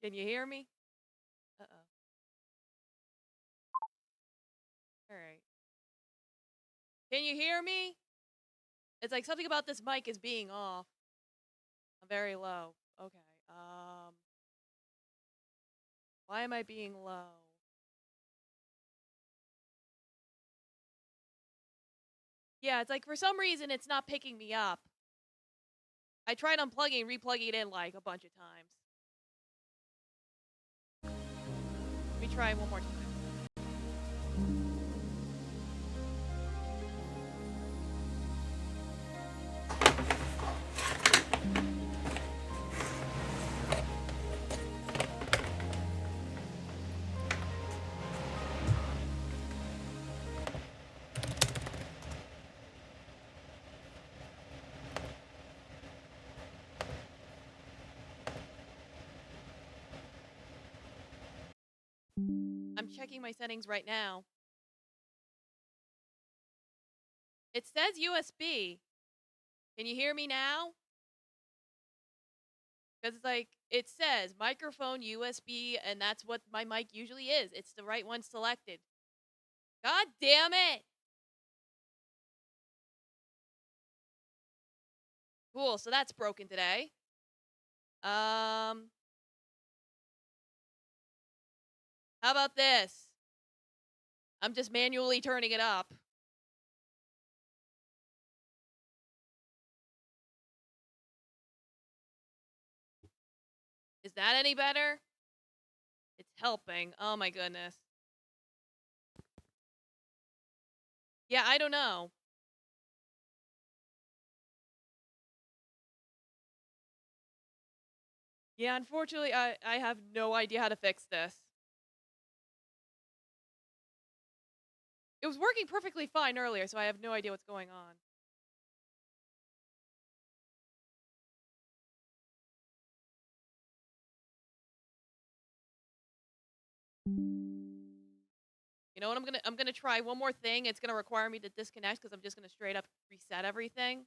Can you hear me? Uh-oh. All right. Can you hear me? It's like something about this mic is being off. I'm very low. Okay. Why am I being low? Yeah, it's like for some reason it's not picking me up. I tried unplugging and replugging it in like a bunch of times. Let me try one more time. I'm checking my settings right now. It says USB. Can you hear me now? Because it's like, it says microphone USB, and that's what my mic usually is. It's the right one selected. God damn it! Cool, so that's broken today. How about this? I'm just manually turning it up. Is that any better? It's helping. Oh my goodness. Yeah, I don't know. Yeah, unfortunately, I have no idea how to fix this. It was working perfectly fine earlier, so I have no idea what's going on. You know what? I'm gonna try one more thing. It's gonna require me to disconnect because I'm just gonna straight up reset everything.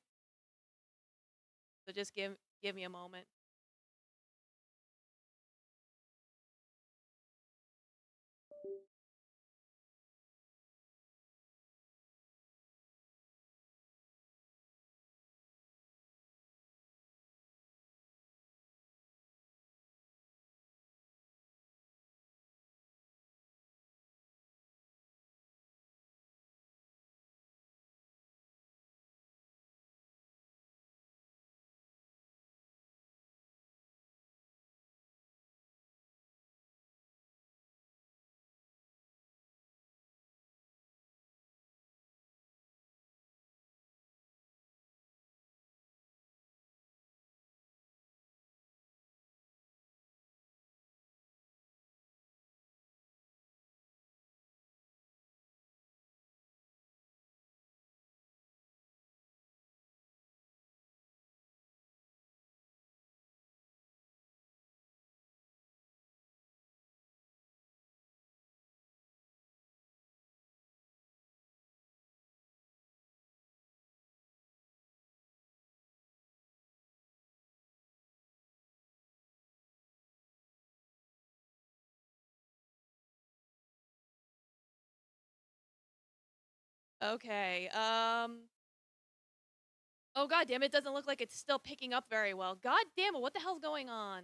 So just give me a moment. Okay. Oh god damn it! Doesn't look like it's still picking up very well. God damn it! What the hell's going on?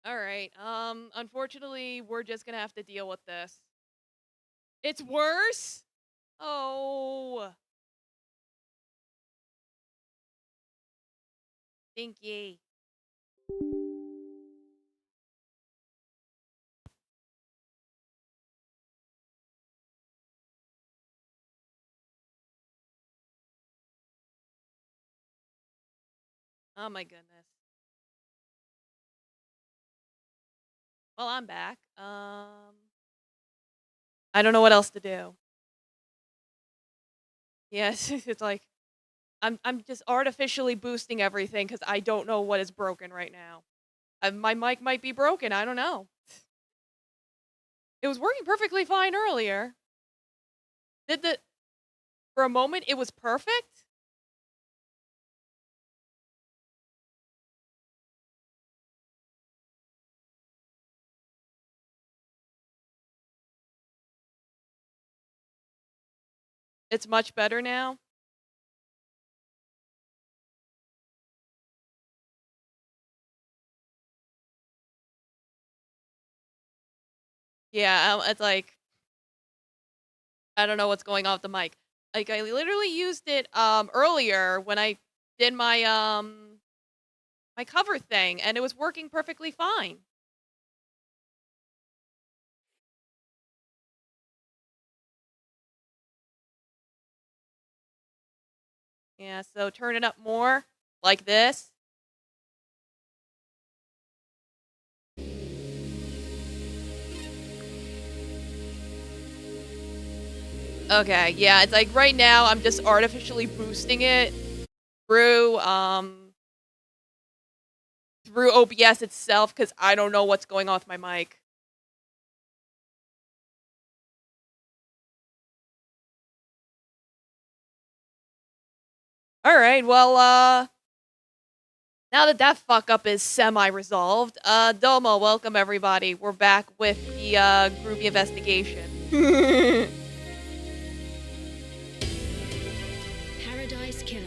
All right. Unfortunately, we're just gonna have to deal with this. It's worse? Oh. Stinky. Oh my goodness. Well, I'm back. I don't know what else to do. Yes, it's like I'm just artificially boosting everything because I don't know what is broken right now. My mic might be broken. I don't know. It was working perfectly fine earlier. Did the For a moment, it was perfect. It's much better now. Yeah, it's like I don't know what's going on with the mic. Like I literally used it earlier when I did my cover thing and it was working perfectly fine. Yeah, so turn it up more like this. Okay, yeah, it's like right now I'm just artificially boosting it through through OBS itself cuz I don't know what's going on with my mic. All right, well now that that fuck up is semi-resolved, Domo, welcome everybody. We're back with the groovy investigation. Paradise Killer.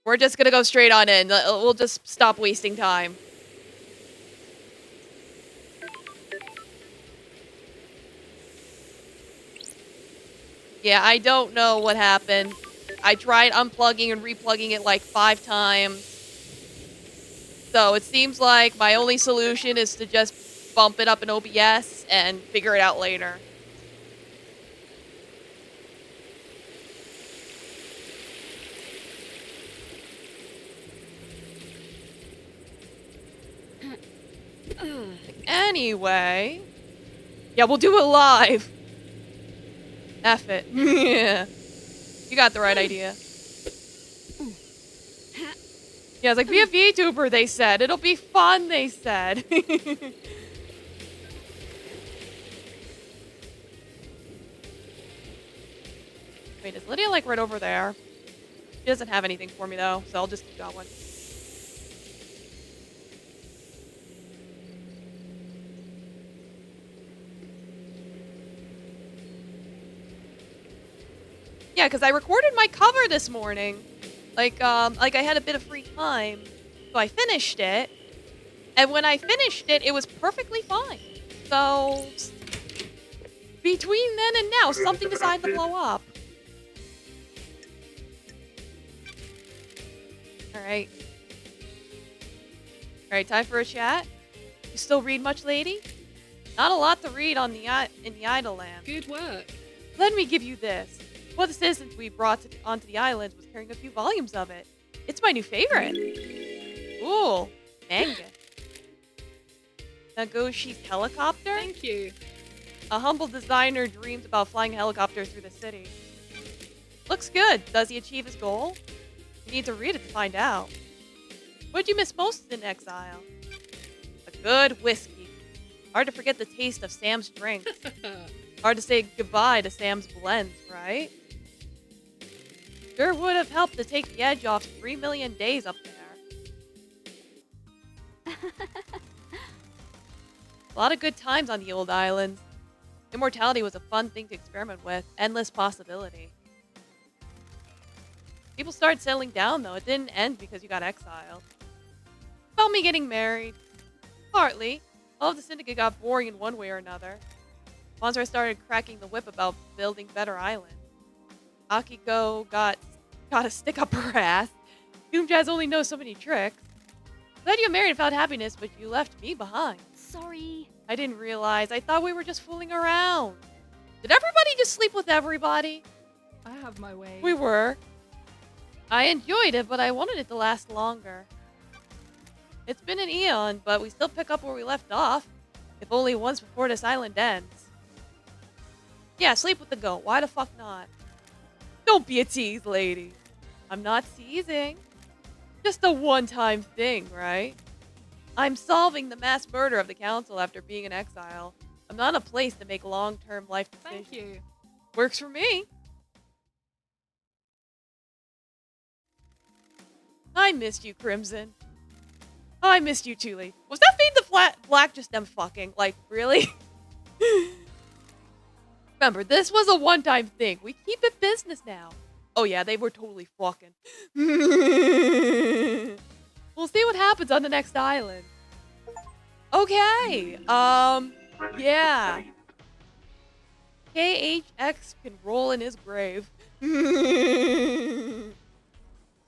We're just gonna go straight on in. We'll just stop wasting time. Yeah, I don't know what happened. I tried unplugging and replugging it like 5 times. So it seems like my only solution is to just bump it up in OBS and figure it out later. Anyway. Yeah, we'll do it live. F it. Yeah. You got the right idea. Yeah, it's like, be a VTuber, they said. It'll be fun, they said. Wait, is Lydia, like, right over there? She doesn't have anything for me, though, so I'll just keep going. Yeah, because I recorded my cover this morning. Like I had a bit of free time, so I finished it. And when I finished it, it was perfectly fine. So, between then and now, something decided to blow up. Alright. Alright, time for a chat. You still read much, lady? Not a lot to read on in the Idle Land. Good work. Let me give you this. One of the citizens we brought onto the island was carrying a few volumes of it. It's my new favorite. Ooh, manga. Nagoshi's helicopter? Thank you. A humble designer dreams about flying a helicopter through the city. Looks good. Does he achieve his goal? You need to read it to find out. What'd you miss most in exile? A good whiskey. Hard to forget the taste of Sam's drink. Hard to say goodbye to Sam's blends, right? Sure would have helped to take the edge off 3 million days up there. A lot of good times on the old island. Immortality was a fun thing to experiment with. Endless possibility. People started settling down, though. It didn't end because you got exiled. About me getting married. Partly. All of the syndicate got boring in one way or another. Once I started cracking the whip about building better islands. Akiko got a stick up her ass. Doomjazz only knows so many tricks. Glad you married and found happiness, but you left me behind. Sorry. I didn't realize. I thought we were just fooling around. Did everybody just sleep with everybody? I have my way. We were. I enjoyed it, but I wanted it to last longer. It's been an eon, but we still pick up where we left off. If only once before this island ends. Yeah, sleep with the goat. Why the fuck not? Don't be a tease, lady. I'm not teasing. Just a one-time thing, right? I'm solving the mass murder of the council after being in exile. I'm not in a place to make long-term life decisions. Thank you. Works for me. I missed you, Crimson. Oh, I missed you, Tuli. Was that Fade the Black just them fucking? Like, really? Remember, this was a one-time thing. We keep it business now. Oh yeah, they were totally fucking. We'll see what happens on the next island. Okay. Yeah. KHX can roll in his grave.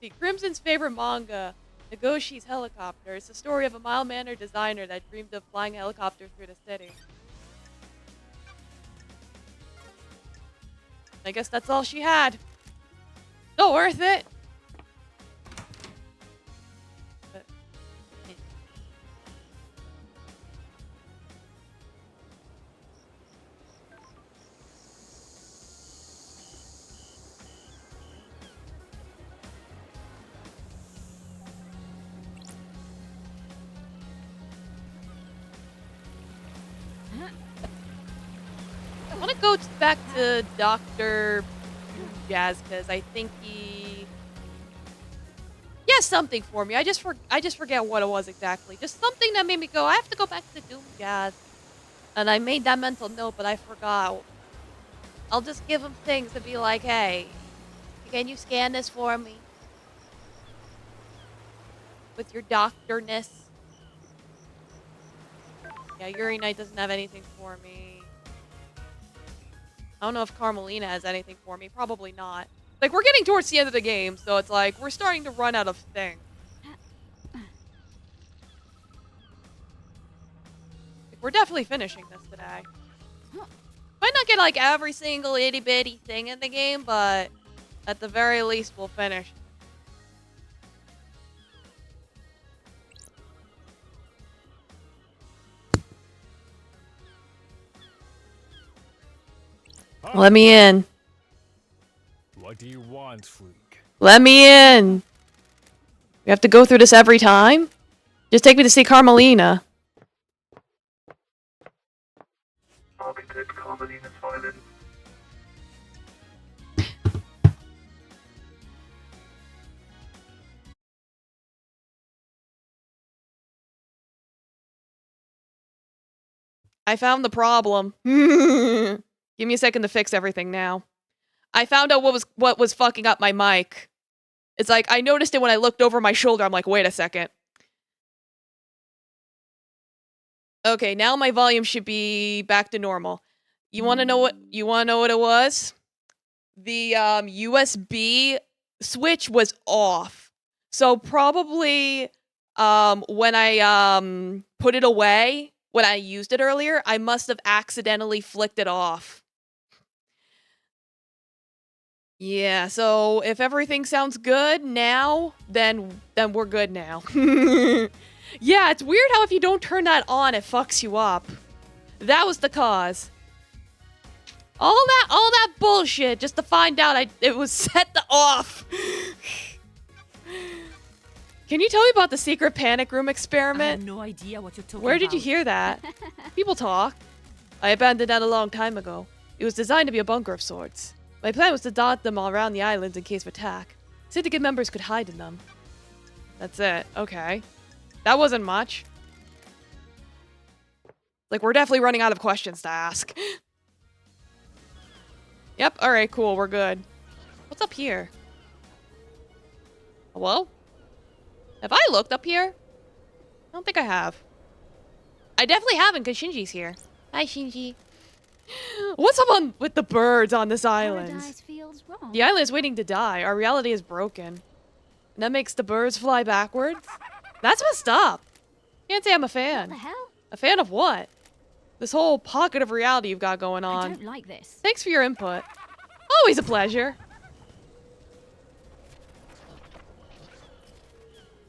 See, Crimson's favorite manga, Nagoshi's Helicopter, is the story of a mild-mannered designer that dreamed of flying a helicopter through the city. I guess that's all she had. Still worth it. But, I want to go back to Dr. Jazz because I think he has something for me. I just forget what it was exactly. Just something that made me go, I have to go back to Doom Jazz. And I made that mental note, but I forgot. I'll just give him things to be like, hey, can you scan this for me? With your doctorness. Yeah, Yuri Knight doesn't have anything for me. I don't know if Carmelina has anything for me. Probably not. Like, we're getting towards the end of the game, so it's like, we're starting to run out of things. Like, we're definitely finishing this today. Might not get, like, every single itty-bitty thing in the game, but at the very least, we'll finish. Let me in. What do you want, freak? Let me in. We have to go through this every time? Just take me to see Carmelina. Targeted Carmelina's violin. I found the problem. Give me a second to fix everything now. I found out what was fucking up my mic. It's like, I noticed it when I looked over my shoulder. I'm like, wait a second. Okay, now my volume should be back to normal. You wanna know what it was? The USB switch was off. So probably when I put it away, when I used it earlier, I must have accidentally flicked it off. Yeah, so if everything sounds good now, then we're good now. Yeah, it's weird how if you don't turn that on, it fucks you up. That was the cause. All that bullshit just to find out it was set to off. Can you tell me about the secret panic room I experiment? have no idea what you're talking Where did about. you hear that? People talk. I abandoned that a long time ago. It was designed to be a bunker of sorts. My plan was to dot them all around the islands in case of attack. Syndicate members could hide in them. That's it. Okay. That wasn't much. Like, we're definitely running out of questions to ask. Yep, alright, cool, we're good. What's up here? Hello? Have I looked up here? I don't think I have. I definitely haven't, because Shinji's here. Hi, Shinji. What's up with the birds on this island? Paradise feels wrong. The island is waiting to die. Our reality is broken. And that makes the birds fly backwards? That's messed up. Can't say I'm a What fan. the hell? A fan of what? This whole pocket of reality you've got going I on. don't like this. Thanks for your input. Always a pleasure.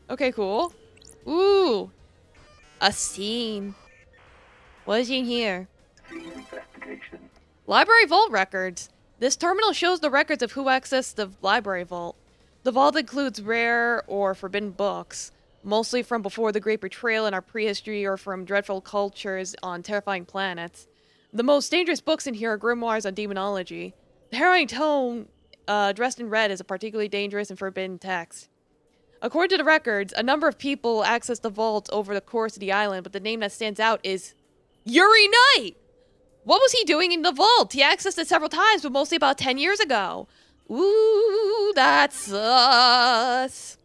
Okay, cool. Ooh. A scene. What is in here? Investigation. Library vault records. This terminal shows the records of who accessed the library vault. The vault includes rare or forbidden books, mostly from before the Great Betrayal in our prehistory or from dreadful cultures on terrifying planets. The most dangerous books in here are grimoires on demonology. The harrowing tome, dressed in red, is a particularly dangerous and forbidden text. According to the records, a number of people accessed the vault over the course of the island, but the name that stands out is Yuri Knight! What was he doing in the vault? He accessed it several times, but mostly about 10 years ago. Ooh, that's us.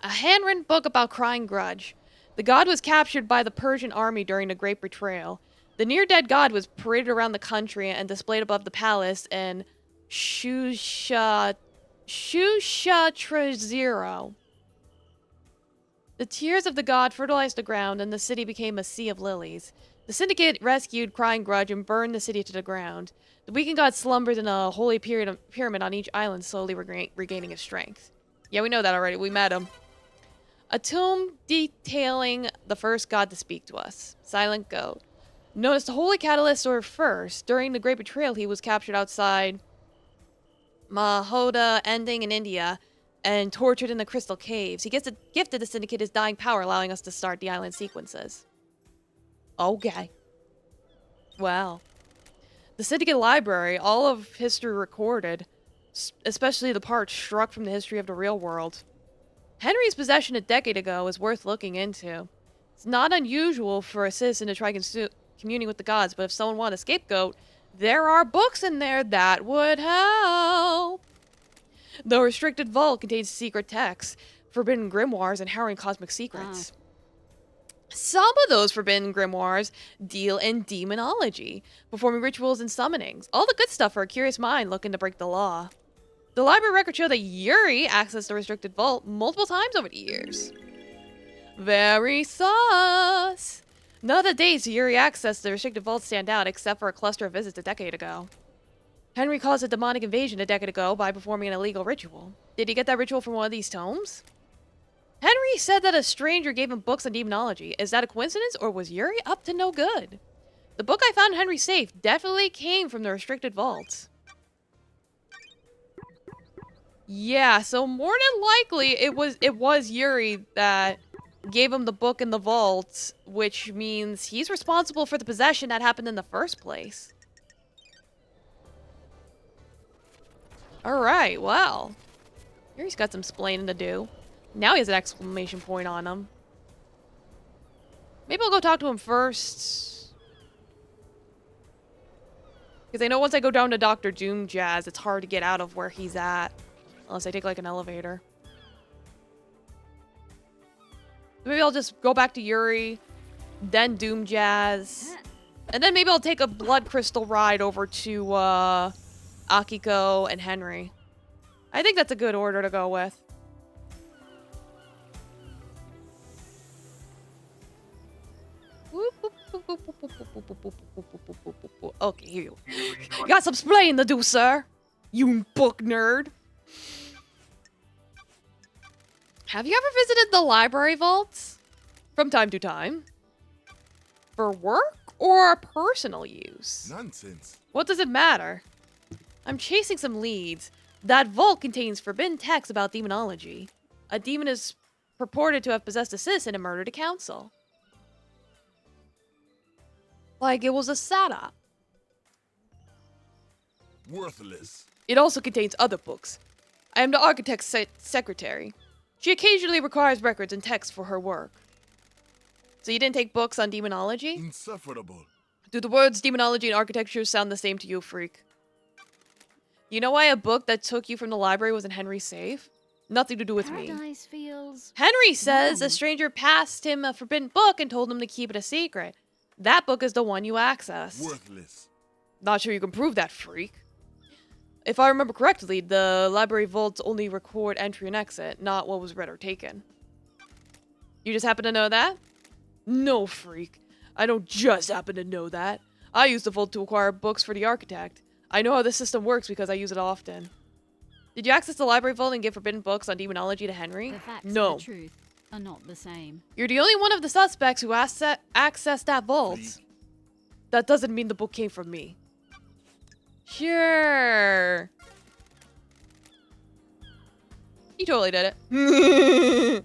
A handwritten book about crying grudge. The god was captured by the Persian army during the Great Betrayal. The near-dead god was paraded around the country and displayed above the palace in Shushatrazero. The tears of the god fertilized the ground, and the city became a sea of lilies. The Syndicate rescued Crying Grudge and burned the city to the ground. The weakened god slumbers in a holy pyramid on each island, slowly regaining his strength. Yeah, we know that already. We met him. A tomb detailing the first god to speak to us. Silent Goat. Known as the Holy Catalyst or First, during the Great Betrayal, he was captured outside Mahoda Ending in India and tortured in the Crystal Caves. He gifted the Syndicate his dying power, allowing us to start the island sequences. Okay. Wow. The Syndicate Library, all of history recorded, especially the parts struck from the history of the real world. Henry's possession a decade ago is worth looking into. It's not unusual for a citizen to try communing with the gods, but if someone wanted a scapegoat, there are books in there that would help. The restricted vault contains secret texts, forbidden grimoires, and harrowing cosmic secrets. Some of those forbidden grimoires deal in demonology, performing rituals and summonings. All the good stuff for a curious mind looking to break the law. The library records show that Yuri accessed the restricted vault multiple times over the years. Very sus. None of the dates Yuri accessed the restricted vault stand out except for a cluster of visits a decade ago. Henry caused a demonic invasion a decade ago by performing an illegal ritual. Did he get that ritual from one of these tomes? Henry said that a stranger gave him books on demonology. Is that a coincidence, or was Yuri up to no good? The book I found in Henry's safe definitely came from the restricted vault. Yeah, so more than likely it was Yuri that gave him the book in the vault, which means he's responsible for the possession that happened in the first place. Alright, well. Yuri's got some splaining to do. Now he has an exclamation point on him. Maybe I'll go talk to him first. Because I know once I go down to Dr. Doom Jazz, it's hard to get out of where he's at. Unless I take, like, an elevator. Maybe I'll just go back to Yuri, then Doom Jazz. And then maybe I'll take a blood crystal ride over to, Akiko and Henry. I think that's a good order to go with. Okay, here you go. You got some splaining to do, sir. You book nerd. Have you ever visited the library vaults? From time to time. For work or personal use? Nonsense. What does it matter? I'm chasing some leads. That vault contains forbidden texts about demonology. A demon is purported to have possessed a citizen and murdered a council. Like it was a setup. Worthless. It also contains other books. I am the architect's secretary. She occasionally requires records and texts for her work. So you didn't take books on demonology? Insufferable. Do the words demonology and architecture sound the same to you, freak? You know why a book that took you from the library was in Henry's safe? Nothing to do with me. Paradise feels Henry says a wrong. stranger passed him a forbidden book and told him to keep it a secret. That book is the one you accessed. Worthless. Not sure you can prove that, freak. If I remember correctly, the library vaults only record entry and exit, not what was read or taken. You just happen to know that? No, freak. I don't just happen to know that. I use the vault to acquire books for the architect. I know how the system works because I use it often. Did you access the library vault and give forbidden books on demonology to Henry? The facts No. and the truth are not the same. You're the only one of the suspects who accessed that vault. That doesn't mean the book came from me. Sure. You totally did it.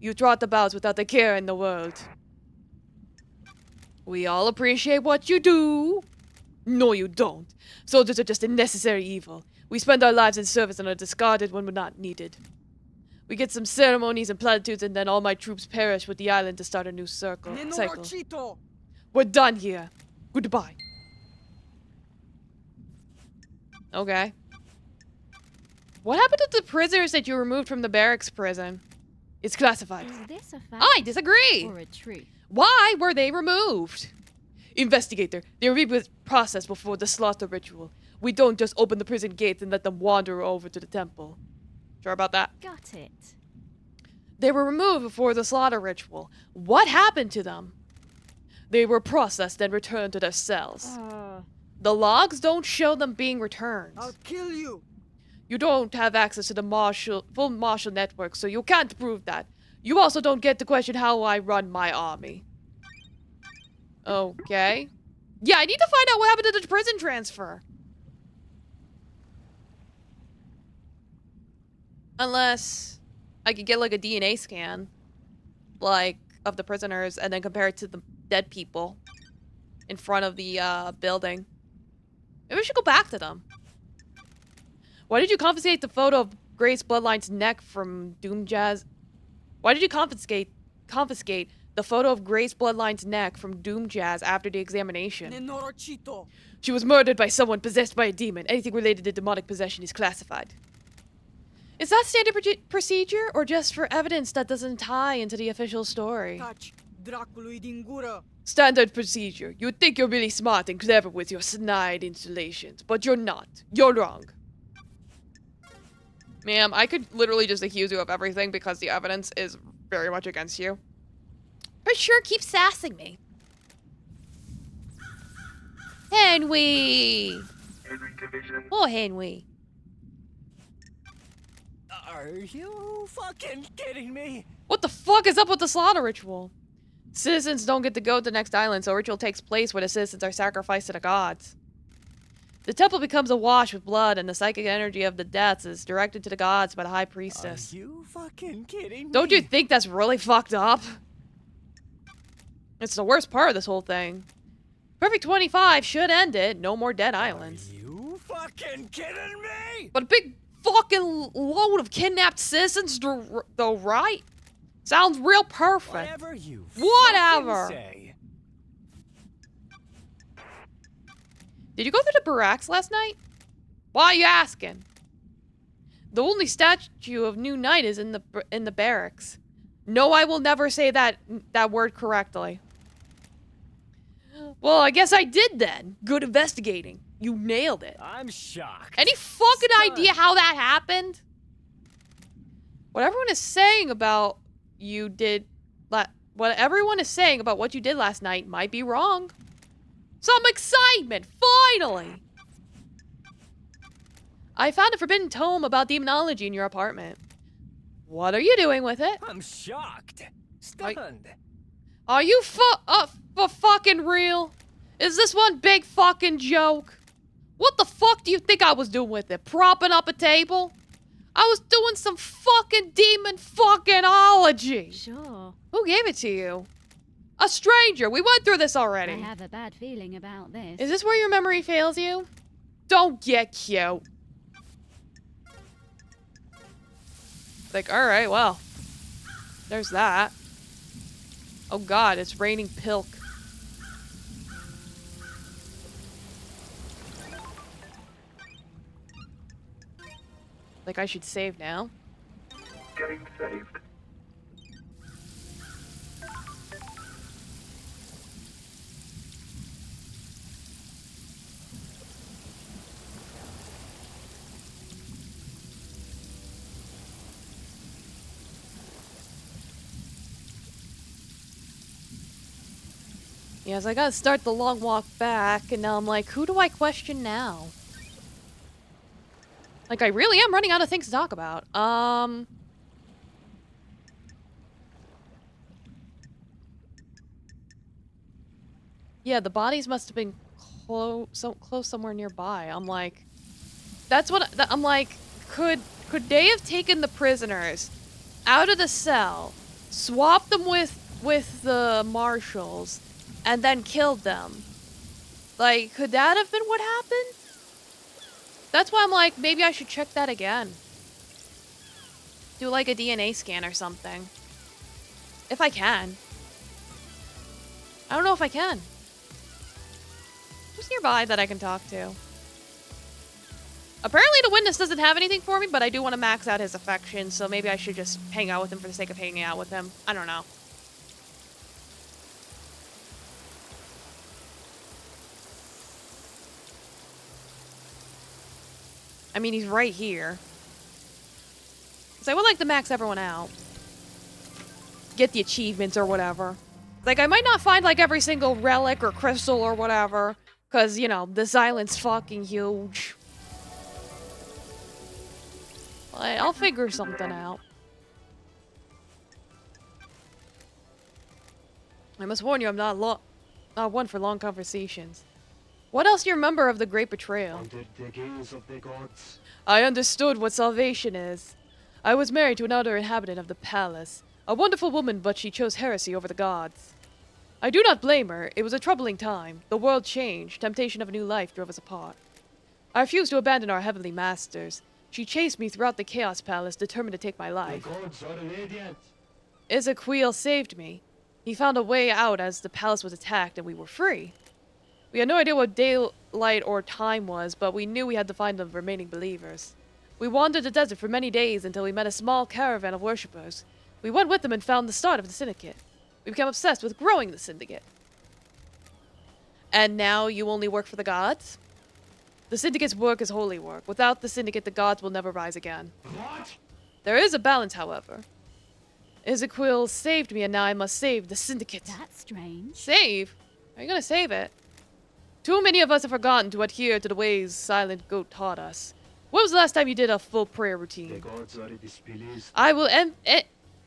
You trot about without a care in the world. We all appreciate what you do. No, you don't. Soldiers are just a necessary evil. We spend our lives in service and are discarded when we're not needed. We get some ceremonies and platitudes, and then all my troops perish with the island to start a new cycle. Nenorochito! We're done here. Goodbye. Okay. What happened to the prisoners that you removed from the barracks prison? It's classified. Is this a fact I disagree. or a truth? Why were they removed? Investigator, they were processed before the slaughter ritual. We don't just open the prison gates and let them wander over to the temple. Sure about that? Got it. They were removed before the slaughter ritual. What happened to them? They were processed and returned to their cells. The logs don't show them being returned. I'll kill you! You don't have access to the full martial network, so you can't prove that. You also don't get to question how I run my army. Okay. Yeah, I need to find out what happened to the prison transfer. Unless I could get like a DNA scan, like, of the prisoners and then compare it to the dead people in front of the building. Maybe we should go back to them. Why did you confiscate the photo of Grace Bloodline's neck from Doom Jazz? Why did you confiscate the photo of Grace Bloodline's neck from Doom Jazz after the examination? Nenorochito! She was murdered by someone possessed by a demon. Anything related to demonic possession is classified. Is that standard procedure, or just for evidence that doesn't tie into the official story? Touch Dracului din gură! Standard procedure. You'd think you're really smart and clever with your snide installations, but you're not. You're wrong. Ma'am, I could literally just accuse you of everything because the evidence is very much against you. But sure, keep sassing me. Henry! Henry Division. Oh, Henry. Are you fucking kidding me? What the fuck is up with the slaughter ritual? Citizens don't get to go to the next island, so ritual takes place where the citizens are sacrificed to the gods. The temple becomes awash with blood, and the psychic energy of the deaths is directed to the gods by the high priestess. Are you fucking kidding me? Don't you think that's really fucked up? It's the worst part of this whole thing. Perfect 25 should end it. No more dead islands. Are you fucking kidding me? But a big fucking load of kidnapped citizens, though, right? Sounds real perfect. Whatever you Whatever. fucking say. Did you go through the barracks last night? Why are you asking? The only statue of New Knight is in the barracks. No, I will never say that word correctly. Well, I guess I did then. Good investigating. You nailed it. I'm shocked. Any fucking Stunned. idea how that happened? What everyone is saying about you did what everyone is saying about what you did last night might be wrong. Some excitement, finally! I found a forbidden tome about demonology in your apartment. What are you doing with it? I'm shocked. Stunned. Are you for fucking real? Is this one big fucking joke? What the fuck do you think I was doing with it? Propping up a table? I was doing some fucking demon fucking-ology. Sure. Who gave it to you? A stranger. We went through this already. I have a bad feeling about this. Is this where your memory fails you? Don't get cute. Like, alright, well. There's that. Oh god, it's raining pilk. Like, I should save now. Getting saved. Yes, I gotta start the long walk back, and now I'm like, who do I question now? Like, I really am running out of things to talk about. Yeah, the bodies must have been close somewhere nearby. I'm like, that's what I'm like. Could they have taken the prisoners out of the cell, swapped them with the marshals, and then killed them. Like, could that have been what happened? That's why I'm like, maybe I should check that again. Do like a DNA scan or something. If I can. I don't know if I can. Who's nearby that I can talk to? Apparently the witness doesn't have anything for me, but I do want to max out his affection, so maybe I should just hang out with him for the sake of hanging out with him. I don't know. I mean, he's right here. So I would like to max everyone out. Get the achievements or whatever. Like, I might not find, like, every single relic or crystal or whatever. Because, you know, this island's fucking huge. But I'll figure something out. I must warn you, I'm not one for long conversations. What else do you remember of the Great Betrayal? Under the gaze of the gods. I understood what salvation is. I was married to another inhabitant of the palace. A wonderful woman, but she chose heresy over the gods. I do not blame her. It was a troubling time. The world changed. Temptation of a new life drove us apart. I refused to abandon our heavenly masters. She chased me throughout the Chaos Palace, determined to take my The life. gods are radiant. Ezequiel saved me. He found a way out as the palace was attacked and we were free. We had no idea what daylight or time was, but we knew we had to find the remaining believers. We wandered the desert for many days until we met a small caravan of worshippers. We went with them and found the start of the syndicate. We became obsessed with growing the syndicate. And now you only work for the gods? The syndicate's work is holy work. Without the syndicate, the gods will never rise again. What? There is a balance, however. Ezequiel saved me, and now I must save the syndicate. That's strange. Save? Are you gonna save it? Too many of us have forgotten to adhere to the ways Silent Goat taught us. When was the last time you did a full prayer The routine? gods are displeased. I will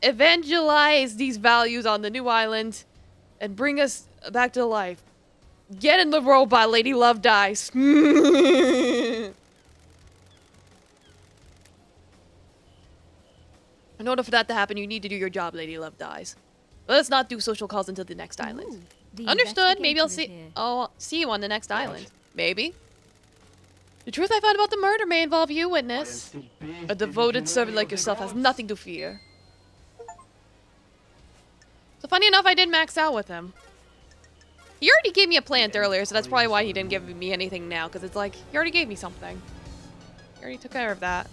evangelize these values on the new island and bring us back to life. Get in the robot, Lady Love dies. In order for that to happen, you need to do your job, Lady Love dies. But let's not do social calls until the next island. Ooh, the Understood. Maybe I'll investigator is here. I'll see you on the next island. Maybe. The truth I found about the murder may involve you, I am witness. still bathed A in the devoted servant glory like of the yourself has gods. nothing to fear. So funny enough, I did max out with him. He already gave me a plant earlier, so that's probably why he didn't give me anything now, because it's like, he already gave me something. He already took care of that.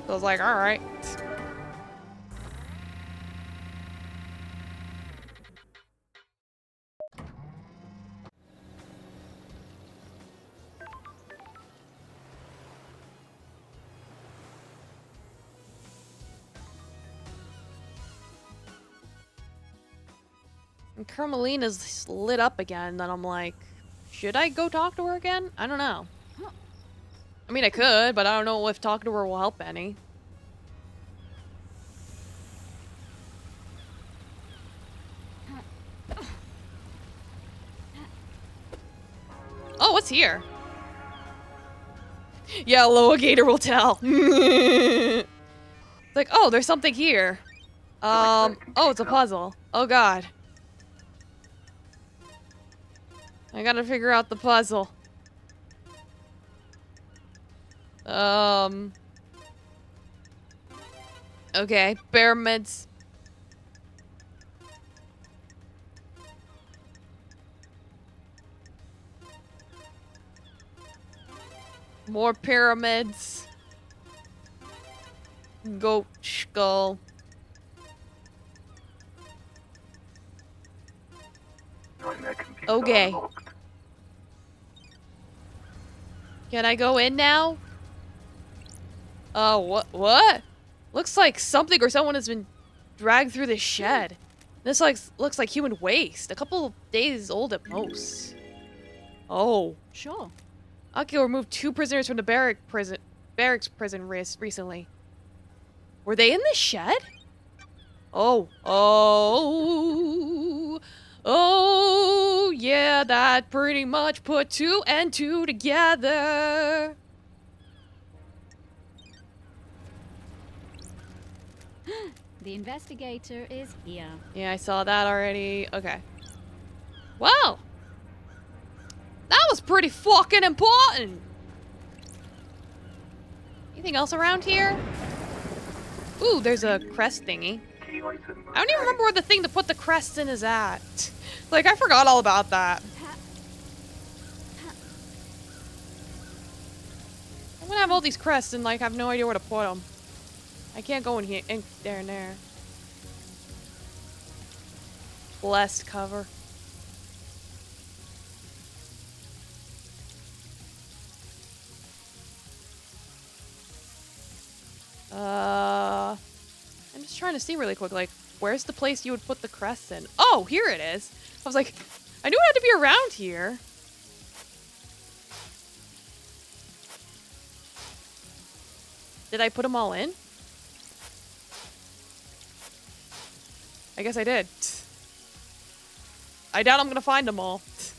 So I was like, alright. And Carmelina's lit up again, and I'm like, should I go talk to her again? I don't know. I mean, I could, but I don't know if talking to her will help any. Oh, what's here? Yeah, Loa Gator will tell. It's like, oh, there's something here. Oh, it's a puzzle. Oh, God. I gotta figure out the puzzle. Okay, pyramids. More pyramids. Goat skull. Nightmare computer Okay. unlocked. Can I go in now? What? Looks like something or someone has been dragged through this shed. This looks like human waste. A couple of days old at most. Oh. Sure. Akio removed 2 prisoners from the barracks prison recently. Were they in the shed? Oh. Oh, yeah, that pretty much put 2 and 2 together. The investigator is here. Yeah, I saw that already. Okay. Well, that was pretty fucking important. Anything else around here? Ooh, there's a crest thingy. Key item. I don't even remember where the thing to put the crests in is at. Like, I forgot all about that. I'm gonna have all these crests and, like, have no idea where to put them. I can't go in here, in there and there. Blessed cover. I'm just trying to see really quick, like, where's the place you would put the crests in? Oh, here it is. I was like, I knew it had to be around here. Did I put them all in? I guess I did. I doubt I'm gonna find them all. It's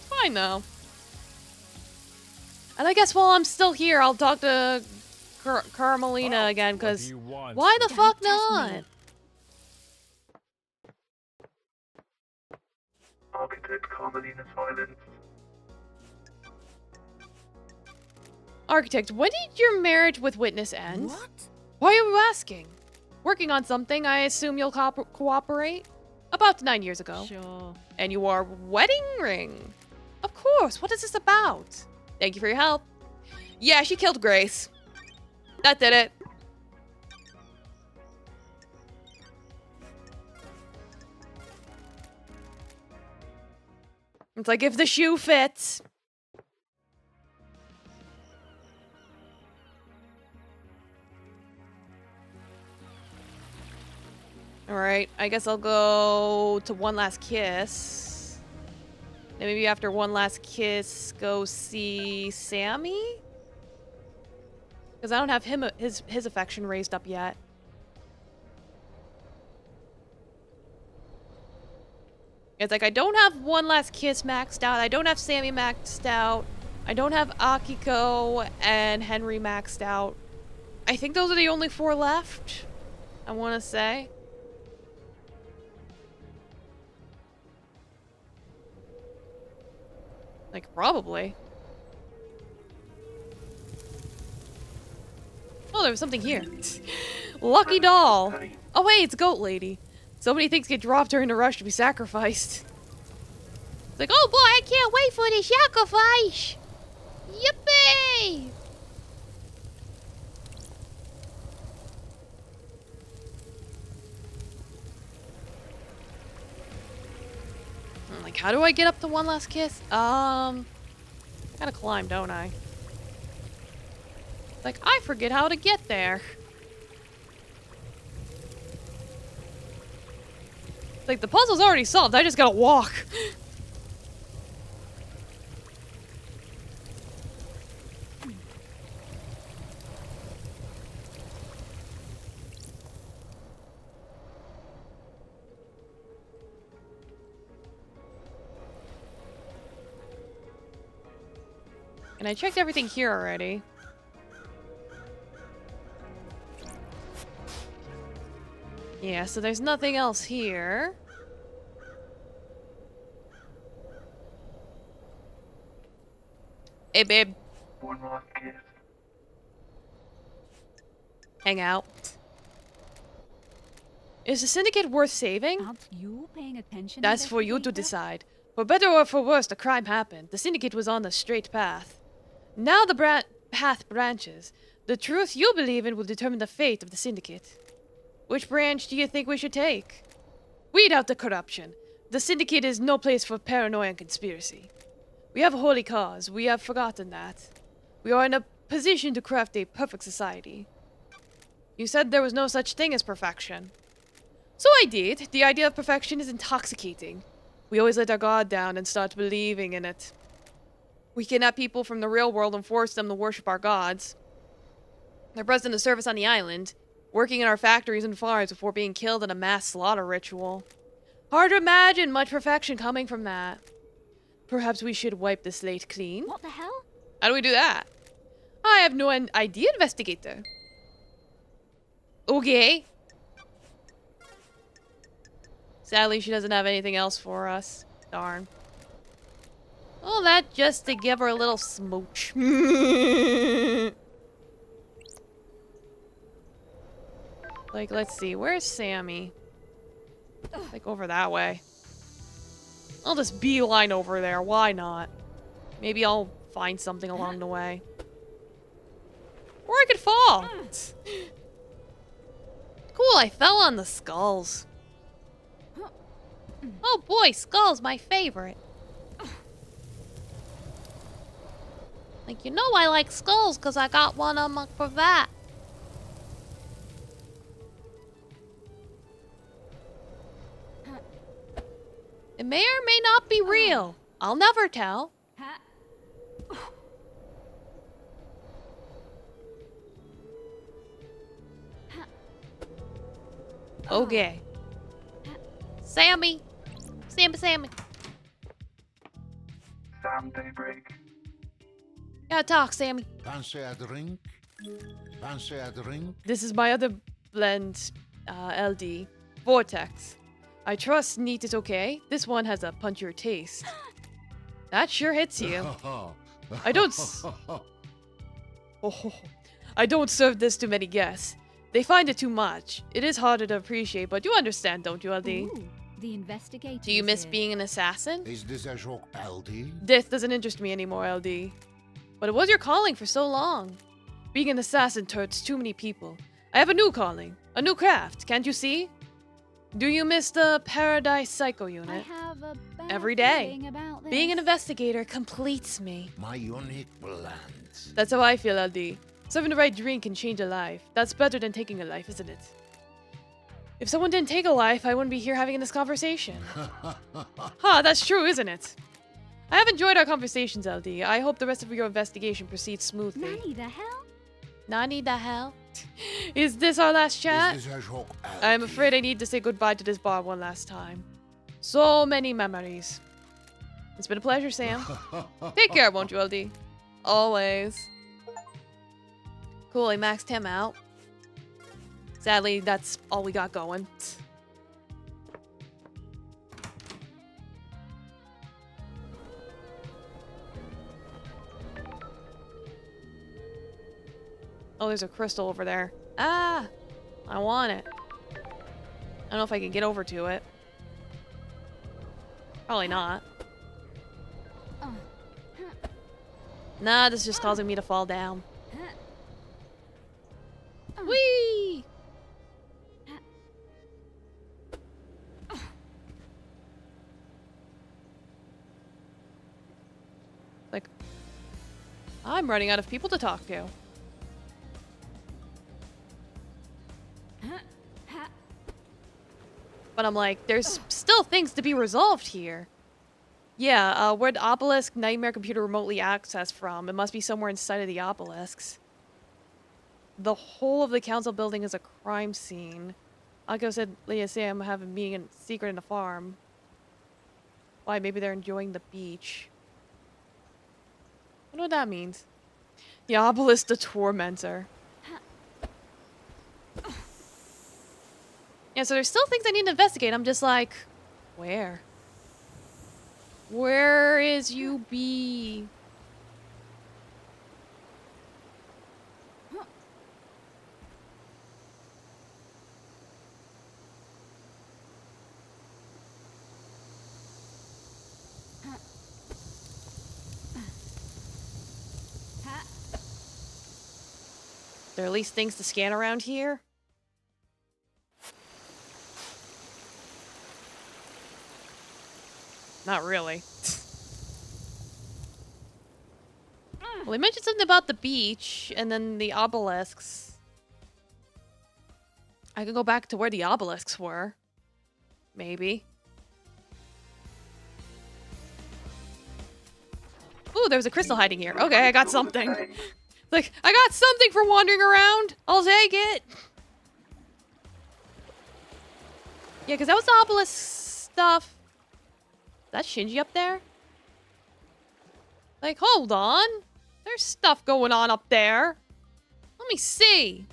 fine though. And I guess while I'm still here, I'll talk to Carmelina again, because why the fuck not? Architect Carmelina's Island. Architect, when did your marriage with Witness end? What? Why are you asking? Working on something, I assume you'll cooperate? About 9 years ago. Sure. And you are wedding ring. Of course, what is this about? Thank you for your help. Yeah, she killed Grace. That did it. It's like if the shoe fits. Alright, I guess I'll go to One Last Kiss. And maybe after One Last Kiss, go see Sammy? Because I don't have him his affection raised up yet. It's like I don't have One Last Kiss maxed out. I don't have Sammy maxed out. I don't have Akiko and Henry maxed out. I think those are the only 4 left, I want to say. Like, probably. Oh, there was something here. Lucky doll. Oh, wait, it's Goat Lady. So many things get dropped during the rush to be sacrificed. It's like, oh boy, I can't wait for the sacrifice. Yippee! Like, how do I get up to One Last Kiss? Gotta climb, don't I? Like, I forget how to get there. Like, the puzzle's already solved. I just gotta walk. And I checked everything here already. Yeah, so there's nothing else here. Hey, babe. One last kiss. Hang out. Is the Syndicate worth saving? Aren't you paying attention? That's for you to investigator? decide. For better or for worse, the crime happened. The Syndicate was on the straight path. Now the path branches. The truth you believe in will determine the fate of the Syndicate. Which branch do you think we should take? Weed out the corruption. The Syndicate is no place for paranoia and conspiracy. We have a holy cause. We have forgotten that. We are in a position to craft a perfect society. You said there was no such thing as perfection. So I did. The idea of perfection is intoxicating. We always let our guard down and start believing in it. We kidnap people from the real world and force them to worship our gods. They're present to service on the island, working in our factories and farms before being killed in a mass slaughter ritual. Hard to imagine much perfection coming from that. Perhaps we should wipe the slate clean? What the hell? How do we do that? I have no idea, investigator. Okay. Sadly, she doesn't have anything else for us. Darn. All that just to give her a little smooch. Like, let's see. Where's Sammy? Like, over that way. I'll just beeline over there. Why not? Maybe I'll find something along the way. Or I could fall. Cool, I fell on the skulls. Oh boy, skulls, my favorite. Like, you know I like skulls because I got one on my cravat. It may or may not be real. I'll never tell. Okay. Sammy. Sammy. Sam Daybreak. Gotta talk, Sammy. Fancy a drink? Fancy a drink? This is my other blend, LD. Vortex. I trust neat is okay. This one has a punchier taste. That sure hits you. I don't I don't serve this to many guests. They find it too much. It is harder to appreciate, but you understand, don't you, LD? Ooh, the investigator. Do you is miss here. being an assassin? Is this a joke, LD? Death doesn't interest me anymore, LD. But it was your calling for so long. Being an assassin hurts too many people. I have a new calling, a new craft, can't you see? Do you miss the Paradise Psycho I unit? have a bad Every day. feeling about this. Being an investigator completes me. My unique plans. That's how I feel, LD. Serving the right drink can change a life. That's better than taking a life, isn't it? If someone didn't take a life, I wouldn't be here having this conversation. Huh, that's true, isn't it? I have enjoyed our conversations, LD. I hope the rest of your investigation proceeds smoothly. Nanny, the hell? Nani the hell? Is this our last chat? Is this a joke, LD? I'm afraid I need to say goodbye to this bar one last time. So many memories. It's been a pleasure, Sam. Take care, won't you, LD? Always. Cool, I maxed him out. Sadly, that's all we got going. Oh, there's a crystal over there. Ah! I want it. I don't know if I can get over to it. Probably not. Nah, this is just causing me to fall down. Whee! Like, I'm running out of people to talk to. But I'm like, there's still things to be resolved here. Yeah, where the obelisk nightmare computer remotely accessed from. It must be somewhere inside of the obelisks. The whole of the council building is a crime scene. Akko said Leah Sam have a meeting in secret in a farm. Why, maybe they're enjoying the beach. I don't know what that means. The obelisk, the tormentor. Yeah, so there's still things I need to investigate. I'm just like, where? Where is you be? There are at least things to scan around here? Not really. Well, they mentioned something about the beach and then the obelisks. I could go back to where the obelisks were. Maybe. Ooh, there was a crystal hiding here. Okay, I got something. Like, I got something for wandering around. I'll take it. Yeah, because that was the obelisk stuff. Is that Shinji up there? Like, hold on. There's stuff going on up there. Let me see.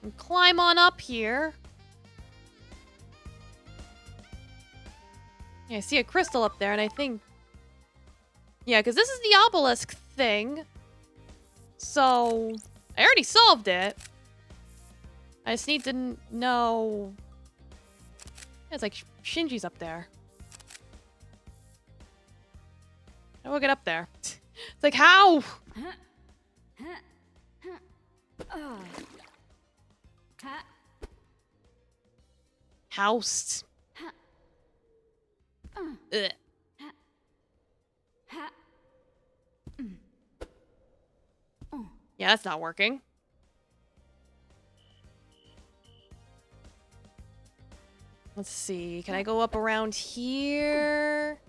And climb on up here. Yeah, I see a crystal up there, and I think... Yeah, because this is the obelisk thing. So, I already solved it. I just need to know... Yeah, it's like Shinji's up there. How do I get up there? It's like, how? Housed. Ugh. Yeah, that's not working. Let's see. Can I go up around here?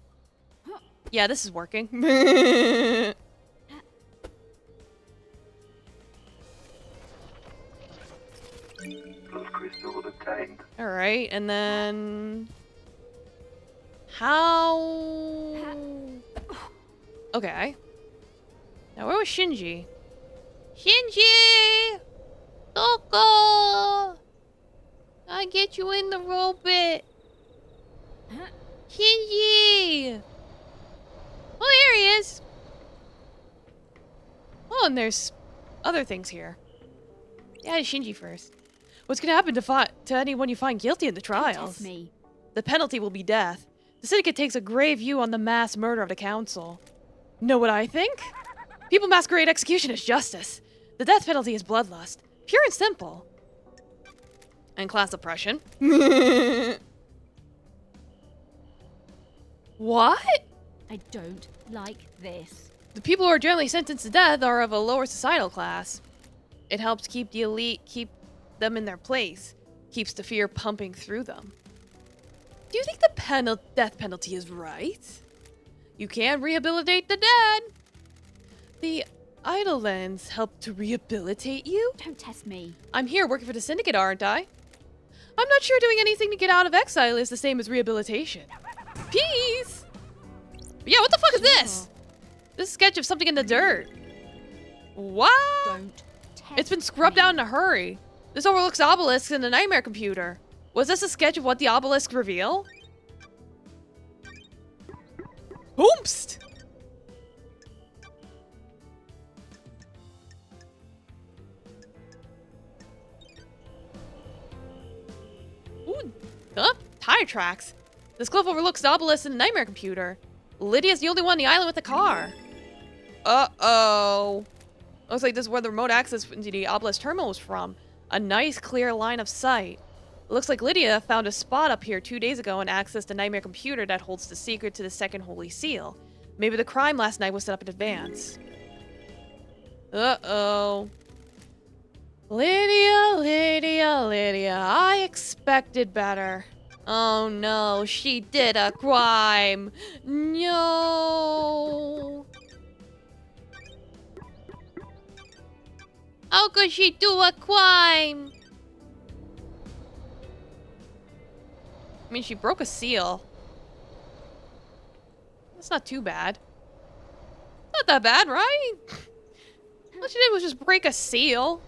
Yeah, this is working. Plus crystal obtained. Alright, and then... How... Okay. Now, where was Shinji? Shinji! Toko! I'll get you in the robot. Shinji! Oh, here he is. Oh, and there's other things here. Yeah, Shinji first. What's gonna happen to anyone you find guilty in the trials? Test me. The penalty will be death. The syndicate takes a grave view on the mass murder of the council. Know what I think? People masquerade execution as justice. The death penalty is bloodlust. Pure and simple. And class oppression. What? I don't like this. The people who are generally sentenced to death are of a lower societal class. It helps keep the elite, keep them in their place. Keeps the fear pumping through them. Do you think the death penalty is right? You can rehabilitate the dead. The Idollands help to rehabilitate you? Don't test me. I'm here working for the syndicate, aren't I? I'm not sure doing anything to get out of exile is the same as rehabilitation. Peace! Yeah, what the fuck is this? This is a sketch of something in the dirt. What? Don't test It's been scrubbed me. out in a hurry. This overlooks obelisks in the nightmare computer. Was this a sketch of what the obelisks reveal? Oomst! Ooh, tire tracks. This cliff overlooks the obelisk in the nightmare computer. Lydia's the only one on the island with a car. Uh-oh. Looks like this is where the remote access into the obelisk terminal was from. A nice, clear line of sight. It looks like Lydia found a spot up here 2 days ago and accessed the nightmare computer that holds the secret to the second holy seal. Maybe the crime last night was set up in advance. Uh-oh. Lydia, I expected better. Oh no, she did a crime. No. How could she do a crime? I mean, she broke a seal. That's not too bad. Not that bad, right? All she did was just break a seal.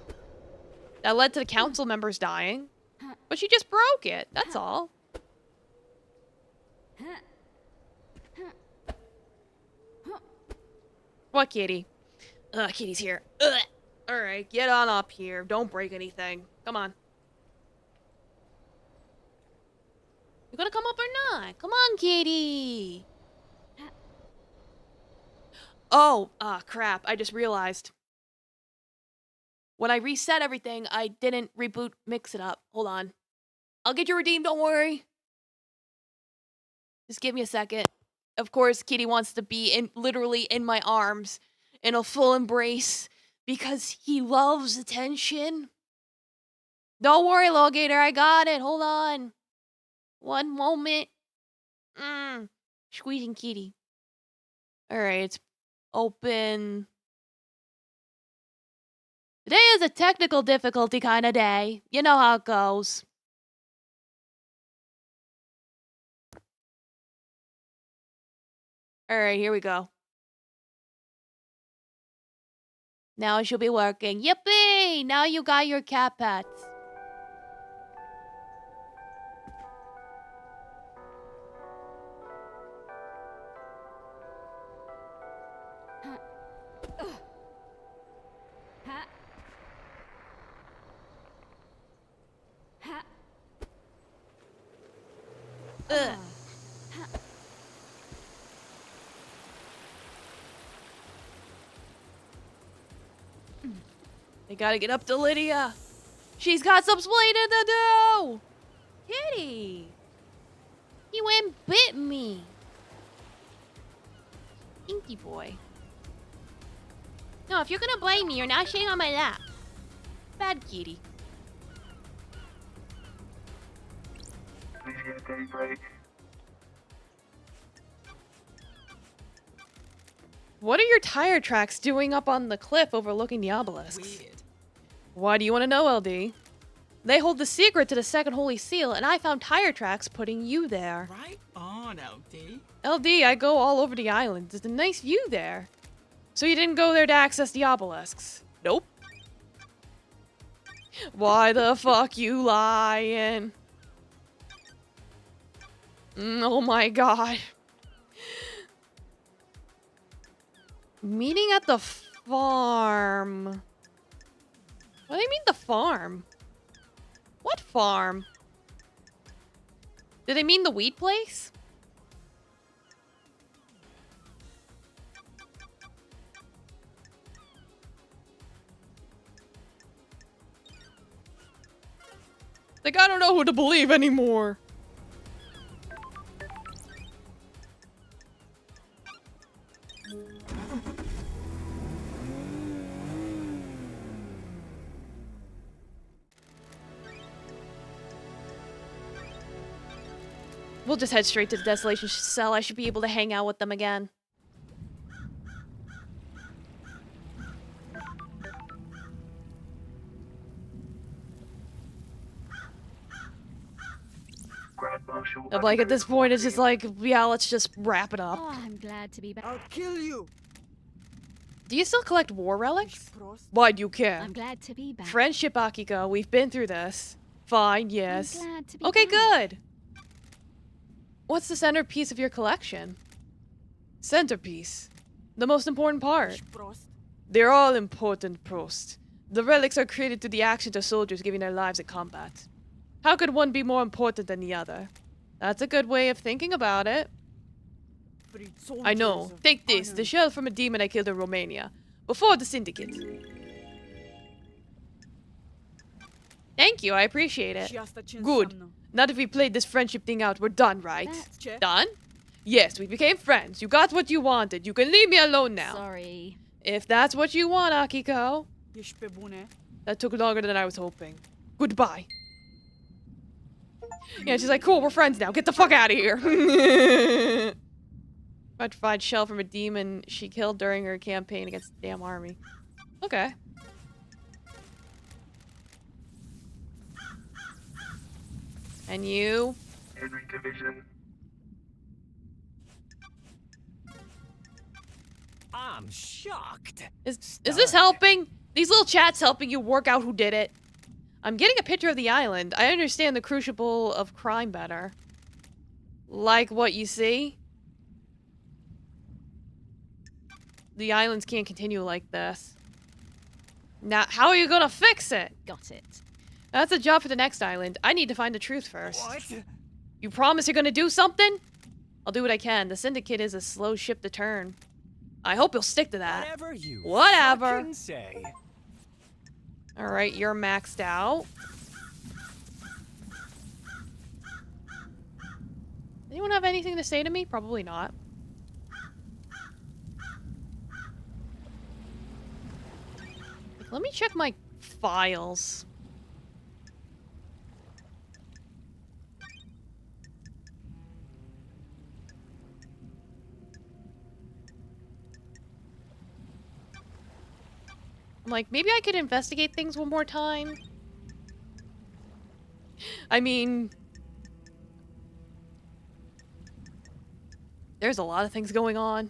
That led to the council members dying. But she just broke it, that's all. What, Kitty? Kitty's here. Ugh. Alright, get on up here. Don't break anything. Come on. You gonna come up or not? Come on, Kitty! Oh, crap. I just realized. When I reset everything, I didn't reboot Mix It Up. Hold on. I'll get you redeemed, don't worry. Just give me a second. Of course, Kitty wants to be literally in my arms in a full embrace because he loves attention. Don't worry, Logator, I got it. Hold on. One moment. Squeezing Kitty. Alright, it's open. Today is a technical difficulty kind of day. You know how it goes. Alright, here we go. Now it should be working. Yippee! Now you got your cat pets. Ugh. They gotta get up to Lydia. She's got some splaining to do. Kitty, you went and bit me. Inky boy. No, if you're gonna blame me, you're not sitting on my lap. Bad kitty. Please get a day break. What are your tire tracks doing up on the cliff overlooking the obelisks? Weird. Why do you want to know, LD? They hold the secret to the second holy seal, and I found tire tracks putting you there. Right on, LD. LD, I go all over the island. There's a nice view there. So you didn't go there to access the obelisks? Nope. Why the fuck you lying? Oh my god. Meeting at the farm. What do you mean the farm? What farm? Do they mean the wheat place? Like, I don't know who to believe anymore. We'll just head straight to the Desolation Cell. I should be able to hang out with them again. Grand Marshal. I'm like, at this point, it's just like, yeah, let's just wrap it up. Oh, I'm glad to be back. I'll kill you. Do you still collect war relics? Prost. Why do you care? I'm glad to be back. Friendship, Akiko. We've been through this. Fine, I'm yes. glad to be Okay, back. good. What's the centerpiece of your collection? Centerpiece. The most important part. Prost. They're all important, Prost. The relics are created through the actions of soldiers giving their lives in combat. How could one be more important than the other? That's a good way of thinking about it. Freed I know. soldiers of Take this, the honor. shell from a demon I killed in Romania. Before the Syndicate. Thank you, I appreciate it. Часто Good. чинсамно. Now that we played this friendship thing out, we're done, right? That's Че? Done? Yes, we became friends. You got what you wanted. You can leave me alone now. Sorry. If that's what you want, Akiko. Ești pe bune? That took longer than I was hoping. Goodbye. Yeah, she's like, cool, we're friends now. Get the fuck out of here. Petrified shell from a demon she killed during her campaign against the damn army. Okay. And you? Henry Division. I'm shocked. Is this helping? These little chats helping you work out who did it? I'm getting a picture of the island. I understand the crucible of crime better. Like what you see? The islands can't continue like this. Now, how are you gonna fix it? Got it. That's a job for the next island. I need to find the truth first. What? You promise you're gonna do something? I'll do what I can. The Syndicate is a slow ship to turn. I hope you'll stick to that. Whatever you Whatever. fucking say. Alright, you're maxed out. Anyone have anything to say to me? Probably not. Let me check my files. I'm like, maybe I could investigate things one more time. I mean, there's a lot of things going on.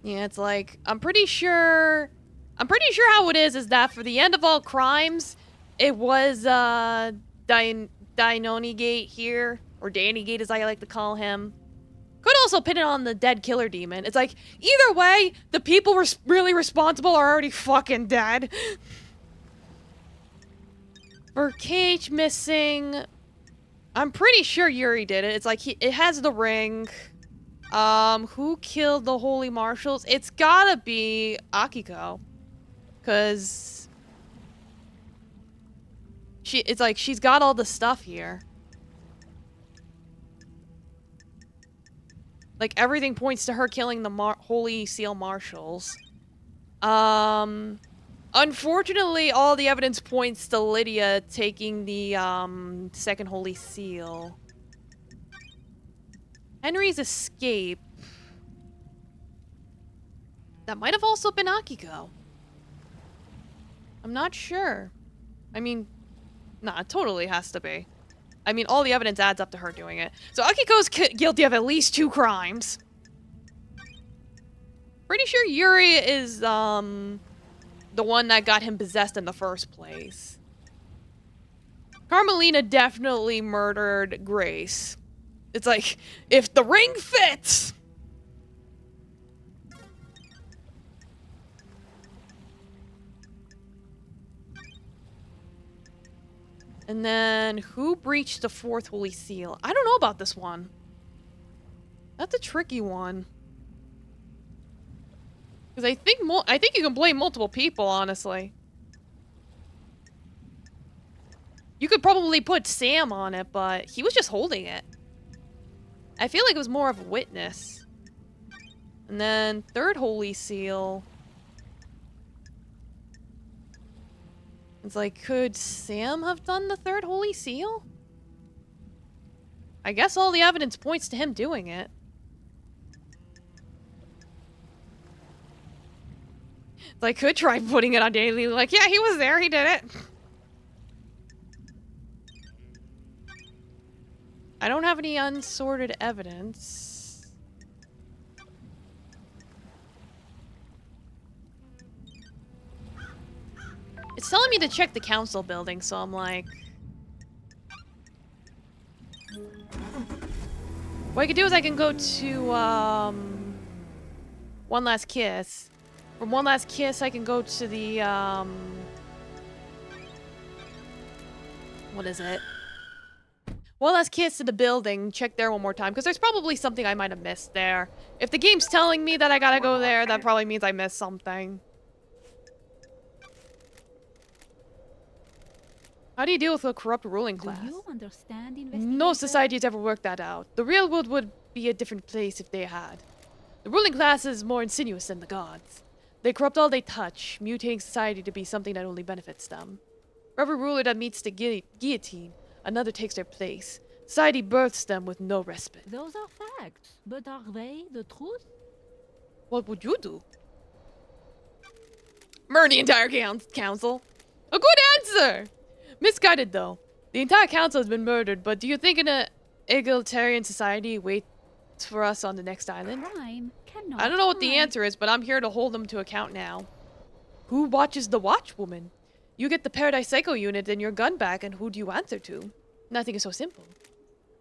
Yeah, it's like, I'm pretty sure how it is that for the end of all crimes, it was, Dinoni Gate here, or Danny Gate as I like to call him, Could also pin it on the dead killer demon. It's like, either way, the people really responsible are already fucking dead. For Cage missing, I'm pretty sure Yuri did it. It's like, it has the ring. Who killed the Holy Marshals? It's gotta be Akiko. Because it's like, she's got all the stuff here. Like, everything points to her killing the Holy Seal Marshals. Unfortunately, all the evidence points to Lydia taking the, second Holy Seal. Henry's escape. That might have also been Akiko. I'm not sure. I mean, nah, it totally has to be. I mean, all the evidence adds up to her doing it. So Akiko's guilty of at least 2 crimes. Pretty sure Yuri is, the one that got him possessed in the first place. Carmelina definitely murdered Grace. It's like, if the ring fits! And then, who breached the 4th Holy Seal? I don't know about this one. That's a tricky one. Because I think you can blame multiple people, honestly. You could probably put Sam on it, but he was just holding it. I feel like it was more of a witness. And then, 3rd Holy Seal. It's like, could Sam have done the 3rd Holy Seal? I guess all the evidence points to him doing it. I could try putting it on Daily, like, yeah, he was there, he did it. I don't have any unsorted evidence. It's telling me to check the council building, so I'm like... What I could do is I can go to, One Last Kiss. From One Last Kiss, I can go to the, what is it? One Last Kiss to the building, check there one more time, because there's probably something I might have missed there. If the game's telling me that I gotta go there, that probably means I missed something. How do you deal with a corrupt ruling class? Do you understand No society has ever worked that out. The real world would be a different place if they had. The ruling class is more insidious than the gods. They corrupt all they touch, mutating society to be something that only benefits them. For every ruler that meets the guillotine, another takes their place. Society births them with no respite. Those are facts, but are they the truth? What would you do? Murder the entire council. A good answer! Misguided, though. The entire council has been murdered, but do you think an egalitarian society waits for us on the next island? Crime cannot I don't know what the hide. answer is, but I'm here to hold them to account now. Who watches the Watchwoman? You get the Paradise Psycho unit and your gun back, and who do you answer to? Nothing is so simple.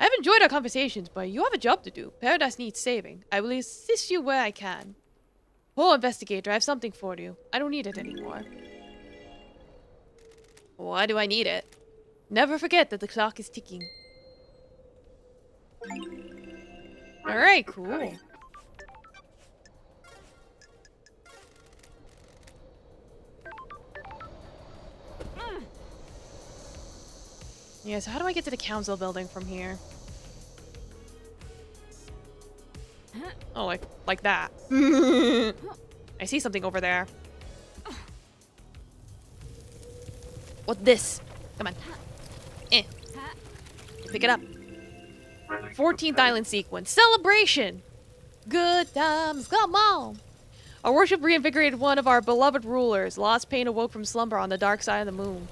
I have enjoyed our conversations, but you have a job to do. Paradise needs saving. I will assist you where I can. Oh, investigator, I have something for you. I don't need it anymore. Why do I need it? Never forget that the clock is ticking. Alright, cool. Yeah, so how do I get to the council building from here? Oh, like that. I see something over there. What this? Come on. Pick it up. 14th island sequence. Celebration! Good times, come on! Our worship reinvigorated one of our beloved rulers. Lost pain awoke from slumber on the dark side of the moon.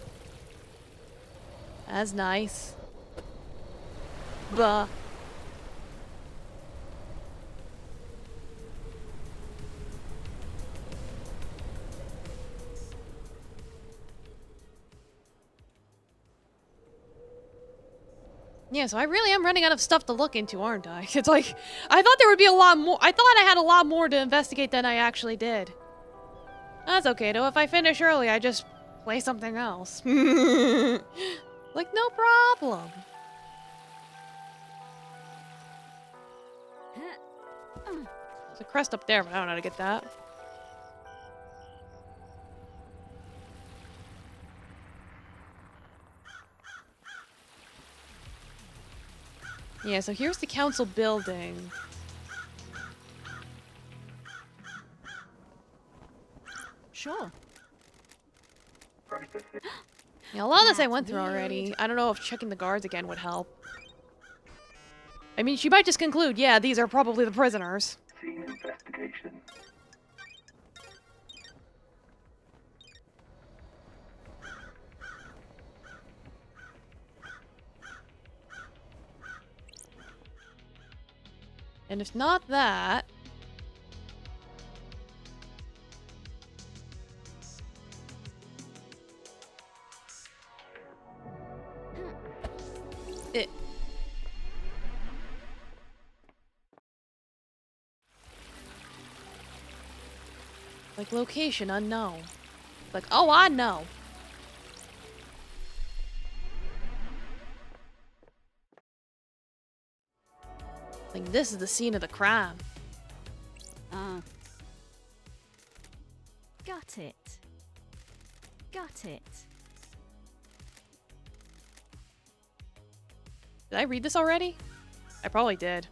That's nice. Buh. Yeah, so I really am running out of stuff to look into, aren't I? It's like, I thought there would be a lot more. I thought I had a lot more to investigate than I actually did. That's okay, though. If I finish early, I just play something else. Like, no problem. There's a crest up there, but I don't know how to get that. Yeah, so here's the council building. Sure. Processing. Yeah, a lot of this I That's went through weird. already. I don't know if checking the guards again would help. I mean, she might just conclude, yeah, these are probably the prisoners. Scene investigation. And if not that... It... Like, location unknown. Like, oh, I know. Like, this is the scene of the crime. Got it. Got it. Did I read this already? I probably did.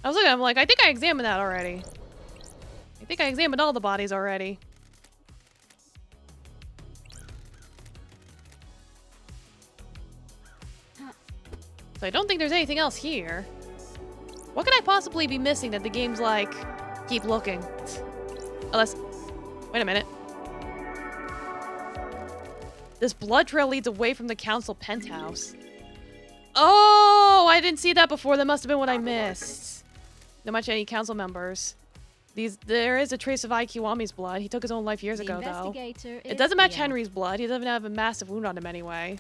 I was looking, I'm like, I think I examined that already. I think I examined all the bodies already. So I don't think there's anything else here. What could I possibly be missing that the game's like, keep looking? Unless, wait a minute. This blood trail leads away from the council penthouse. Oh, I didn't see that before. That must have been what I missed. Not much any council members. There is a trace of Ikiwami's blood. He took his own life years ago, though. It doesn't match Henry's blood. He doesn't have a massive wound on him anyway.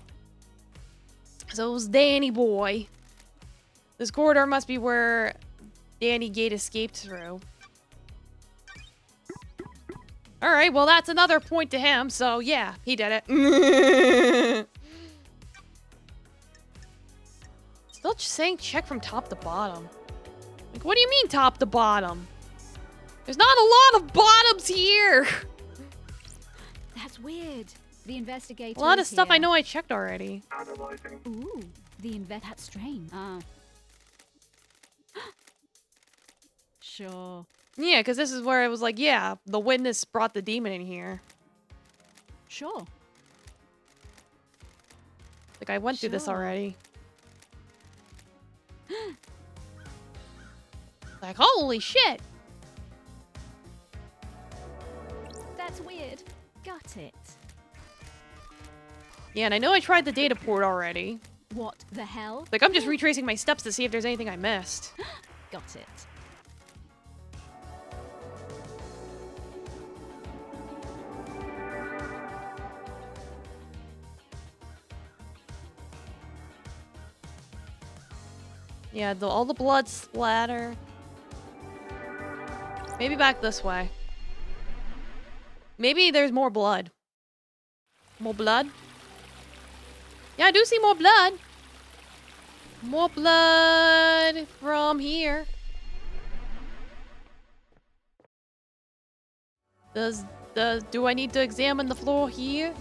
So it was Danny boy. This corridor must be where Danny Gate escaped through. Alright, well that's another point to him, so yeah, he did it. Still saying check from top to bottom. Like, what do you mean top to bottom? There's not a lot of bottoms here! That's weird. The investigator. A lot of is stuff I here. know I checked already. Analyzing. Ooh, that's strange. Sure. Yeah, because this is where it was like, yeah, the witness brought the demon in here. Sure. Like, I went through this Sure. already. Like, holy shit! That's weird. Got it. Yeah, and I know I tried the data port already. What the hell? Like, I'm just retracing my steps to see if there's anything I missed. Got it. Yeah, all the blood splatter. Maybe back this way. Maybe there's more blood. More blood? Yeah, I do see more blood. More blood from here. Do I need to examine the floor here?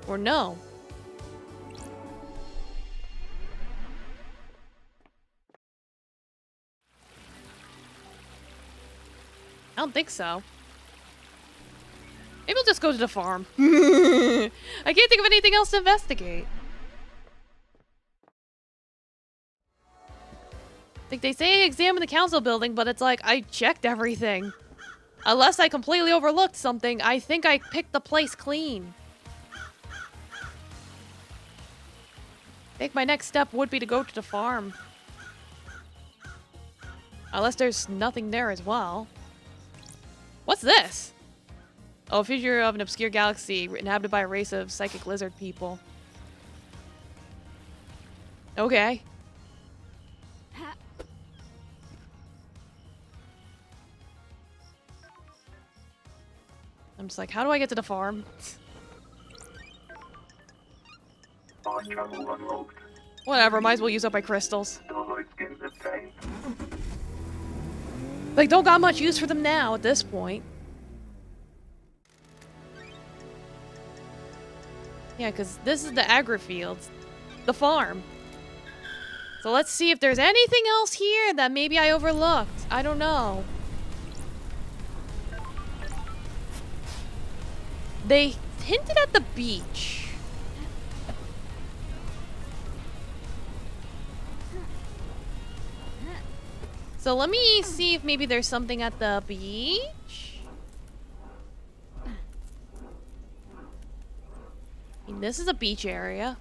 Or no? I don't think so. Maybe we'll just go to the farm. I can't think of anything else to investigate. Like, they say examine the council building, but it's like, I checked everything. Unless I completely overlooked something, I think I picked the place clean. I think my next step would be to go to the farm. Unless there's nothing there as well. What's this? Oh, figure of an obscure galaxy inhabited by a race of psychic lizard people. Okay. Ha. I'm just like, how do I get to the farm? Fast travel unlocked. Whatever, might as well use up my crystals. Starlight skins obtained. Like, don't got much use for them now at this point. Yeah, because this is the agri-fields. The farm. So let's see if there's anything else here that maybe I overlooked. I don't know. They hinted at the beach. So let me see if maybe there's something at the beach. I mean, this is a beach area.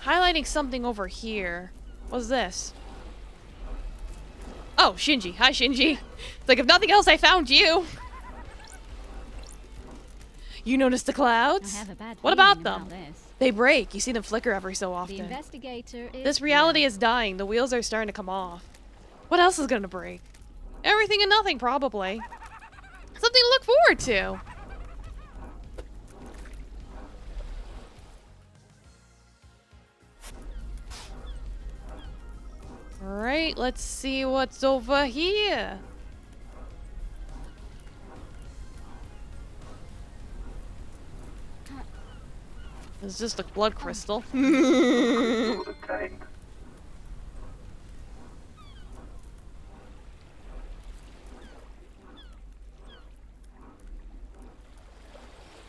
Highlighting something over here. What's this? Oh, Shinji. Hi, Shinji. It's like, if nothing else, I found you. You noticed the I clouds? have a bad What about feeling them? this. They break. You see them flicker every so The often. investigator is This reality here. is dying. The wheels are starting to come off. What else is gonna break? Everything and nothing, probably. Something to look forward to. Alright, let's see what's over here. It's just a blood crystal. Crystal obtained.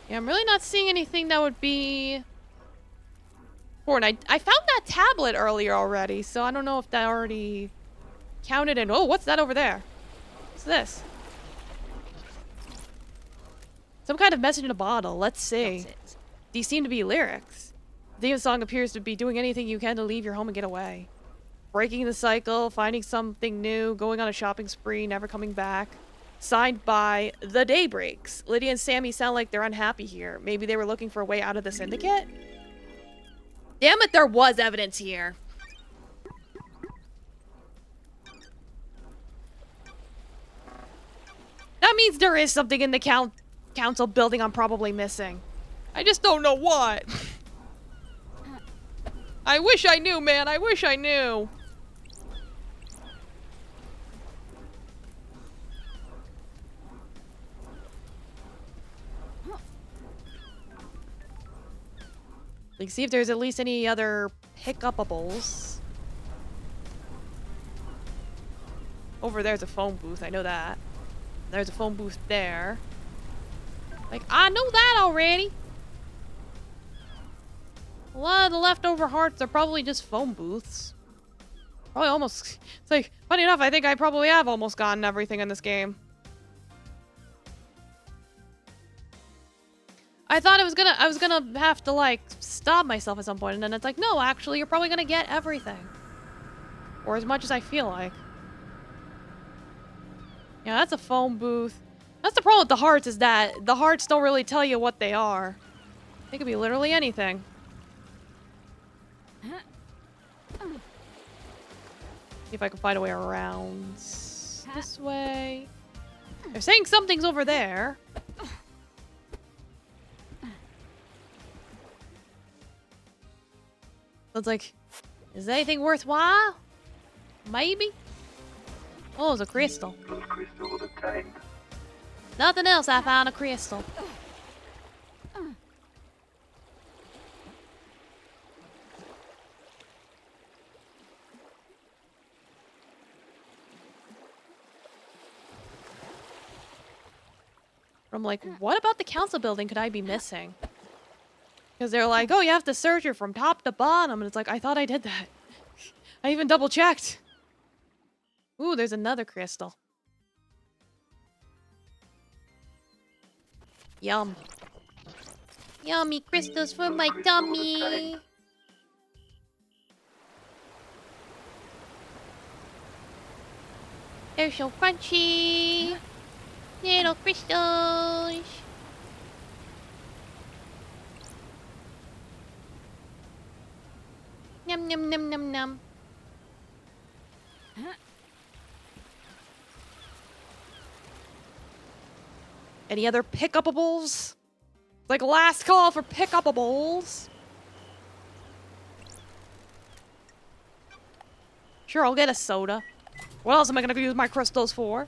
Yeah, I'm really not seeing anything that would be important. I found that tablet earlier already, so I don't know if that already counted in. Oh, what's that over there? What's this? Some kind of message in a bottle. Let's see. Got it. These seem to be lyrics. The song appears to be doing anything you can to leave your home and get away. Breaking the cycle, finding something new, going on a shopping spree, never coming back. Signed by The Daybreaks. Lydia and Sammy sound like they're unhappy here. Maybe they were looking for a way out of the syndicate? Damn it, there was evidence here. That means there is something in the council building I'm probably missing. I just don't know what. I wish I knew, man. I wish I knew. Like, see if there's at least any other pick-upables. Over there's a phone booth, I know that. There's a phone booth there. Like, I know that already. A lot of the leftover hearts are probably just phone booths. Probably almost... It's like, funny enough, I think I probably have almost gotten everything in this game. I thought I was gonna have to, like, stop myself at some point, and then it's like, no, actually, you're probably gonna get everything. Or as much as I feel like. Yeah, that's a phone booth. That's the problem with the hearts, is that the hearts don't really tell you what they are. They could be literally anything. See if I can find a way around this way. They're saying something's over there. So it's like, is anything worthwhile? Maybe? Oh, it's a crystal. Plus crystal obtained. Nothing else, I found a crystal. I'm like, what about the council building could I be missing? Because they're like, oh, you have to search it from top to bottom. And it's like, I thought I did that. I even double checked. Ooh, there's another crystal. Yum. Yummy crystals for my tummy. They're so crunchy. Little crystals. Num num num num num. Any other pick-upables? Like last call for pick-upables. Sure, I'll get a soda. What else am I gonna use my crystals for?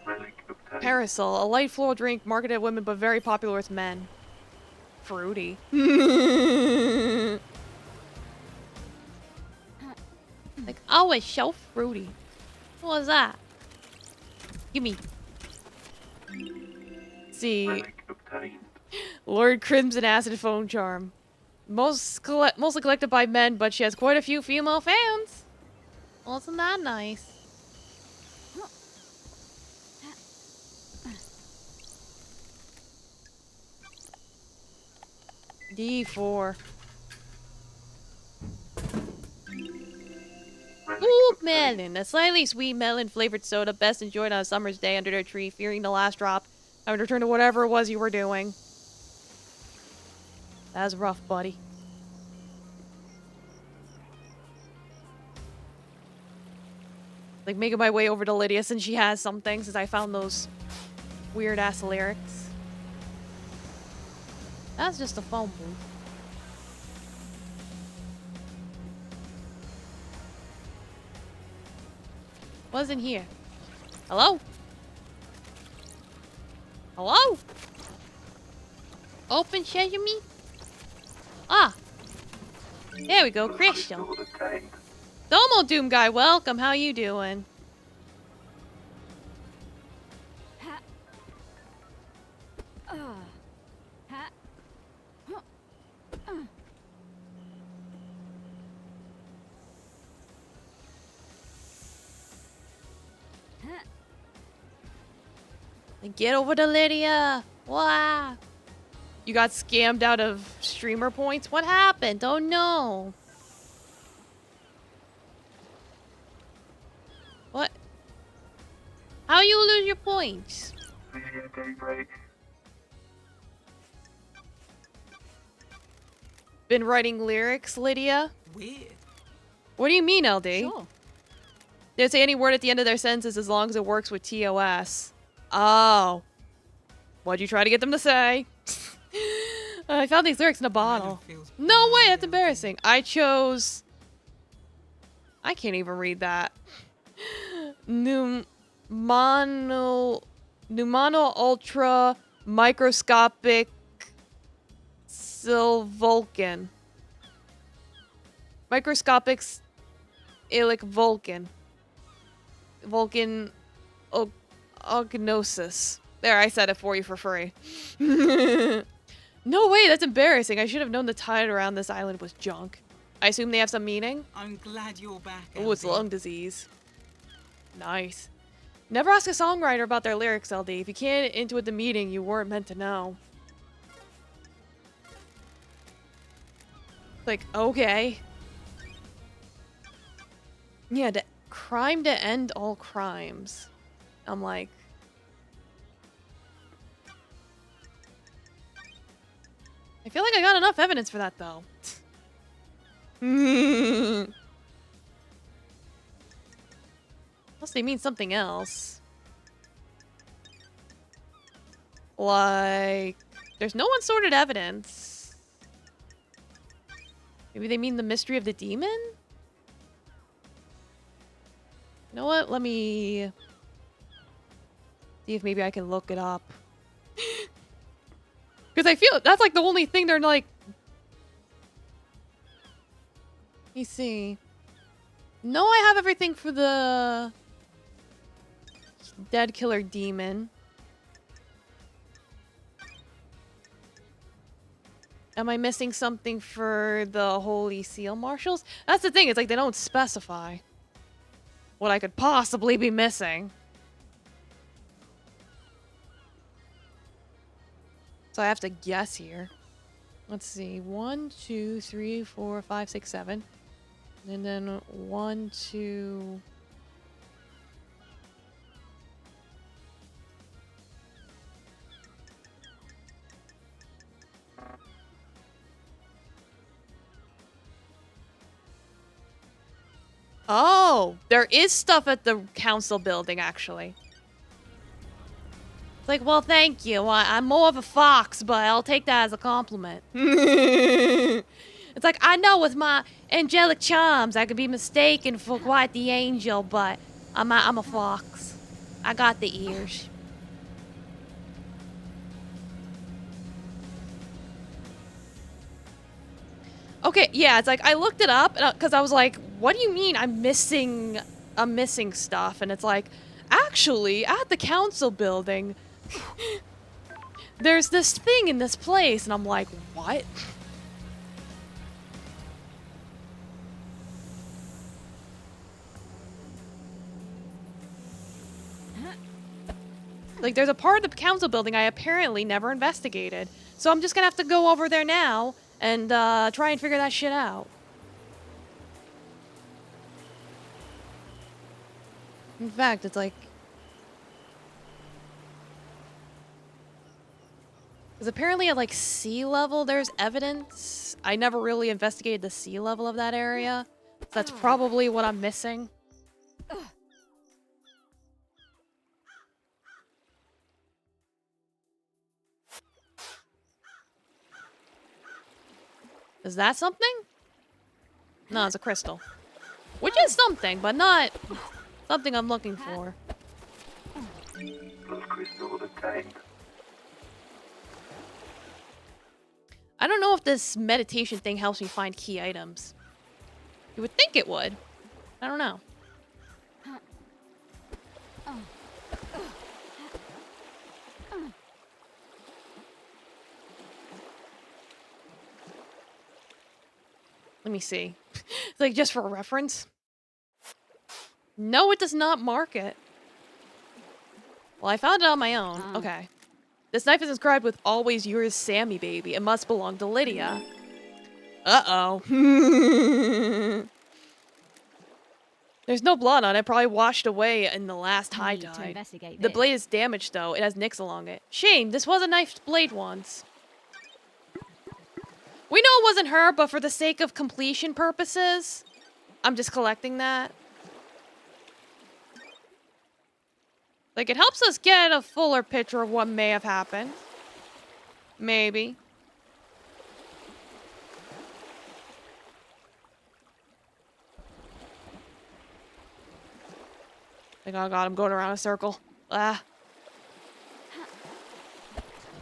Relic obtained. Parasol, a light floral drink marketed at women but very popular with men. Fruity. Like, oh, it's so fruity. What was that? Gimme. See, Relic obtained. Lord Crimson Acid Phone Charm. Mostly collected by men, but she has quite a few female fans. Well, isn't that nice? D4. Relic Ooh, obtained. melon. A slightly sweet melon-flavored soda best enjoyed on a summer's day under a tree, fearing the last drop. I would return to whatever it was you were doing. That was rough, buddy. Like, making my way over to Lydia since she has something, since I found those weird-ass lyrics. That's just a phone booth. What's in here? Hello? Hello? Open sesame? Ah. There we go, Crystal. Crystal obtained. Domo Doom Guy, welcome. How you doing? Ha. Ha. Get over to Lydia. Wow. You got scammed out of streamer points? What happened? Oh no. What? How you lose your points? Video daybreak. Been writing lyrics, Lydia? Weird. What do you mean, LD? Sure. They say any word at the end of their sentences as long as it works with TOS. Oh. What'd you try to get them to say? I found these lyrics in a bottle. Feels No way, that's weird. embarrassing. I chose... I can't even read that. Pneumano ultra microscopic Silvulcan. Microscopic ilic Vulcan. Vulcan ognosis. There, I said it for you for free. No way, that's embarrassing. I should have known the tide around this island was junk. I assume they have some meaning? I'm glad you're back. Oh, it's LD. lung disease. Nice. Never ask a songwriter about their lyrics, LD. If you can't intuit the meaning, you weren't meant to know. Like, okay. Yeah, crime to end all crimes. I'm like... I feel like I got enough evidence for that, though. Unless they mean something else. Like... There's no unsorted evidence. Maybe they mean the mystery of the demon? You know what? Let me... see if maybe I can look it up. Because I feel that's like the only thing they're like... Let me see. No, I have everything for the... Dead Killer Demon. Am I missing something for the Holy Seal Marshals? That's the thing, it's like they don't specify what I could possibly be missing. So I have to guess here. Let's see. 1, 2, 3, 4, 5, 6, 7. And then 1, 2. Oh, there is stuff at the council building, actually. It's like, well, thank you. I'm more of a fox, but I'll take that as a compliment. It's like, I know with my angelic charms, I could be mistaken for quite the angel, but I'm a fox. I got the ears. Okay, yeah, it's like I looked it up because I was like, what do you mean I'm missing stuff? And it's like, actually, at the council building, there's this thing in this place, and I'm like, what? Like, there's a part of the council building I apparently never investigated. So I'm just gonna have to go over there now and try and figure that shit out. In fact, it's like... Because apparently at, like, sea level, there's evidence. I never really investigated the sea level of that area. So that's probably what I'm missing. Is that something? No, it's a crystal. Which is something, but not something I'm looking for. Plus crystal obtained. I don't know if this meditation thing helps me find key items. You would think it would. I don't know. Let me see. It's like just for reference. No, it does not mark it. Well, I found it on my own. Okay. This knife is inscribed with "Always yours, Sammy baby." It must belong to Lydia. Uh-oh. There's no blood on it. Probably washed away in the last high tide. The blade is damaged, though. It has nicks along it. Shame. This was a knifed blade once. We know it wasn't her, but for the sake of completion purposes, I'm just collecting that. Like, it helps us get a fuller picture of what may have happened. Maybe. Like, oh god, I'm going around a circle. Ah.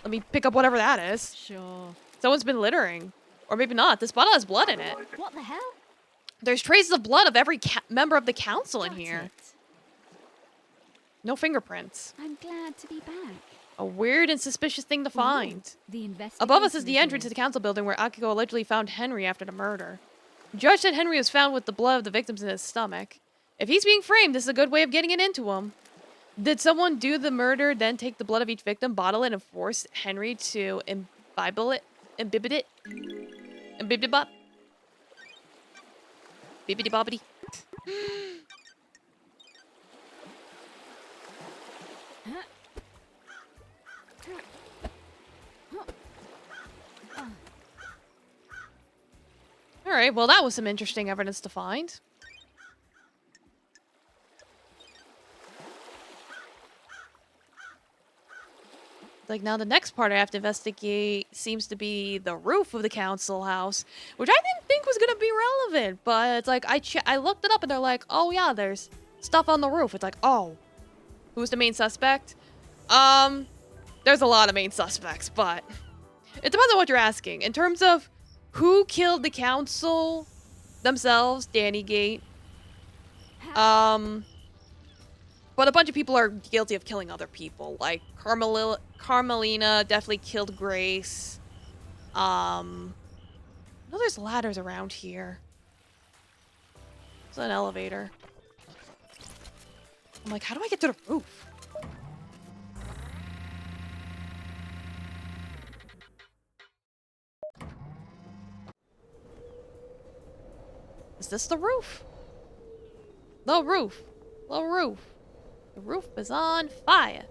Let me pick up whatever that is. Sure. Someone's been littering. Or maybe not. This bottle has blood in it. What the hell? There's traces of blood of every member of the council in Got here. it. No fingerprints. I'm glad to be back. A weird and suspicious thing to find. The Above us is the investigation entrance to the council building where Akiko allegedly found Henry after the murder. The judge said Henry was found with the blood of the victims in his stomach. If he's being framed, this is a good way of getting it into him. Did someone do the murder, then take the blood of each victim, bottle it, and force Henry to imbibe it? Imbibit it? Imbibidibop? Bibbidi-bobbidi? Alright, well that was some interesting evidence to find. Like, now the next part I have to investigate seems to be the roof of the council house, which I didn't think was gonna be relevant, but it's like, I looked it up and they're like, oh yeah, there's stuff on the roof. It's like, oh, who's the main suspect? There's a lot of main suspects, but it depends on what you're asking. In terms of who killed the council themselves, Danny Gate, but a bunch of people are guilty of killing other people. Like, Carmelina definitely killed Grace. I know there's ladders around here. There's an elevator. I'm like, how do I get to the roof? this the roof? The roof. The roof. The roof is on fire.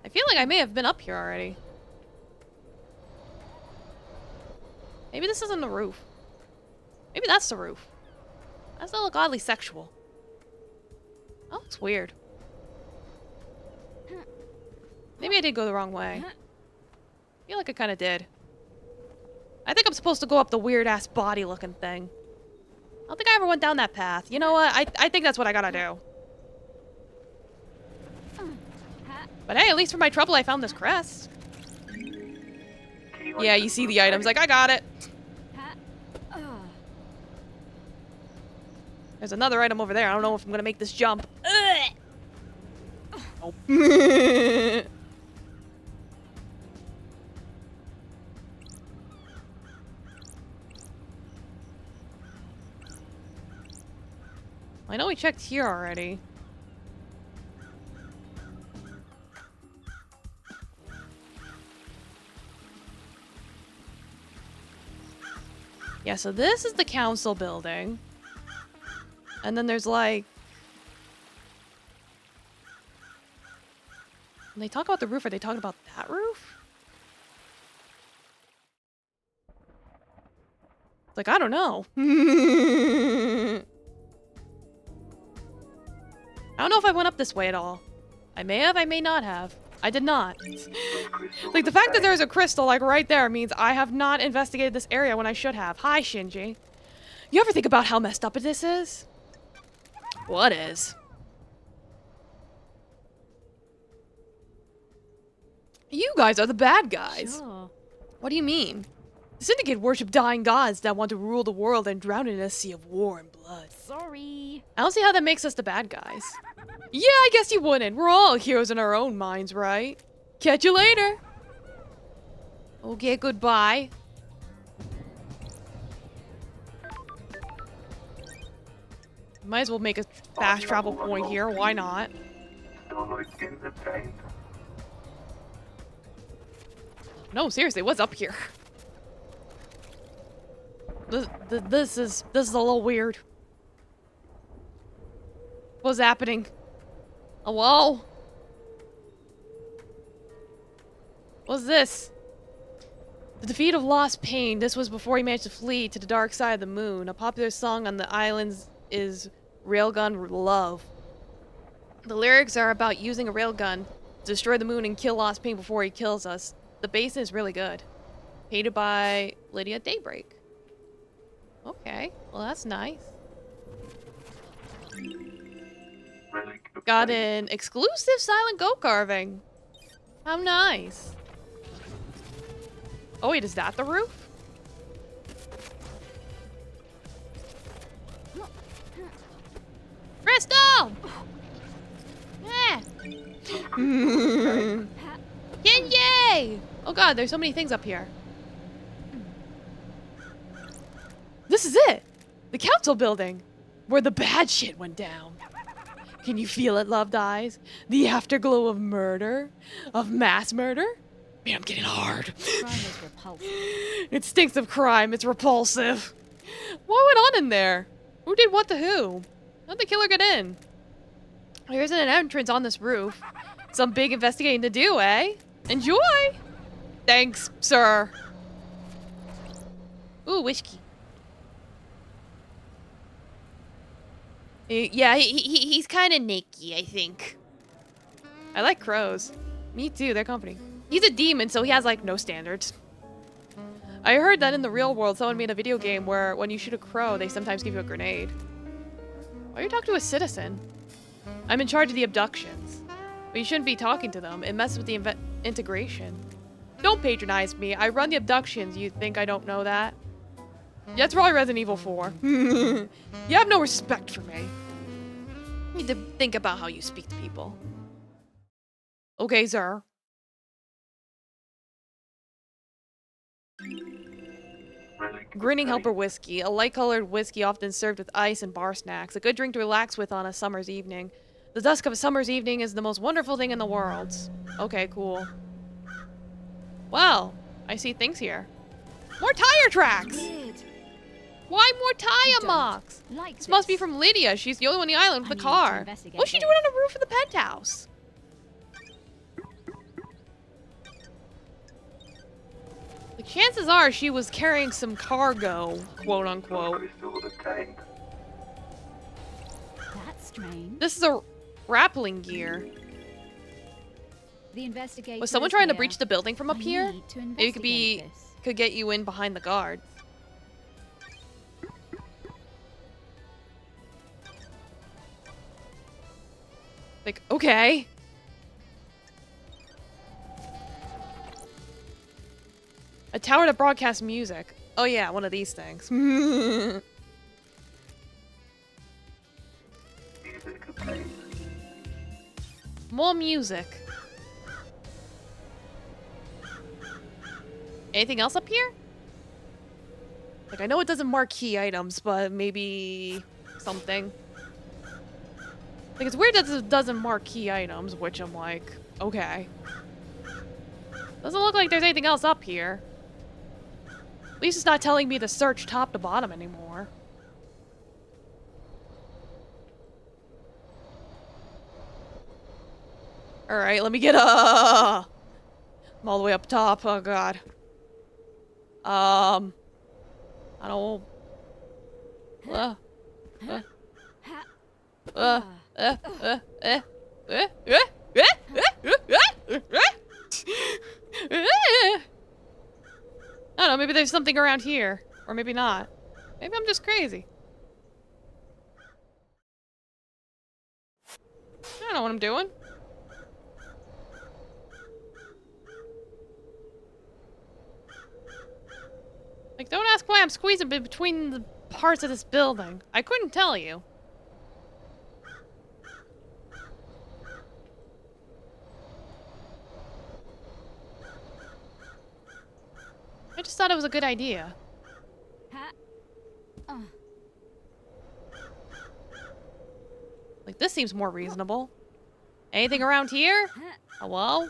I feel like I may have been up here already. Maybe this isn't the roof. Maybe that's the roof. That doesn't look oddly sexual. That looks weird. Maybe I did go the wrong way. I feel like I kind of did. I think I'm supposed to go up the weird-ass body-looking thing. I don't think I ever went down that path. You know what? I think that's what I gotta do. But hey, at least for my trouble, I found this crest. Yeah, you see the items. Like, I got it. There's another item over there. I don't know if I'm gonna make this jump. Oh. I know we checked here already. Yeah, so this is the council building. And then there's like... When they talk about the roof, are they talking about that roof? Like, I don't know. I don't know if I went up this way at all. I may have, I may not have. I did not. Like, the fact that there's a crystal, like, right there means I have not investigated this area when I should have. Hi, Shinji. You ever think about how messed up this is? What is? You guys are the bad guys. Sure. What do you mean? The Syndicate worship dying gods that want to rule the world and drown in a sea of war and blood. Sorry. I don't see how that makes us the bad guys. Yeah, I guess you wouldn't. We're all heroes in our own minds, right? Catch you later. Okay, goodbye. Might as well make a fast travel point here. Why not? No, seriously, what's up here? This is a little weird. What's happening? Hello? What's this? The defeat of Lost Pain. This was before he managed to flee to the dark side of the moon. A popular song on the islands is Railgun Love. The lyrics are about using a railgun to destroy the moon and kill Lost Pain before he kills us. The bass is really good. Painted by Lydia Daybreak. Okay, well that's nice. Got an exclusive silent goat carving. How nice. Oh wait, is that the roof? Crystal! Yeah. Yay! Oh god, there's so many things up here. This is it! The council building! Where the bad shit went down. Can you feel it, loved eyes? The afterglow of murder? Of mass murder? Man, I'm getting hard. Crime is repulsive. It stinks of crime. It's repulsive. What went on in there? Who did what to who? How'd the killer get in? Here's an entrance on this roof. Some big investigating to do, eh? Enjoy! Thanks, sir. Ooh, whiskey. Yeah, he's kind of naked, I think. I like crows. Me too, they're company. He's a demon, so he has, like, no standards. I heard that in the real world, someone made a video game where when you shoot a crow, they sometimes give you a grenade. Why are you talking to a citizen? I'm in charge of the abductions. But you shouldn't be talking to them. It messes with the integration. Don't patronize me. I run the abductions. You think I don't know that? Yeah, it's probably Resident Evil 4. You have no respect for me. You need to think about how you speak to people. Okay, sir. Grinning Helper Whiskey. A light-colored whiskey often served with ice and bar snacks. A good drink to relax with on a summer's evening. The dusk of a summer's evening is the most wonderful thing in the world. Okay, cool. Well, I see things here. More tire tracks! Weird. Why more tire Don't marks? Like This must be from Lydia. She's the only one on the island with I the need to car. investigate What's she this. doing on the roof of the penthouse? The chances are she was carrying some cargo, quote unquote. Crystal obtained. That's strange. This is a grappling gear. The investigator. Was someone is trying to here. breach the building from up I here? need to Maybe it could be investigate this. could get you in behind the guards. Like, okay. A tower to broadcast music. Oh yeah, one of these things. Music obtained. More music. Anything else up here? Like, I know it doesn't mark key items, but maybe something. Like, it's weird that it doesn't mark key items, which I'm like, okay. Doesn't look like there's anything else up here. At least it's not telling me to search top to bottom anymore. Alright, let me get I'm all the way up top. Oh god. I don't. Uh, uh, uh, uh, uh, uh, I don't know, maybe there's something around here. Or maybe not. Maybe I'm just crazy. I don't know what I'm doing. Like, don't ask why I'm squeezing between the parts of this building. I couldn't tell you. I just thought it was a good idea. Like, this seems more reasonable. Anything around here? Hello?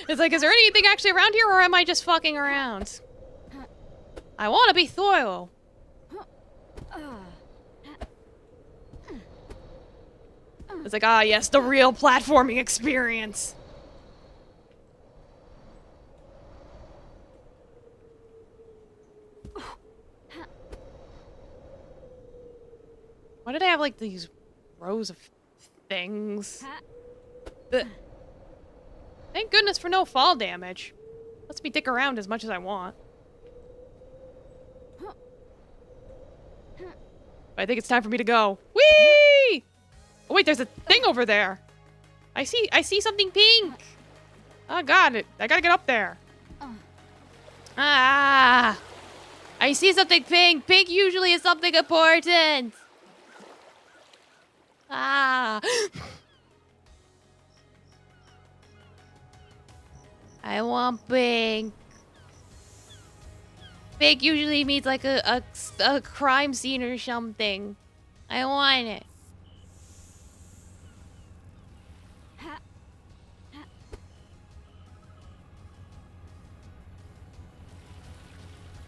It's like, is there anything actually around here, or am I just fucking around? I want to be thorough. It's like, ah, yes, the real platforming experience. Why did I have, like, these rows of things? Thank goodness for no fall damage. Lets me dick around as much as I want. I think it's time for me to go. Whee! Oh wait, there's a thing over there. I see something pink. Oh god, I gotta get up there. Ah! I see something pink. Pink usually is something important. Ah! I want pink. Pink usually means like a crime scene or something. I want it.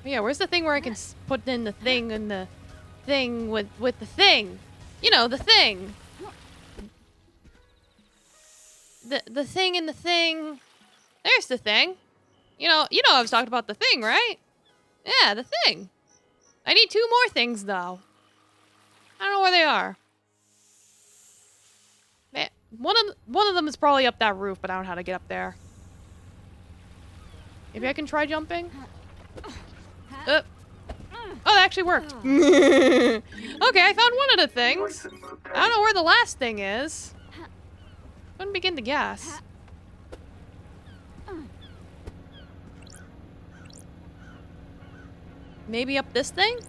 Yeah, where's the thing where I can put in the thing and the thing with the thing? You know, the thing. The thing and the thing. There's the thing. You know I was talking about the thing, right? Yeah, the thing. I need 2 more things though. I don't know where they are. Man, one of them is probably up that roof, but I don't know how to get up there. Maybe I can try jumping? Oh, that actually worked. Okay, I found one of the things. I don't know where the last thing is. Couldn't begin to guess. Maybe up this thing?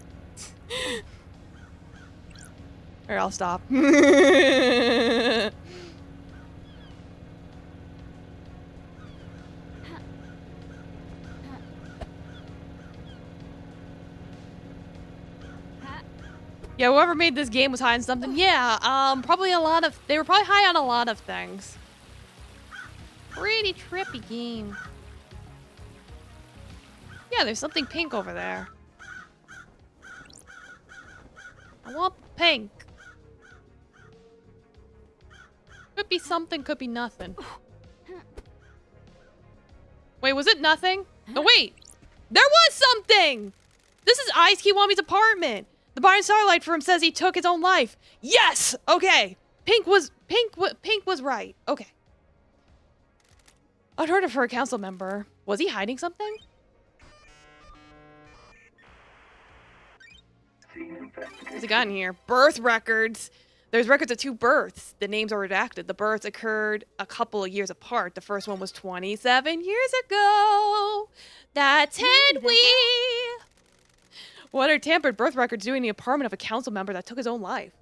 Or I'll stop. Yeah, whoever made this game was high on something. Yeah, probably they were probably high on a lot of things. Pretty trippy game. Yeah, there's something pink over there. I want pink. Could be something, could be nothing. Wait, was it nothing? No, wait! There was something! This is Ice Kiwami's apartment! The Byron Starlight firm says he took his own life. Yes! Okay. Pink was right. Okay. Unheard of for a council member. Was he hiding something? What's he got in here? Birth records. There's records of 2 births. The names are redacted. The births occurred a couple of years apart. The first one was 27 years ago. That's Henry. What are tampered birth records doing in the apartment of a council member that took his own life?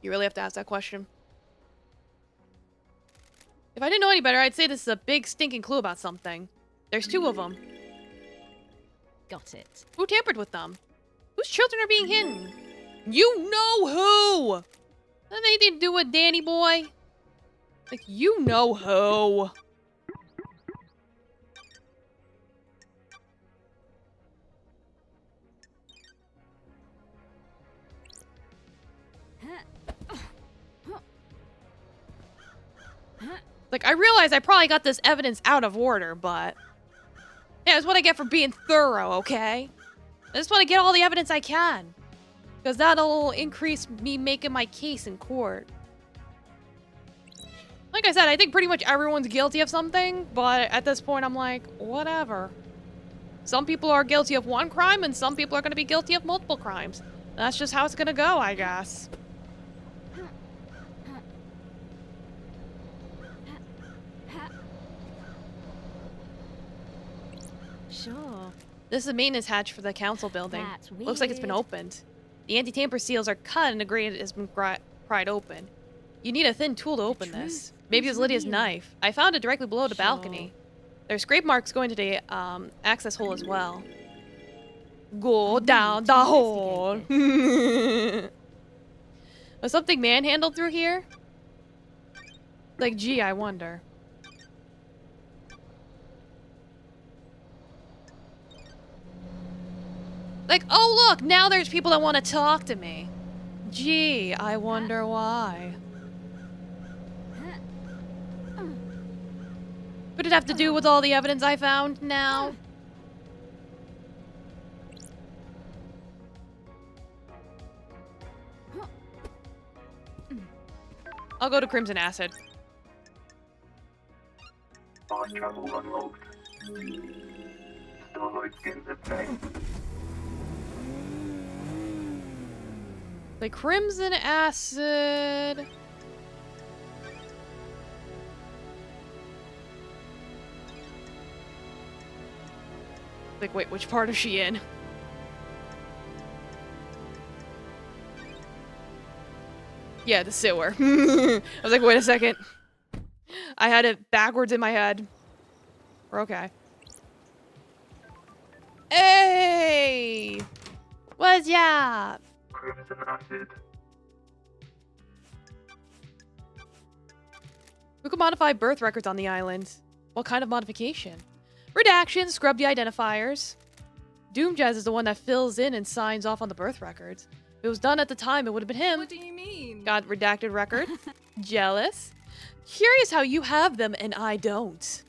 You really have to ask that question. If I didn't know any better, I'd say this is a big stinking clue about something. There's 2 of them. Got it. Who tampered with them? Whose children are being hidden? You know who! That anything to do with Danny boy? Like, you know who. Like, I realize I probably got this evidence out of order, but... yeah, that's what I get for being thorough, okay? I just want to get all the evidence I can. Because that'll increase me making my case in court. Like I said, I think pretty much everyone's guilty of something, but at this point I'm like, whatever. Some people are guilty of one crime, and some people are going to be guilty of multiple crimes. That's just how it's going to go, I guess. Sure. This is a maintenance hatch for the council building. That's Looks like it's been weird. opened. The anti-tamper seals are cut and a grate has been pried open. You need a thin tool to open this. Maybe it was Lydia's knife. I found it directly below the balcony. There's scrape marks going to the access hole as well. Go down the hole. Was something manhandled through here? Like, gee, I wonder. Like, oh look, now there's people that want to talk to me. Gee, I wonder why. What did it have to do with all the evidence I found now? I'll go to Crimson Acid. Fast travel unlocked. Starlight skins of pain. Like Crimson Acid. Like, wait, which part is she in? Yeah, the sewer. I was like, wait a second. I had it backwards in my head. We're okay. Hey! What's up? Crimson acid. Who can modify birth records on the island? What kind of modification? Redaction, scrub the identifiers. Doomjazz is the one that fills in and signs off on the birth records. If it was done at the time, it would have been him. What do you mean? Got redacted record. Jealous. Curious how you have them and I don't.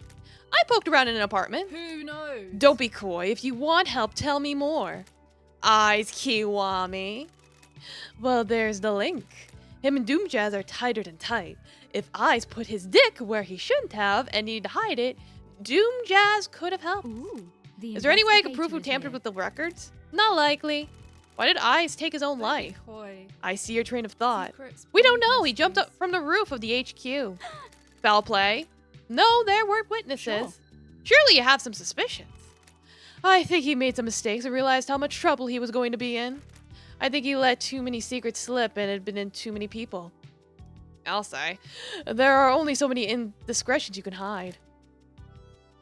I poked around in an apartment. Who knows? Don't be coy. If you want help, tell me more. Eyes Kiwami. Well, there's the link. Him and Doomjazz are tighter than tight. If Eyes put his dick where he shouldn't have and needed to hide it, Doomjazz could have helped. Ooh. The Is there any way I could prove who investigator is tampered here. with the records? Not likely. Why did Eyes take his own life? I see your train of thought. We don't know. He jumped up from the roof of the HQ. Foul play? No, there weren't witnesses. Surely you have some suspicions. I think he made some mistakes and realized how much trouble he was going to be in. I think he let too many secrets slip and had been in too many people. I'll say. There are only so many indiscretions you can hide.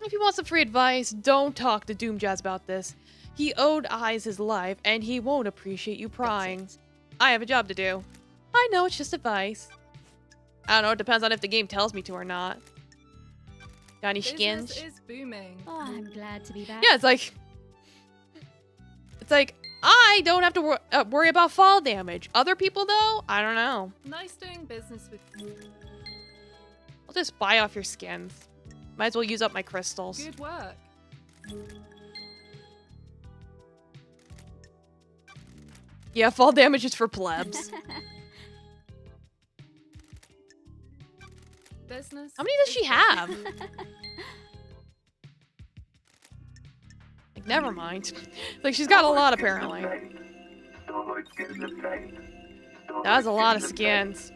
If you want some free advice, don't talk to Doomjazz about this. He owed Eyes his life, and he won't appreciate you Got prying. it. I have a job to do. I know, it's just advice. I don't know, it depends on if the game tells me to or not. Got any skins? Business is booming. Oh, I'm glad to be back. Yeah, it's like... It's like, I don't have to worry about fall damage. Other people, though? I don't know. Nice doing business with you. I'll just buy off your skins. Might as well use up my crystals. Good work. Yeah, fall damage is for plebs. Business. How many does she is have? Like, never mind. Like, she's got a lot, apparently. Starlight skins obtained. That's a lot of skins.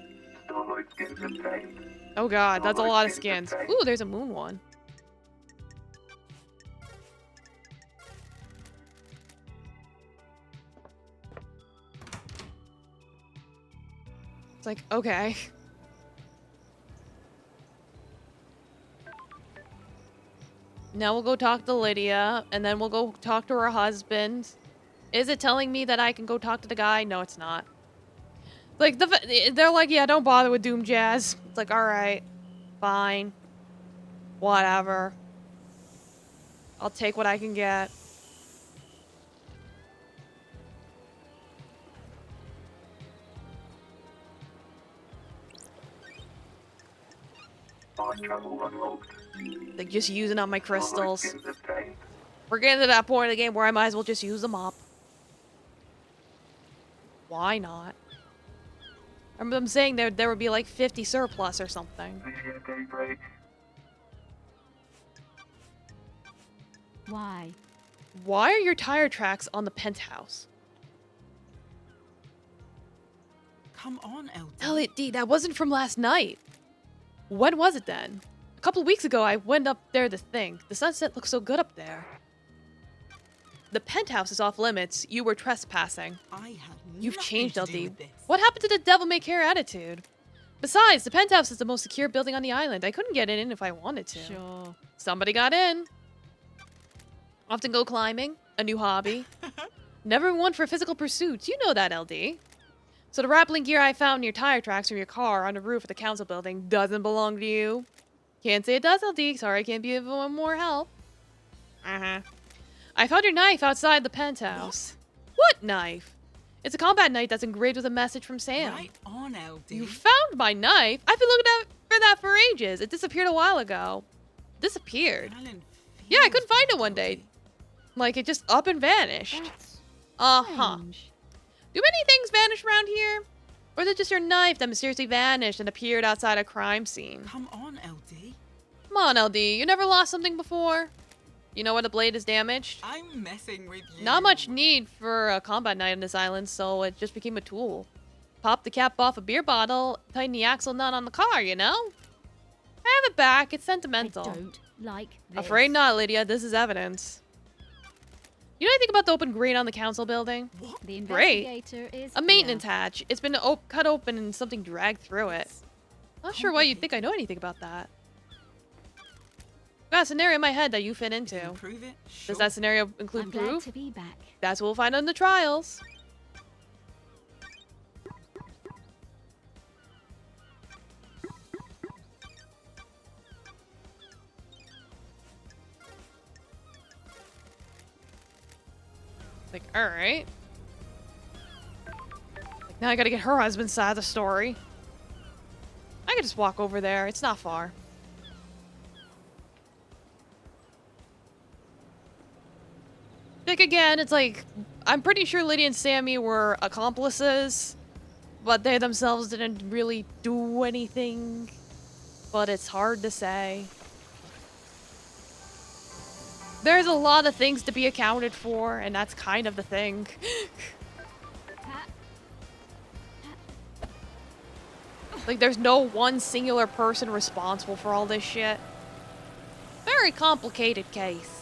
Starlight skins obtained. Oh god, that's a lot of skins. Ooh, there's a moon one. It's like, okay. Now we'll go talk to Lydia, and then we'll go talk to her husband. Is it telling me that I can go talk to the guy? No, it's not. Like, they're like, yeah, don't bother with Doom Jazz. It's like, alright. Fine. Whatever. I'll take what I can get. Fast travel unlocked. Like, just using up my crystals. Starlight skins obtained. We're getting to that point of the game where I might as well just use them up. Why not? I remember them saying there would be like 50 surplus or something. Vision daybreak. Why? Why are your tire tracks on the penthouse? Come on, LD. Elliot D, that wasn't from last night. When was it then? A couple of weeks ago, I went up there to think. The sunset looks so good up there. The penthouse is off limits. You were trespassing. I had You've nothing changed, to do LD. with this. What happened to the devil may care attitude? Besides, the penthouse is the most secure building on the island. I couldn't get in if I wanted to. Sure. Somebody got in. Often go climbing, a new hobby. Never one for physical pursuits. You know that, LD. So the rappling gear I found in your tire tracks from your car on the roof of the council building doesn't belong to you. Can't say it does, LD. Sorry, I can't be of more help. I found your knife outside the penthouse. What knife? It's a combat knife that's engraved with a message from Sam. Right on, LD. You found my knife? I've been looking for that for ages. It disappeared a while ago. Disappeared? Alan Yeah, I feels couldn't find it one LD. day. Like, it just up and vanished. That's Uh-huh. strange. Do many things vanish around here? Or is it just your knife that mysteriously vanished and appeared outside a crime scene? Come on, LD. Come on, LD. You never lost something before? You know when a blade is damaged? I'm messing with you. Not much need for a combat knife on this island, so it just became a tool. Pop the cap off a beer bottle, tighten the axle nut on the car, you know? I have it back. It's I sentimental. don't like this. Afraid not, Lydia. This is evidence. You know anything about the open grate on the council building? The Great. investigator is A maintenance here. hatch. It's been cut open and something dragged through it. Not sure why you'd think I know anything about that. I've got a scenario in my head that you fit into. Prove it? Does Sure. that scenario include I'm glad proof? to be back. That's what we'll find on the trials. Like, alright. Like, now I gotta get her husband's side of the story. I could just walk over there. It's not far. Like, again, it's like, I'm pretty sure Lydia and Sammy were accomplices, but they themselves didn't really do anything. But it's hard to say. There's a lot of things to be accounted for, and that's kind of the thing. Like, there's no one singular person responsible for all this shit. Very complicated case.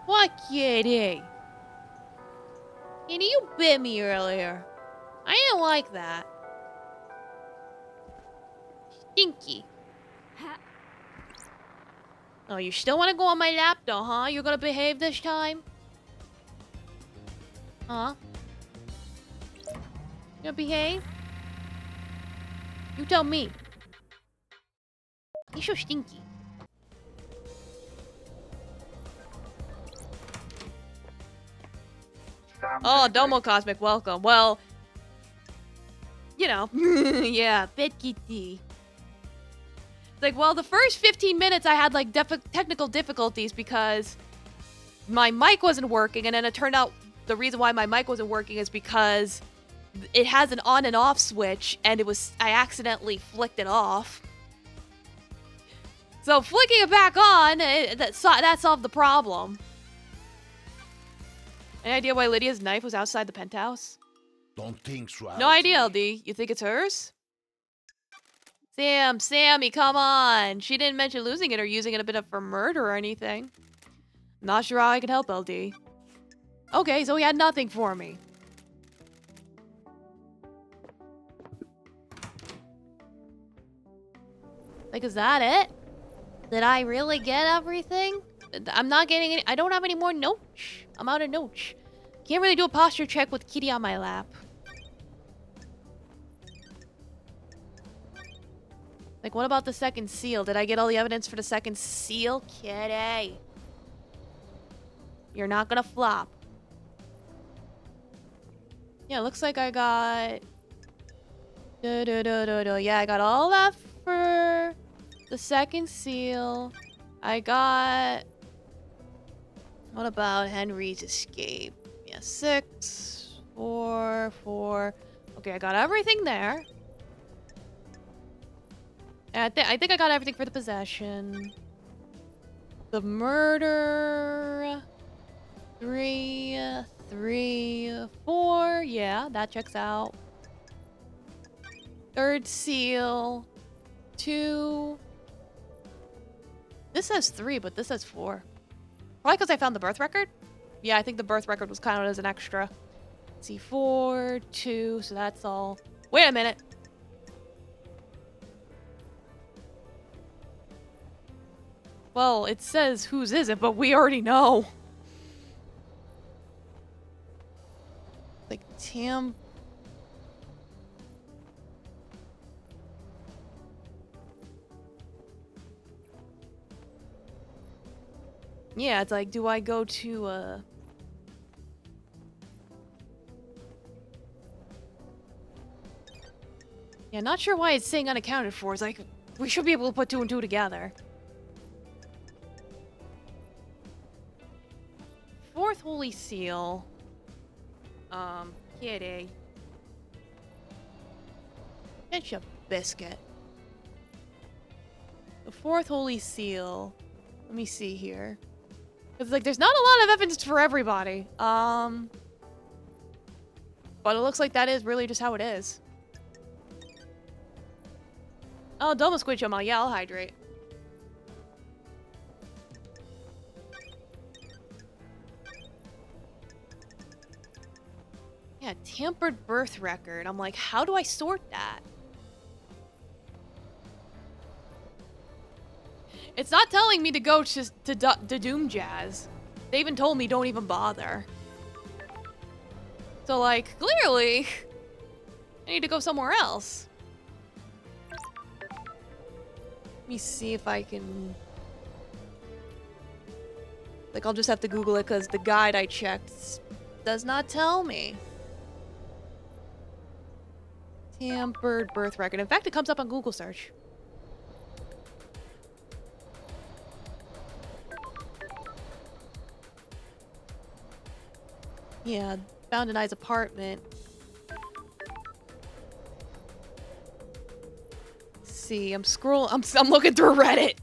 What, kitty? Kitty, you bit me earlier. I didn't like that. Stinky. Ha- Oh, you still want to go on my lap though, huh? You're gonna behave this time? Huh? You gonna behave? You tell me. You're so stinky. Oh, Domo Cosmic, welcome. Well, you know, yeah, bit kitty. Like, well, the first 15 minutes I had like technical difficulties because my mic wasn't working, and then it turned out the reason why my mic wasn't working is because it has an on and off switch, and I accidentally flicked it off. So flicking it back on, that solved the problem. Any idea why Lydia's knife was outside the penthouse? Don't think so. No idea, LD. You think it's hers? Sammy, come on. She didn't mention losing it or using it a bit of for murder or anything. Not sure how I can help, LD. Okay, so he had nothing for me. Like, is that it? Did I really get everything? I'm not getting any. I don't have any more notes. I'm out of notes. Can't really do a posture check with Kitty on my lap. Like, what about the second seal? Did I get all the evidence for the second seal? Kitty. You're not gonna flop. Yeah, looks like I got... Yeah, I got all that for the second seal. I got... What about Henry's escape? Yeah, 6, 4, 4. Okay, I got everything there. And I think I got everything for the possession. The murder... 3, 3, 4. Yeah, that checks out. Third seal. 2. This says 3, but this says 4. Probably because I found the birth record? Yeah, I think the birth record was counted as an extra. Let's see, 4, 2, so that's all. Wait a minute. Well, it says whose is it, but we already know. Like, Tam... Yeah, it's like, do I go to, Yeah, not sure why it's saying unaccounted for. It's like, we should be able to put 2 and 2 together. Fourth Holy Seal. Kitty. Get your biscuit. The fourth Holy Seal. Let me see here. It's like, there's not a lot of evidence for everybody. But it looks like that is really just how it is. Oh, Domo Squid Chomal. Yeah, I'll hydrate. Yeah, tampered birth record. I'm like, how do I sort that? It's not telling me to go to Doom Jazz. They even told me don't even bother. So, like, clearly, I need to go somewhere else. Let me see if I can... Like, I'll just have to Google it because the guide I checked does not tell me. Tampered birth record. In fact, it comes up on Google search. Yeah, found an I's apartment. Let's see, I'm looking through Reddit.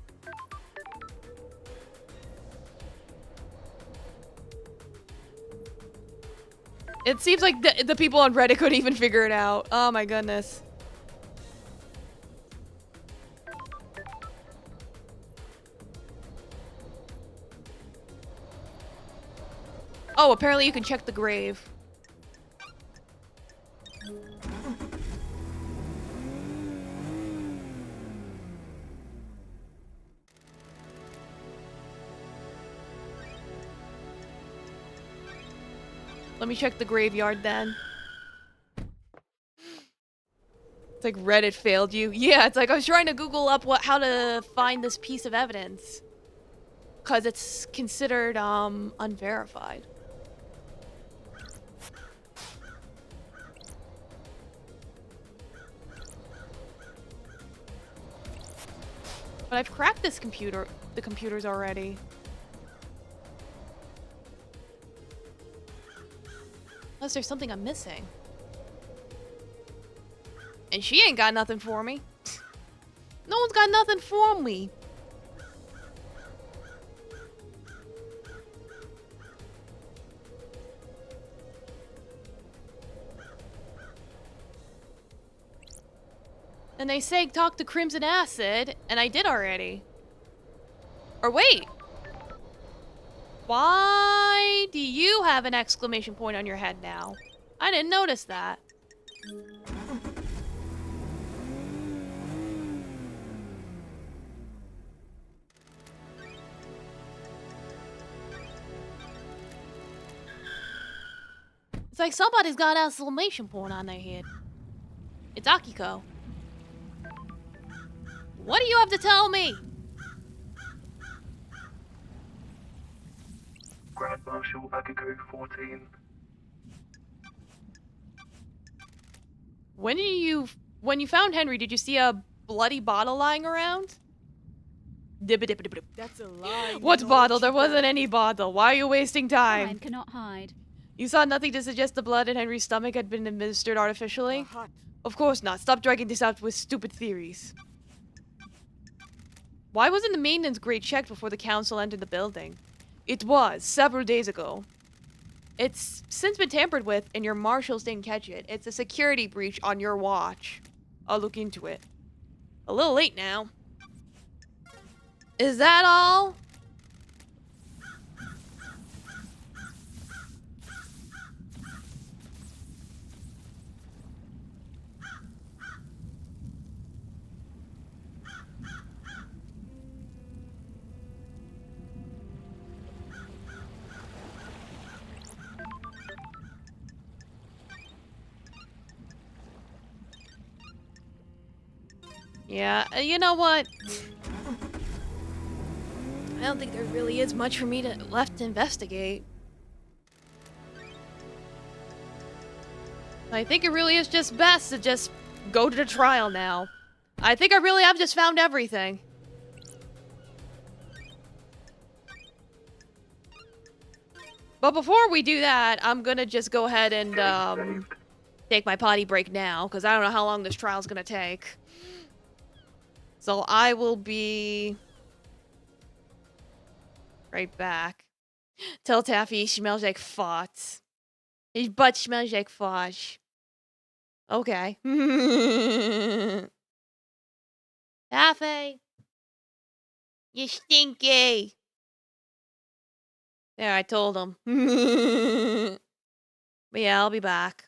It seems like the people on Reddit couldn't even figure it out. Oh my goodness. Oh, apparently you can check the grave. Let me check the graveyard then. It's like Reddit failed you. Yeah, it's like I was trying to Google up how to find this piece of evidence. Cause it's considered unverified. But I've cracked the computers already. Unless there's something I'm missing. And she ain't got nothing for me. No one's got nothing for me. And they say talk to Crimson Acid, and I did already. Or wait. Why do you have an exclamation point on your head now? I didn't notice that. It's like somebody's got an exclamation point on their head. It's Akiko. What do you have to tell me? Grand Marshal Akiko 14. When you found Henry, did you see a bloody bottle lying around? That's a lie. What bottle? There wasn't any bottle. Why are you wasting Crime time? cannot hide. You saw nothing to suggest the blood in Henry's stomach had been administered artificially? Hot. Of course not. Stop dragging this out with stupid theories. Why wasn't the maintenance grate checked before the council entered the building? It was, several days ago. It's since been tampered with, and your marshals didn't catch it. It's a security breach on your watch. I'll look into it. A little late now. Is that all? Yeah, you know what? I don't think there really is much for me left to investigate. I think it really is just best to just go to the trial now. I think I really have just found everything. But before we do that, I'm gonna just go ahead and take my potty break now, because I don't know how long this trial's gonna take. So I will be right back. Tell Taffy he smells like farts. His butt smells like fudge. Okay. Taffy! You stinky! There, I told him. But yeah, I'll be back.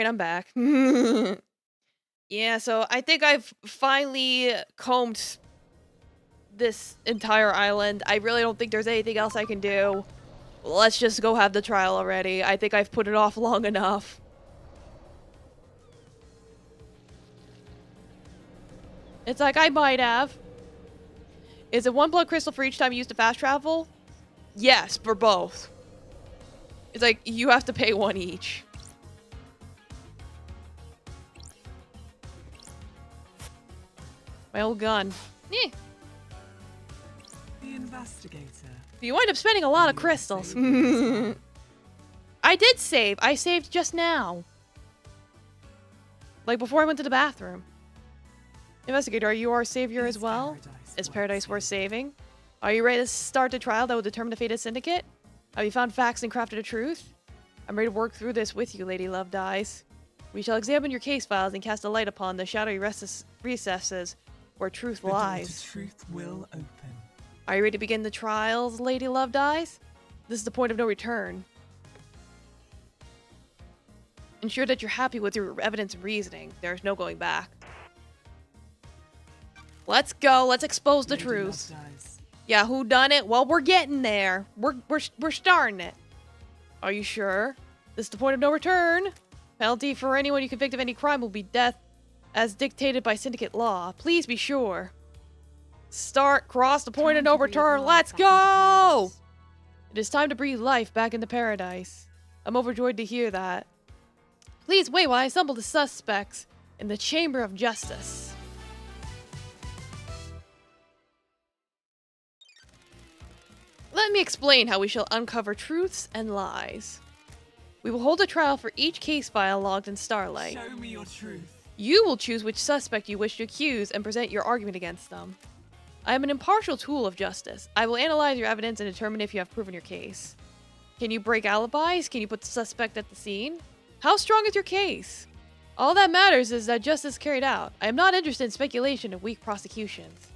I'm back. Yeah, so I think I've finally combed this entire island. I really don't think there's anything else I can do. Let's just go have the trial already. I think I've put it off long enough. It's like, I might have. Is it 1 blood crystal for each time you use to fast travel? Yes, for both. It's like, you have to pay 1 each. My old gun. Eh. The investigator. You wind up spending a lot of crystals. I did save. I saved just now. Like before I went to the bathroom. Investigator, are you our savior as well? Is paradise worth saving? Are you ready to start the trial that will determine the fate of the syndicate? Have you found facts and crafted a truth? I'm ready to work through this with you, Lady Love Dies. We shall examine your case files and cast a light upon the shadowy recesses where truth lies. The truth will open. Are you ready to begin the trials, Lady Love Dies? This is the point of no return. Ensure that you're happy with your evidence and reasoning. There's no going back. Let's go. Let's expose the truth. Yeah, who done it? Well, we're getting there. We're starting it. Are you sure? This is the point of no return. Penalty for anyone you convict of any crime will be death, as dictated by syndicate law. Please be sure. Cross the point of no return. Let's go! It is time to breathe life back into paradise. I'm overjoyed to hear that. Please wait while I assemble the suspects in the Chamber of Justice. Let me explain how we shall uncover truths and lies. We will hold a trial for each case file logged in Starlight. Show me your truth. You will choose which suspect you wish to accuse and present your argument against them. I am an impartial tool of justice. I will analyze your evidence and determine if you have proven your case. Can you break alibis? Can you put the suspect at the scene? How strong is your case? All that matters is that justice is carried out. I am not interested in speculation and weak prosecutions.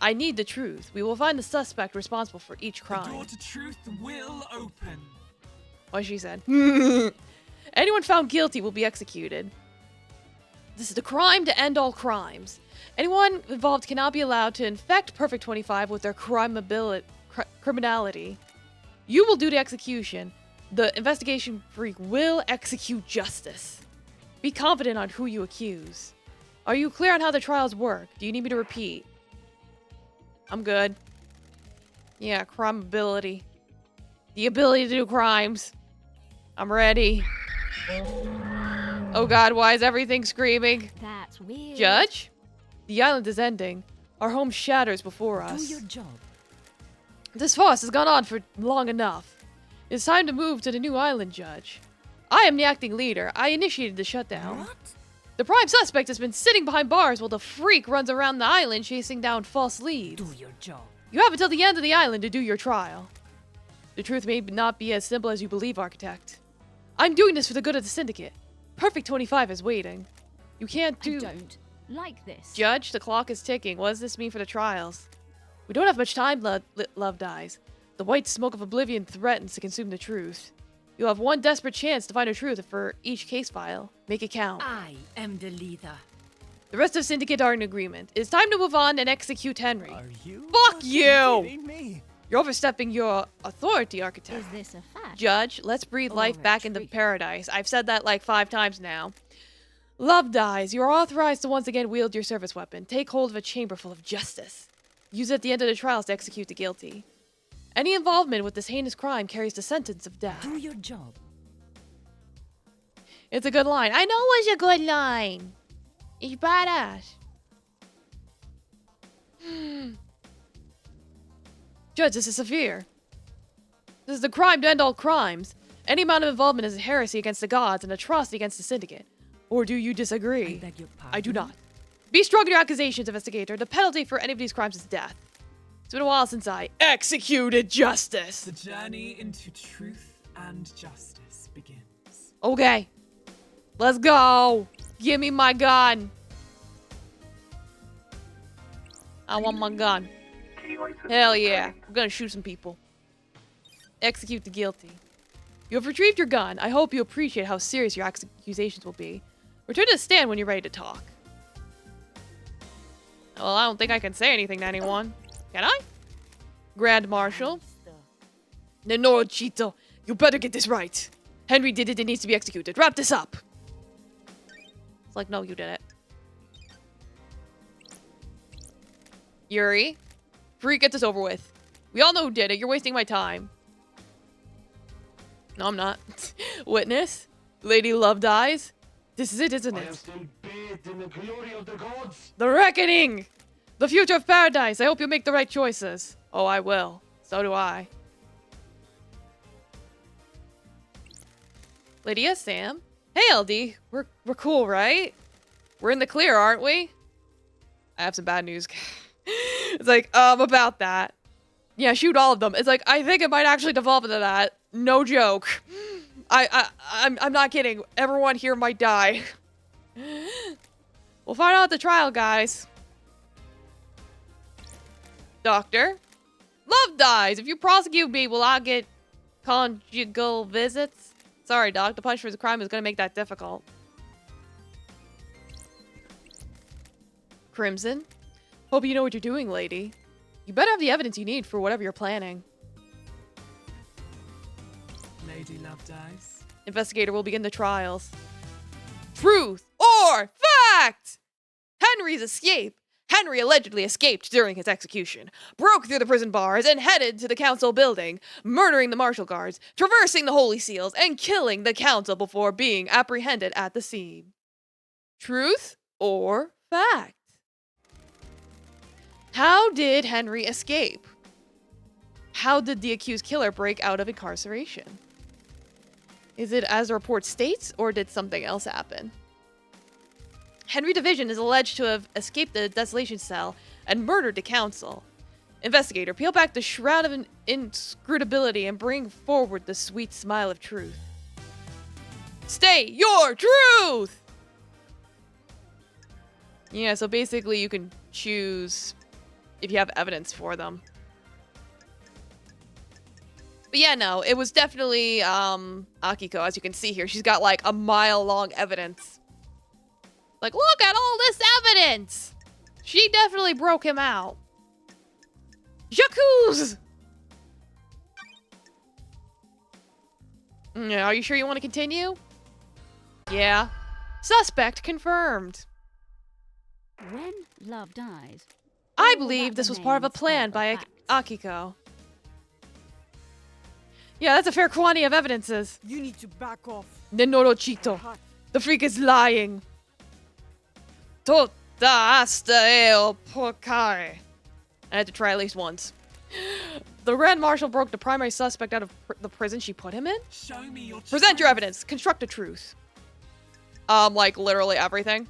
I need the truth. We will find the suspect responsible for each crime. The door to truth will open. What she said. Anyone found guilty will be executed. This is the crime to end all crimes. Anyone involved cannot be allowed to infect Perfect 25 with their criminality. You will do the execution. The investigation freak will execute justice. Be confident on who you accuse. Are you clear on how the trials work? Do you need me to repeat? I'm good. Yeah, crime ability. The ability to do crimes. I'm ready. Oh god, why is everything screaming? That's weird. Judge? The island is ending. Our home shatters before us. Do your job. This farce has gone on for long enough. It's time to move to the new island, Judge. I am the acting leader. I initiated the shutdown. What? The prime suspect has been sitting behind bars while the freak runs around the island chasing down false leads. Do your job. You have until the end of the island to do your trial. The truth may not be as simple as you believe, Architect. I'm doing this for the good of the Syndicate. Perfect 25 is waiting. You can't do... I don't like this. Judge, the clock is ticking. What does this mean for the trials? We don't have much time, Love Dies. The white smoke of oblivion threatens to consume the truth. You'll have one desperate chance to find the truth for each case file. Make it count. I am the leader. The rest of Syndicate are in agreement. It's time to move on and execute Henry. Are you Fuck fucking you! kidding me? You're overstepping your authority, Architect. Is this a fact? Judge, let's breathe life Or a back into trick? paradise. I've said that like 5 times now. Love Dies. You are authorized to once again wield your service weapon. Take hold of a chamber full of justice. Use it at the end of the trials to execute the guilty. Any involvement with this heinous crime carries the sentence of death. Do your job. It's a good line. I know it's a good line. It's badass. Judge, this is severe. This is the crime to end all crimes. Any amount of involvement is a heresy against the gods and atrocity against the Syndicate. Or do you disagree? I beg your pardon. I do not. Be strong in your accusations, investigator. The penalty for any of these crimes is death. It's been a while since I executed justice. The journey into truth and justice begins. Okay. Let's go. Give me my gun. I want my gun. Key item Hell yeah. obtained. I'm gonna shoot some people. Execute the guilty. You have retrieved your gun. I hope you appreciate how serious your accusations will be. Return to the stand when you're ready to talk. Well, I don't think I can say anything to anyone. Can I? Grand Marshal. Nenoro Chito, you better get this right. Henry did it. It needs to be executed. Wrap this up. It's like, no, you did it. Yuri. Free, get this over with. We all know who did it. You're wasting my time. No, I'm not. Witness. Lady Love dies. This is it, isn't I am it? still bathed in the glory of the gods. The reckoning! The future of paradise! I hope you make the right choices. Oh, I will. So do I. Lydia, Sam. Hey, LD. We're cool, right? We're in the clear, aren't we? I have some bad news. It's like, about that. Yeah, shoot all of them. It's like, I think it might actually devolve into that. No joke. I'm not kidding. Everyone here might die. We'll find out at the trial, guys. Doctor. Love dies. If you prosecute me, will I get conjugal visits? Sorry, Doc. The punishment for the crime is going to make that difficult. Crimson. Hope you know what you're doing, lady. You better have the evidence you need for whatever you're planning. Lady Love dies. Investigator will begin the trials. Truth or fact? Henry's escape. Henry allegedly escaped during his execution, broke through the prison bars, and headed to the council building, murdering the martial guards, traversing the holy seals, and killing the council before being apprehended at the scene. Truth or fact? How did Henry escape? How did the accused killer break out of incarceration? Is it as the report states, or did something else happen? Henry Division is alleged to have escaped the desolation cell and murdered the council. Investigator, peel back the shroud of inscrutability and bring forward the sweet smile of truth. State your truth! Yeah, so basically you can choose if you have evidence for them. But yeah, no, it was definitely Akiko, as you can see here. She's got like a mile-long evidence. Like, look at all this evidence! She definitely broke him out. Jacuz! Yeah, are you sure you want to continue? Yeah. Suspect confirmed. When Love dies, I all believe that this was part of a remains plan are by facts. Akiko. Yeah, that's a fair quantity of evidences. You need to back off. Nenoro Chito. The freak is lying. Tota hasta el porcare. I had to try at least once. The Grand Marshal broke the primary suspect out of the prison she put him in? Show me your Present your truth. evidence. Construct a truth. Like literally everything.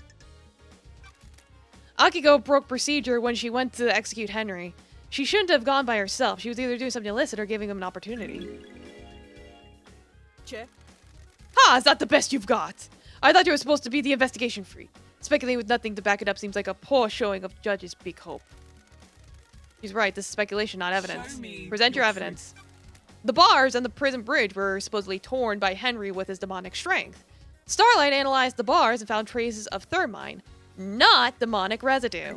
Akiko broke procedure when she went to execute Henry. She shouldn't have gone by herself. She was either doing something illicit or giving him an opportunity. Che. Ha! Is that the best you've got? I thought you were supposed to be the investigation freak. Speculating with nothing to back it up seems like a poor showing of Judge's big hope. He's right. This is speculation, not evidence. Show me Present your your evidence. The bars and the prison bridge were supposedly torn by Henry with his demonic strength. Starlight analyzed the bars and found traces of thermine, not demonic residue.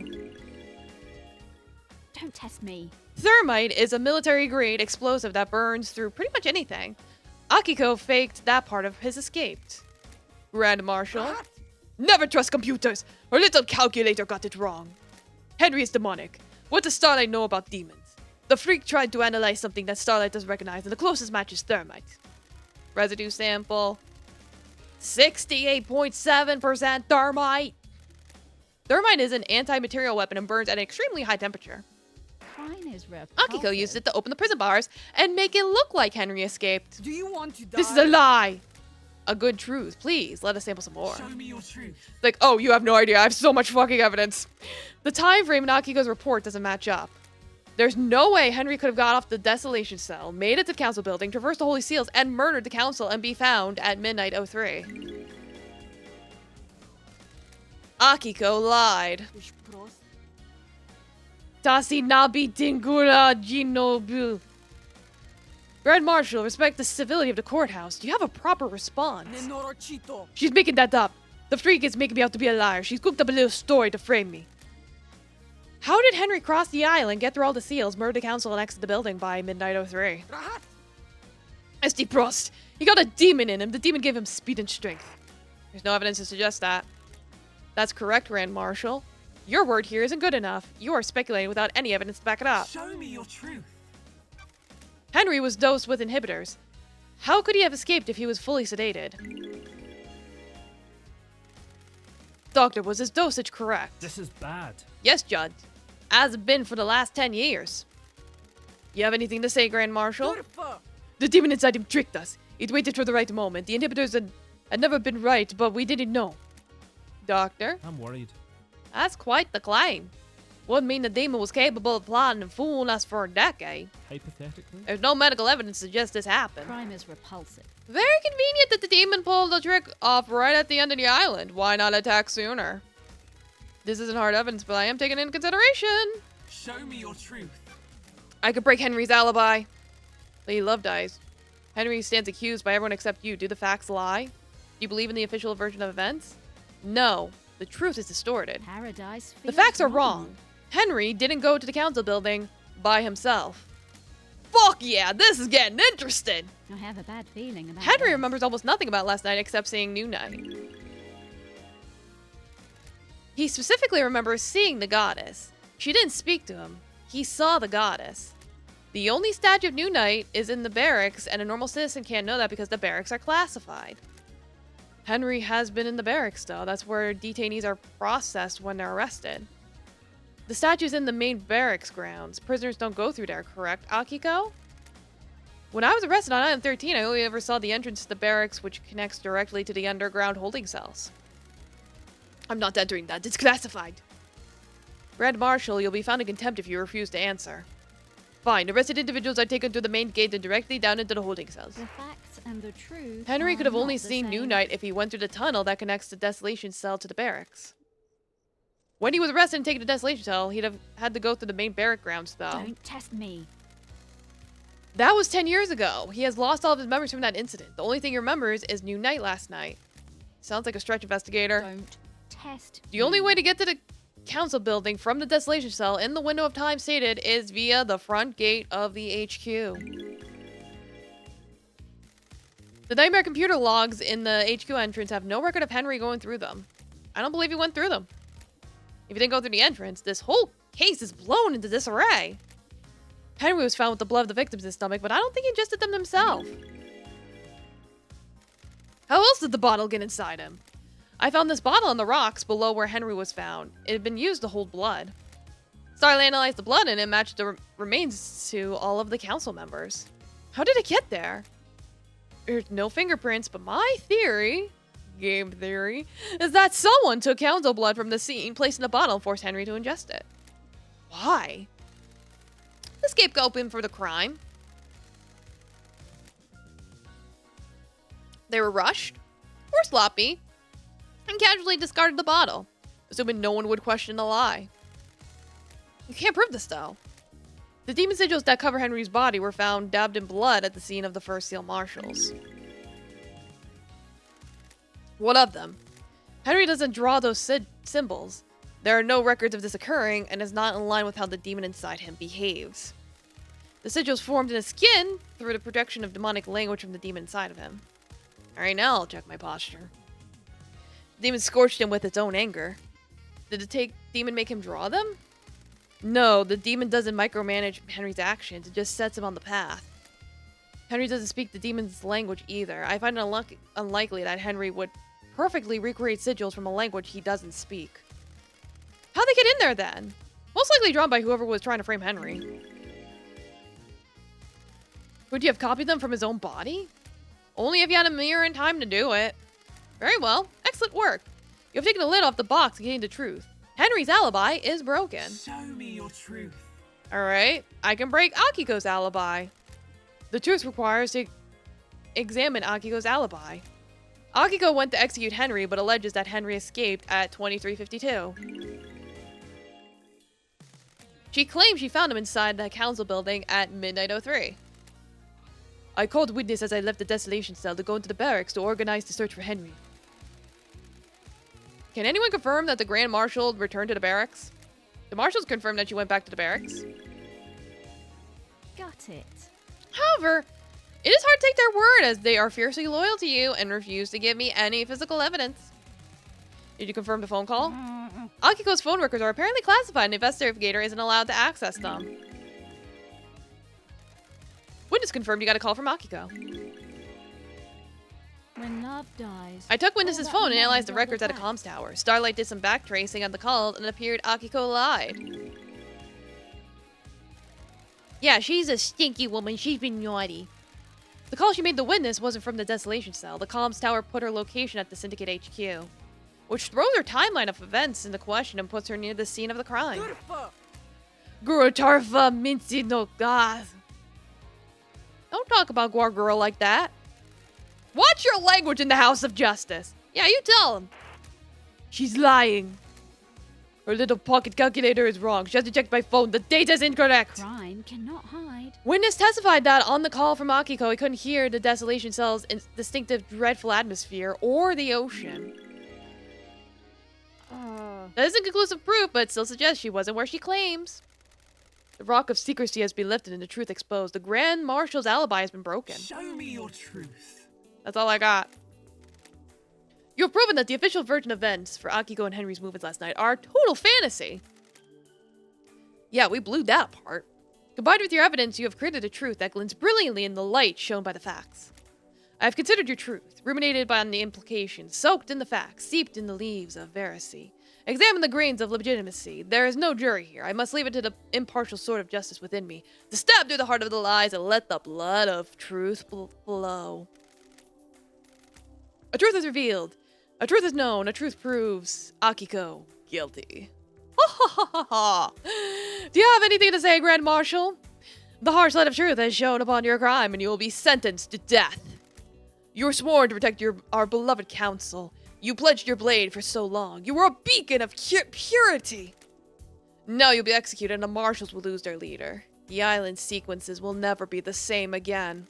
Don't test me. Thermite is a military-grade explosive that burns through pretty much anything. Akiko faked that part of his escape. Grand Marshal. Never trust computers! Her little calculator got it wrong. Henry is demonic. What does Starlight know about demons? The freak tried to analyze something that Starlight doesn't recognize, and the closest match is thermite. Residue sample. 68.7% thermite. Thermite is an anti-material weapon and burns at an extremely high temperature. Crime is Akiko used it to open the prison bars and make it look like Henry escaped. Do you want to die? This is a lie. A good truth. Please, let us sample some more. Show me your truth. Like, oh, you have no idea. I have so much fucking evidence. The time frame in Akiko's report doesn't match up. There's no way Henry could have got off the desolation cell, made it to the council building, traversed the holy seals, and murdered the council and be found at midnight 03. Akiko lied. Tasi nabi tingura jinobu. Grand Marshal, respect the civility of the courthouse. Do you have a proper response? She's making that up. The freak is making me out to be a liar. She's cooked up a little story to frame me. How did Henry cross the island, get through all the seals, murder the council, and exit the building by midnight 03? SD Prost. He got a demon in him. The demon gave him speed and strength. There's no evidence to suggest that. That's correct, Grand Marshal. Your word here isn't good enough. You are speculating without any evidence to back it up. Show me your truth. Henry was dosed with inhibitors. How could he have escaped if he was fully sedated? Doctor, was his dosage correct? This is bad. Yes, Judge. As it's been for the last 10 years. You have anything to say, Grand Marshal? The demon inside him tricked us. It waited for the right moment. The inhibitors had never been right, but we didn't know. Doctor? I'm worried. That's quite the claim. Would mean the demon was capable of plotting and fooling us for a decade. Hypothetically? There's no medical evidence to suggest this happened. Crime is repulsive. Very convenient that the demon pulled the trick off right at the end of the island. Why not attack sooner? This isn't hard evidence, but I am taking it into consideration. Show me your truth. I could break Henry's alibi. Lady Love dies. Henry stands accused by everyone except you. Do the facts lie? Do you believe in the official version of events? No. The truth is distorted. Paradise The feels facts are wrong. Henry didn't go to the council building by himself. Fuck yeah, this is getting interesting. I have a bad feeling about Henry this. remembers almost nothing about last night except seeing New Night. He specifically remembers seeing the goddess. She didn't speak to him. He saw the goddess. The only statue of New Night is in the barracks, and a normal citizen can't know that because the barracks are classified. Henry has been in the barracks, though. That's where detainees are processed when they're arrested. The statue's in the main barracks grounds. Prisoners don't go through there, correct, Akiko? When I was arrested on Island 13, I only ever saw the entrance to the barracks, which connects directly to the underground holding cells. I'm not entering that. It's classified. Grand Marshal, you'll be found in contempt if you refuse to answer. Fine. Arrested individuals are taken to the main gate and directly down into the holding cells. The facts and the truth. Henry could have are only not the seen New same. Night if he went through the tunnel that connects the Desolation Cell to the barracks. When he was arrested and taken to Desolation Cell, he'd have had to go through the main barrack grounds, though. Don't test me. That was 10 years ago. He has lost all of his memories from that incident. The only thing he remembers is New Night last night. Sounds like a stretch, investigator. Don't test The only me. way to get to the council building from the Desolation Cell in the window of time stated is via the front gate of the HQ. The Nightmare computer logs in the HQ entrance have no record of Henry going through them. I don't believe he went through them. If he didn't go through the entrance, this whole case is blown into disarray. Henry was found with the blood of the victims in his stomach, but I don't think he ingested them himself. How else did the bottle get inside him? I found this bottle on the rocks below where Henry was found. It had been used to hold blood. Starlight analyzed the blood and it matched the remains to all of the council members. How did it get there? There's no fingerprints, but my theory, game theory, is that someone took council blood from the scene, placed in a bottle, and forced Henry to ingest it. Why? The scapegoat for the crime. They were rushed, or sloppy, and casually discarded the bottle, assuming no one would question the lie. You can't prove this, though. The demon sigils that cover Henry's body were found dabbed in blood at the scene of the first seal marshals. What of them? Henry doesn't draw those symbols. There are no records of this occurring, and is not in line with how the demon inside him behaves. The sigils formed in his skin through the projection of demonic language from the demon inside of him. Alright, now I'll check my posture. The demon scorched him with its own anger. Did the demon make him draw them? No, the demon doesn't micromanage Henry's actions, it just sets him on the path. Henry doesn't speak the demon's language either. I find it unlikely that Henry would perfectly recreate sigils from a language he doesn't speak. How'd they get in there then? Most likely drawn by whoever was trying to frame Henry. Would you have copied them from his own body? Only if you had a mirror and time to do it. Very well. Excellent work. You have taken the lid off the box and gained the truth. Henry's alibi is broken. Show me your truth. Alright, I can break Akiko's alibi. The truth requires to examine Akiko's alibi. Akiko went to execute Henry, but alleges that Henry escaped at 2352. She claims she found him inside the council building at midnight 03. I called witness as I left the desolation cell to go into the barracks to organize the search for Henry. Can anyone confirm that the Grand Marshal returned to the barracks? The Marshals confirmed that she went back to the barracks. Got it. However, it is hard to take their word as they are fiercely loyal to you and refuse to give me any physical evidence. Did you confirm the phone call? Akiko's phone records are apparently classified and the investigator isn't allowed to access them. Witness confirmed you got a call from Akiko. When love dies. I took Witness's all that phone and analyzed remains the are records at a facts. comms tower. Starlight did some backtracing on the call and it appeared Akiko lied. Yeah, she's a stinky woman. She's been naughty. The call she made to Witness wasn't from the desolation cell. The comms tower put her location at the Syndicate HQ, which throws her timeline of events into question and puts her near the scene of the crime. Gurutarfa Mincy no God. Don't talk about Guar like that. Watch your language in the House of Justice. Yeah, you tell him. She's lying. Her little pocket calculator is wrong. She has to check my phone. The data's incorrect. Crime cannot hide. Witness testified that on the call from Akiko, he couldn't hear the desolation cell's distinctive, dreadful atmosphere or the ocean. That isn't conclusive proof, but still suggests she wasn't where she claims. The rock of secrecy has been lifted and the truth exposed. The Grand Marshal's alibi has been broken. Show me your truth. That's all I got. You have proven that the official version of events for Akiko and Henry's movements last night are total fantasy. Yeah, we blew that apart. Combined with your evidence, you have created a truth that glints brilliantly in the light shown by the facts. I have considered your truth, ruminated on the implications, soaked in the facts, seeped in the leaves of veracy. Examined the grains of legitimacy. There is no jury here. I must leave it to the impartial sword of justice within me, to stab through the heart of the lies and let the blood of truth flow. A truth is revealed. A truth is known. A truth proves Akiko guilty. Ha ha ha ha ha. Do you have anything to say, Grand Marshal? The harsh light of truth has shone upon your crime, and you will be sentenced to death. You were sworn to protect our beloved council. You pledged your blade for so long. You were a beacon of purity. Now you'll be executed, and the Marshals will lose their leader. The island sequences will never be the same again.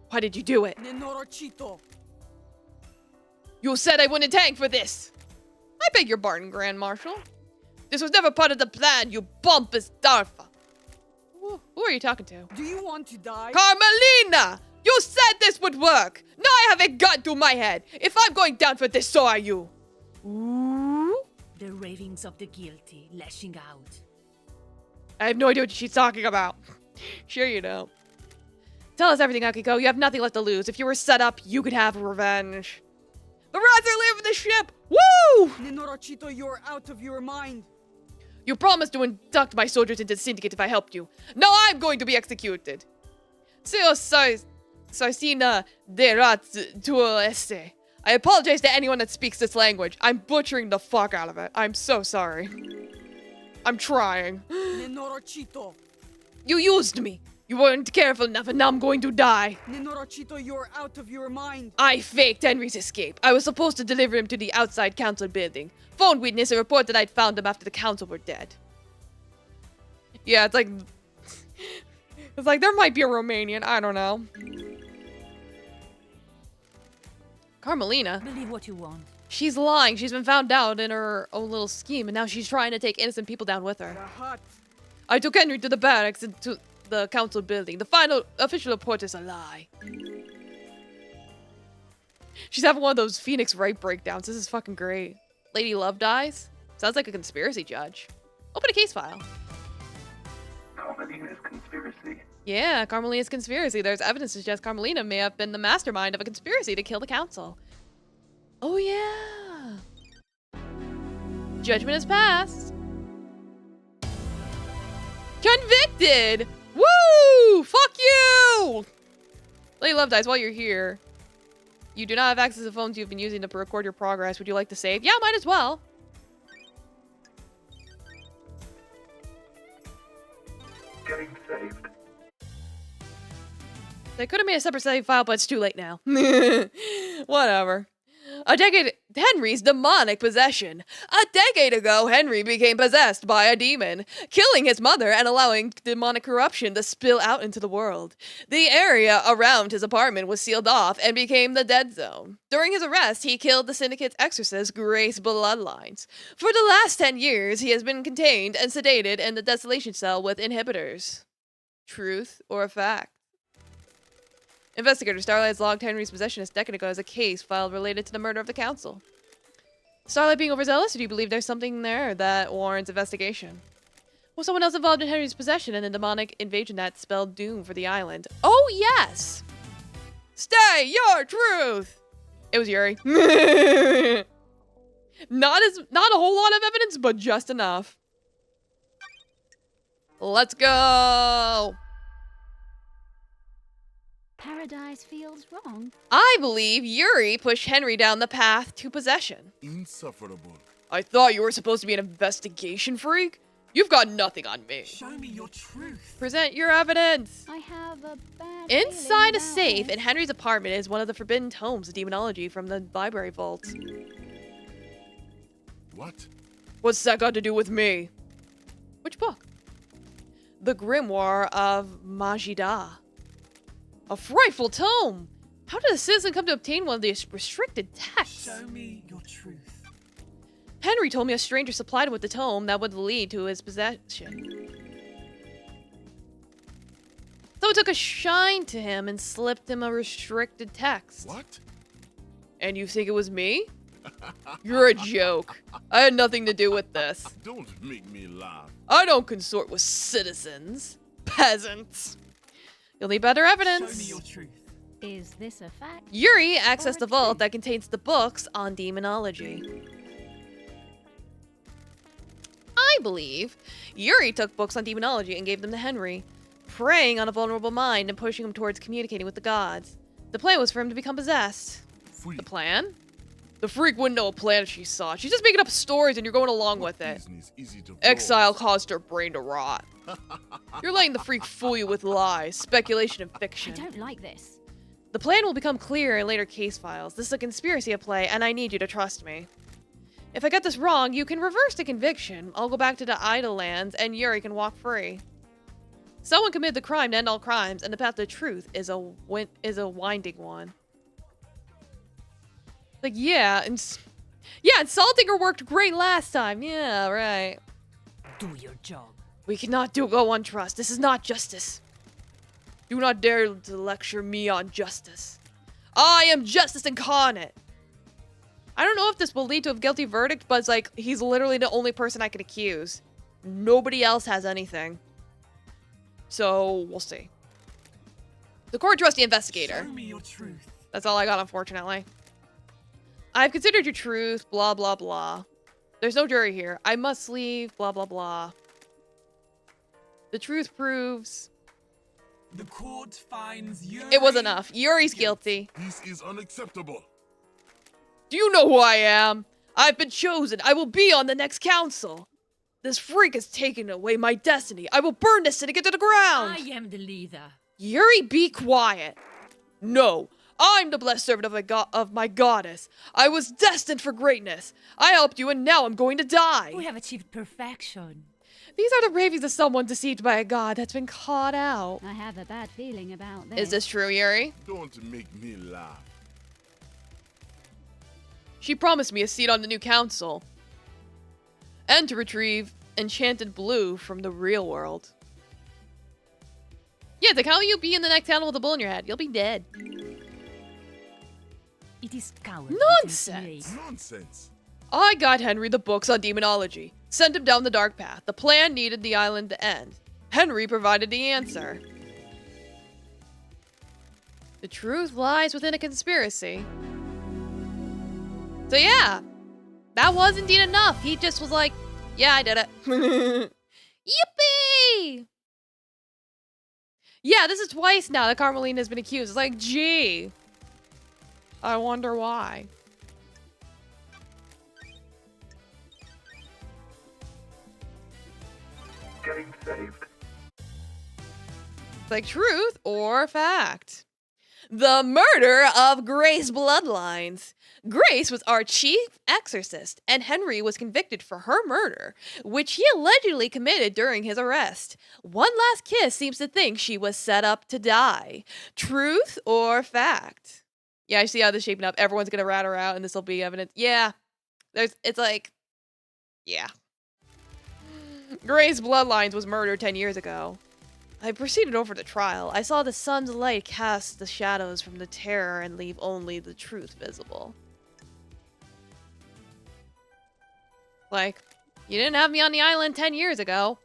Why did you do it? You said I wouldn't tank for this. I beg your pardon, Grand Marshal. This was never part of the plan, you pompous Darfa. Who are you talking to? Do you want to die? Carmelina! You said this would work! Now I have a gun to my head! If I'm going down for this, so are you! Ooh? The ravings of the guilty, lashing out. I have no idea what she's talking about. Sure you don't. Tell us everything, Akiko. You have nothing left to lose. If you were set up, you could have revenge. The rats are leaving the ship! Woo! Nenorachito, you're out of your mind. You promised to induct my soldiers into the syndicate if I helped you. Now I'm going to be executed. Seo Sarsina de Rats Tuo Este. I apologize to anyone that speaks this language. I'm butchering the fuck out of it. I'm so sorry. I'm trying. Nenorachito. You used me. You weren't careful enough and now I'm going to die. Nenorachito, you're out of your mind. I faked Henry's escape. I was supposed to deliver him to the outside council building. Phone witness and report that I'd found him after the council were dead. Yeah, it's like... It's like there might be a Romanian. I don't know. Carmelina. Believe what you want. She's lying. She's been found out in her own little scheme and now she's trying to take innocent people down with her. I took Henry to the barracks and to the council building. The final official report is a lie. She's having one of those Phoenix Wright breakdowns. This is fucking great. Lady Love dies? Sounds like a conspiracy judge. Open a case file. Carmelina's conspiracy. Yeah, Carmelina's conspiracy. There's evidence to suggest Carmelina may have been the mastermind of a conspiracy to kill the council. Oh yeah. Judgment is passed. Convicted! Woo! Fuck you! Lady Love dies while you're here. You do not have access to phones you've been using to record your progress. Would you like to save? Yeah, might as well. Game saved. They could have made a separate save file, but it's too late now. Whatever. A decade Henry's demonic possession. A decade ago, Henry became possessed by a demon, killing his mother and allowing demonic corruption to spill out into the world. The area around his apartment was sealed off and became the dead zone. During his arrest, he killed the syndicate's exorcist, Grace Bloodlines. For the last 10 years, he has been contained and sedated in the desolation cell with inhibitors. Truth or fact? Investigator Starlight has logged Henry's possession a decade ago as a case filed related to the murder of the council. Starlight being overzealous, or do you believe there's something there that warrants investigation? Was someone else involved in Henry's possession and the demonic invasion that spelled doom for the island? Oh, yes! Stay your truth! It was Yuri. Not a whole lot of evidence, but just enough. Let's go! Paradise feels wrong. I believe Yuri pushed Henry down the path to possession. Insufferable. I thought you were supposed to be an investigation freak? You've got nothing on me. Show me your truth. Present your evidence. I have a bad Inside a feeling safe about in Henry's apartment is one of the forbidden tomes of demonology from the library vault. What? What's that got to do with me? Which book? The Grimoire of Majida. A frightful tome! How did a citizen come to obtain one of these restricted texts? Show me your truth. Henry told me a stranger supplied him with the tome that would lead to his possession. Someone took a shine to him and slipped him a restricted text. What? And you think it was me? You're a joke. I had nothing to do with this. Don't make me laugh. I don't consort with citizens. Peasants. You'll need better Show evidence. me your truth. Is this a fact? Yuri accessed Or the a vault truth? that contains the books on demonology. I believe Yuri took books on demonology and gave them to Henry, preying on a vulnerable mind and pushing him towards communicating with the gods. The plan was for him to become possessed. Free. The plan? The freak wouldn't know a plan she saw. She's just making up stories and you're going along with it. Business easy to Exile caused her brain to rot. You're letting the freak fool you with lies, speculation, and I fiction. don't like this. The plan will become clear in later case files. This is a conspiracy at play, and I need you to trust me. If I get this wrong, you can reverse the conviction. I'll go back to the Idle Lands, and Yuri can walk free. Someone committed the crime to end all crimes, and the path to truth is a winding one. Like, yeah, insulting her worked great last time. Yeah, right. Do your job. We cannot go on trust. This is not justice. Do not dare to lecture me on justice. I am justice incarnate. I don't know if this will lead to a guilty verdict, but it's like, he's literally the only person I can accuse. Nobody else has anything. So, we'll see. The court trusts the investigator. Show me your truth. That's all I got, unfortunately. I've considered your truth, blah, blah, blah. There's no jury here. I must leave, blah, blah, blah. The truth proves... The court finds you. It was enough. Yuri's guilty. This is unacceptable. Do you know who I am? I've been chosen. I will be on the next council. This freak has taken away my destiny. I will burn this syndicate to the ground. I am the leader. Yuri, be quiet. No, I'm the blessed servant of my goddess. I was destined for greatness. I helped you, and now I'm going to die. We have achieved perfection. These are the ravings of someone deceived by a god that's been caught out. I have a bad feeling about this. Is this true, Yuri? Don't make me laugh. She promised me a seat on the new council. And to retrieve enchanted blue from the real world. Yeah, it's like, how will you be in the next town with a bull in your head? You'll be dead. It is cowardly. Nonsense! Nonsense. I got Henry the books on demonology. Sent him down the dark path. The plan needed the island to end. Henry provided the answer. The truth lies within a conspiracy. So yeah, that was indeed enough. He just was like, yeah, I did it. Yippee! Yeah, this is twice now that Carmelina has been accused. It's like, gee. I wonder why. Getting saved. Like truth or fact. The murder of Grace Bloodlines. Grace was our chief exorcist, and Henry was convicted for her murder, which he allegedly committed during his arrest. One Last Kiss seems to think she was set up to die. Truth or fact? Yeah, I see how this is shaping up. Everyone's gonna rat her out, and this will be evidence. Yeah, it's like, yeah. Grace Bloodlines was murdered 10 years ago. I proceeded over the trial. I saw the sun's light cast the shadows from the terror and leave only the truth visible. Like, you didn't have me on the island 10 years ago.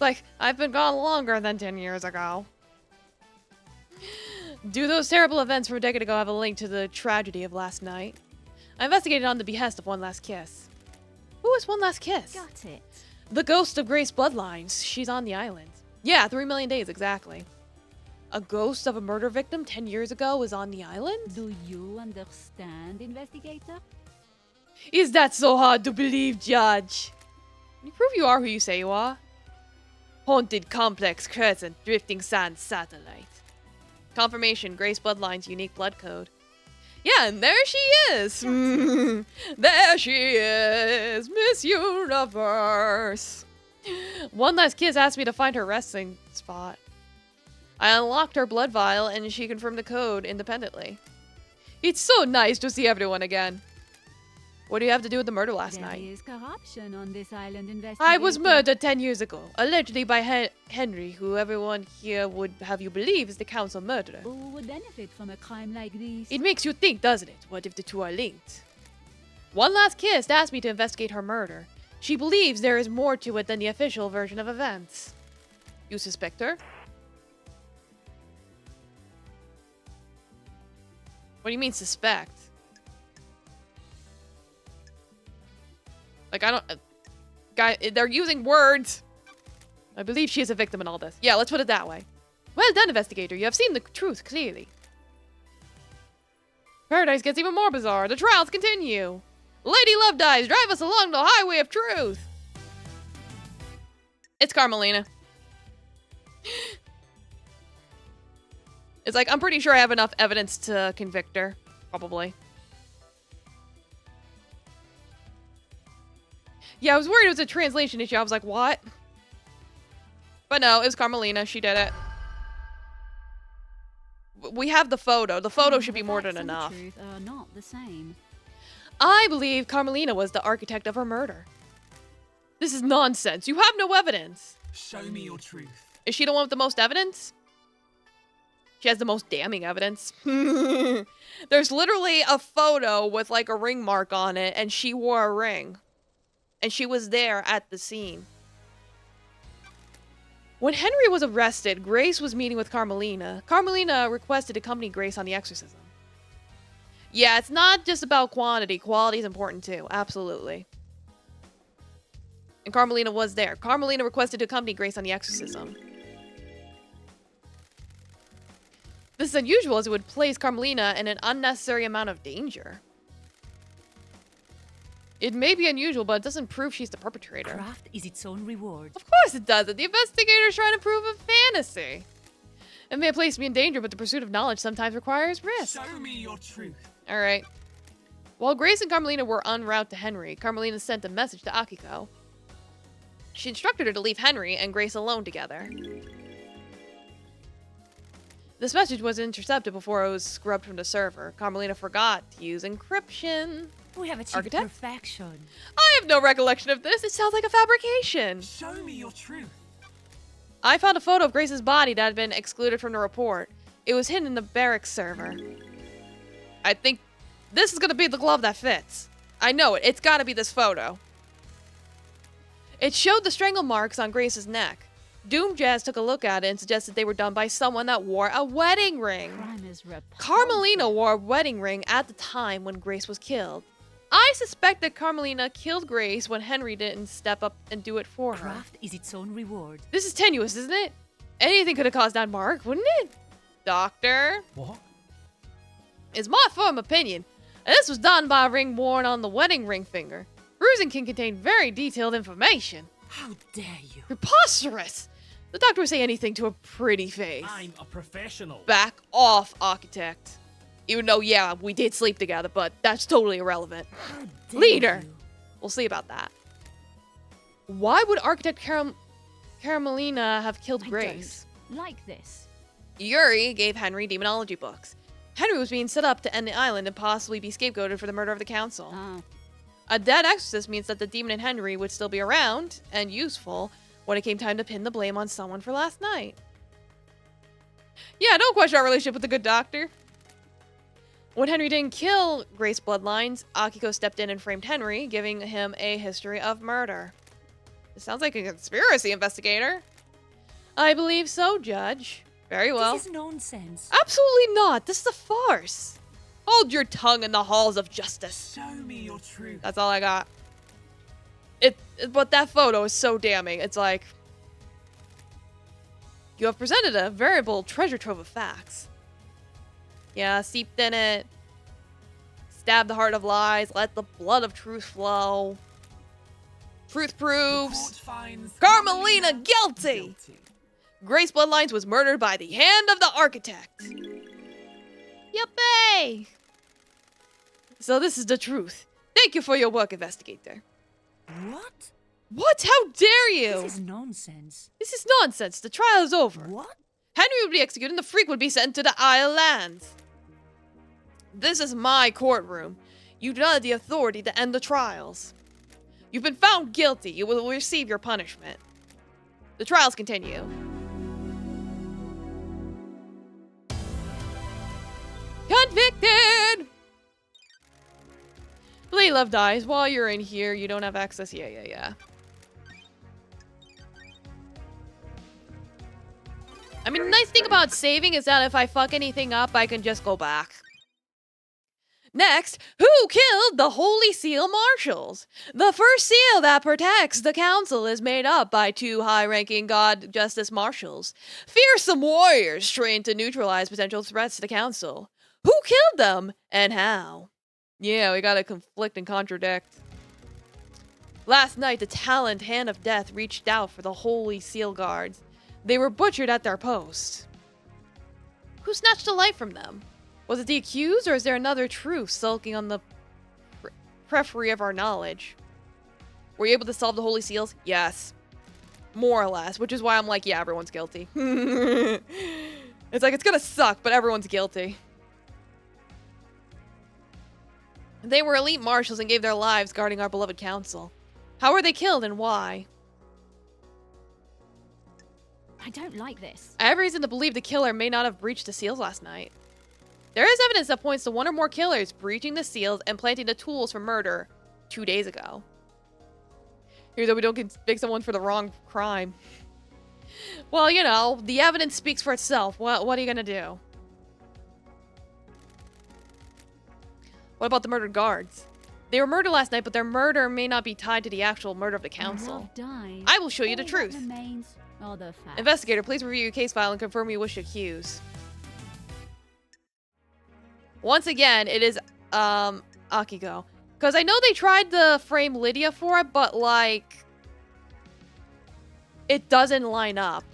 Like, I've been gone longer than 10 years ago. Do those terrible events from a decade ago have a link to the tragedy of last night? I investigated on the behest of One Last Kiss. Who is One Last Kiss? Got it. The ghost of Grace Bloodlines. She's on the island. Yeah, 3 million days, exactly. A ghost of a murder victim 10 years ago is on the island? Do you understand, investigator? Is that so hard to believe, Judge? Can you prove you are who you say you are? Haunted complex crescent, drifting sand satellite. Confirmation, Grace Bloodline's unique blood code. Yeah, and there she is. There she is, Miss Universe. One Last Kiss asked me to find her resting spot. I unlocked her blood vial and she confirmed the code independently. It's so nice to see everyone again. What do you have to do with the murder last night? There is corruption on this island, investigator. I was murdered 10 years ago, allegedly by Henry, who everyone here would have you believe is the council murderer. Who would benefit from a crime like this? It makes you think, doesn't it? What if the two are linked? One Last Kiss asked me to investigate her murder. She believes there is more to it than the official version of events. You suspect her? What do you mean, suspect? Like, I don't... guy, they're using words. I believe she is a victim in all this. Yeah, let's put it that way. Well done, investigator. You have seen the truth clearly. Paradise gets even more bizarre. The trials continue. Lady Love Dies, drive us along the highway of truth. It's Carmelina. It's like, I'm pretty sure I have enough evidence to convict her. Probably. Yeah, I was worried it was a translation issue. I was like, what? But no, it was Carmelina. She did it. We have the photo. The photo should be more than enough. The truth are not the same. I believe Carmelina was the architect of her murder. This is nonsense. You have no evidence. Show me your truth. Is she the one with the most evidence? She has the most damning evidence. There's literally a photo with like a ring mark on it, and she wore a ring. And she was there at the scene. When Henry was arrested, Grace was meeting with Carmelina. Carmelina requested to accompany Grace on the exorcism. Yeah, it's not just about quantity. Quality is important too. Absolutely. And Carmelina was there. Carmelina requested to accompany Grace on the exorcism. This is unusual as it would place Carmelina in an unnecessary amount of danger. It may be unusual, but it doesn't prove she's the perpetrator. Craft is its own reward. Of course it doesn't. The investigator's trying to prove a fantasy. It may place me in danger, but the pursuit of knowledge sometimes requires risk. Show me your truth. Alright. While Grace and Carmelina were en route to Henry, Carmelina sent a message to Akiko. She instructed her to leave Henry and Grace alone together. This message was intercepted before it was scrubbed from the server. Carmelina forgot to use encryption. We have achieved Architect? perfection. I have no recollection of this. It sounds like a fabrication. Show me your truth. I found a photo of Grace's body that had been excluded from the report. It was hidden in the barracks server. I think this is going to be the glove that fits. I know it. It's got to be this photo. It showed the strangle marks on Grace's neck. Doom Jazz took a look at it and suggested they were done by someone that wore a wedding ring. Crime is repulsive. Carmelina wore a wedding ring at the time when Grace was killed. I suspect that Carmelina killed Grace when Henry didn't step up and do it for her. Craft is its own reward. This is tenuous, isn't it? Anything could have caused that mark, wouldn't it? Doctor? What? It's my firm opinion. This was done by a ring worn on the wedding ring finger. Bruising can contain very detailed information. How dare you? Preposterous! The doctor would say anything to a pretty face. I'm a professional. Back off, architect. Even though, yeah, we did sleep together, but that's totally irrelevant. How dare Leader! you. We'll see about that. Why would Architect Caramelina have killed I Grace? don't like this. Yuri gave Henry demonology books. Henry was being set up to end the island and possibly be scapegoated for the murder of the council. Oh. A dead exorcist means that the demon in Henry would still be around and useful when it came time to pin the blame on someone for last night. Yeah, don't question our relationship with the good doctor. When Henry didn't kill Grace Bloodlines, Akiko stepped in and framed Henry, giving him a history of murder. It sounds like a conspiracy investigator. I believe so, Judge. Very well. This is nonsense. Absolutely not. This is a farce. Hold your tongue in the halls of justice. Show me your truth. That's all I got. But that photo is so damning. It's like, you have presented a veritable treasure trove of facts. Yeah, seeped in it. Stab the heart of lies. Let the blood of truth flow. Truth The court proves finds Carmelina guilty. guilty. Grace Bloodlines was murdered by the hand of the architect. Yippee! So this is the truth. Thank you for your work, investigator. What? What? How dare you? This is nonsense. This is nonsense. The trial is over. What? Henry would be executed and the freak would be sent to the Isle Lands. This is my courtroom. You do not have the authority to end the trials. You've been found guilty. You will receive your punishment. The trials continue. Convicted! Play Love dies. While you're in here, you don't have access. Yeah. I mean, the nice thing about saving is that if I fuck anything up, I can just go back. Next, who killed the Holy Seal Marshals? The first seal that protects the council is made up by two high-ranking God Justice Marshals, fearsome warriors trained to neutralize potential threats to the council. Who killed them, and how? Yeah, we gotta conflict and contradict. Last night, the Talent Hand of Death reached out for the Holy Seal Guards. They were butchered at their post. Who snatched the life from them? Was it the accused, or is there another truth sulking on the periphery of our knowledge? Were you able to solve the Holy Seals? Yes. More or less, which is why I'm like, yeah, everyone's guilty. It's like, it's gonna suck, but everyone's guilty. They were elite marshals and gave their lives guarding our beloved council. How were they killed and why? I don't like this. I have reason to believe the killer may not have breached the seals last night. There is evidence that points to one or more killers breaching the seals and planting the tools for murder 2 days ago. Here, though, we don't convict someone for the wrong crime. Well, you know, the evidence speaks for itself. What are you gonna do? What about the murdered guards? They were murdered last night, but their murder may not be tied to the actual murder of the council. Love dies. I will show you the All that truth. remains are the facts. Investigator, please review your case file and confirm you wish to accuse. Once again, it is, Akiko. Because I know they tried to frame Lydia for it, but, like, it doesn't line up.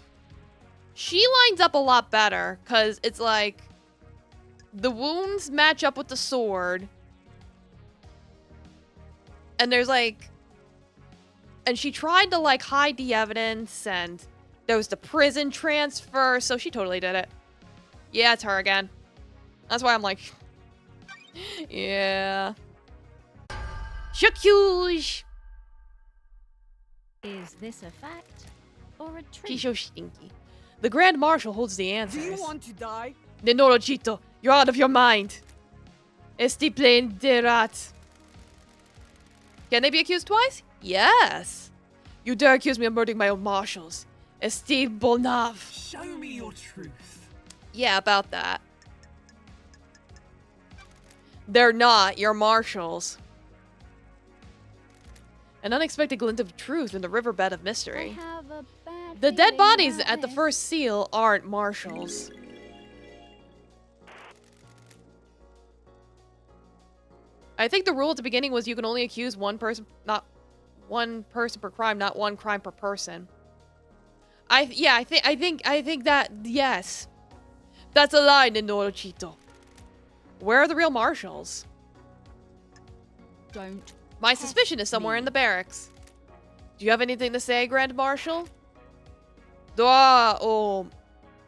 She lines up a lot better, because it's like, the wounds match up with the sword. And there's, like, and she tried to, like, hide the evidence, and there was the prison transfer, so she totally did it. Yeah, it's her again. That's why I'm like, yeah. Shakush! Is this a fact or a truth? She's so stinky. The Grand Marshal holds the answers. Do you want to die? Nenoro Chito, you're out of your mind. Esti plain de rat. Can they be accused twice? Yes. You dare accuse me of murdering my own marshals. Esti Bolnav. Show me your truth. Yeah, about that. They're not your marshals. An unexpected glint of truth in the riverbed of I mystery. have a bad The dead feeling bodies about at the this. first seal aren't marshals. I think the rule at the beginning was you can only accuse one person, not one person per crime, not one crime per person. I think that, yes. That's a line in Norochito. Where are the real marshals? Don't. My test suspicion is somewhere me. in the barracks. Do you have anything to say, Grand Marshal? Doa o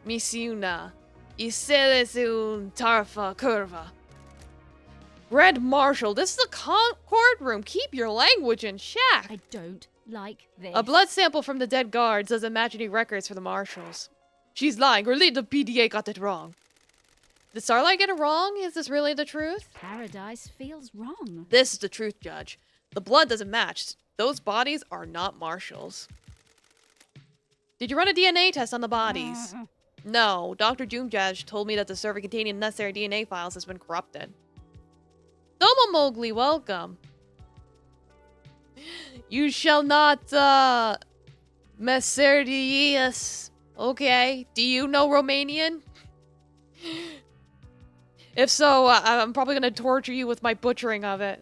misiuna. Iseles un tarfa curva. Grand Marshal, this is a courtroom. Keep your language in check. I don't like this. A blood sample from the dead guards doesn't match any records for the marshals. She's lying, or the PDA got it wrong. Did Starlight get it wrong? Is this really the truth? Paradise feels wrong. This is the truth, Judge. The blood doesn't match. Those bodies are not marshals. Did you run a DNA test on the bodies? No. Dr. Doomjudge told me that the server containing necessary DNA files has been corrupted. Domo Mowgli, welcome. You shall not, Messerdias. Okay. Do you know Romanian? If so, I'm probably gonna torture you with my butchering of it.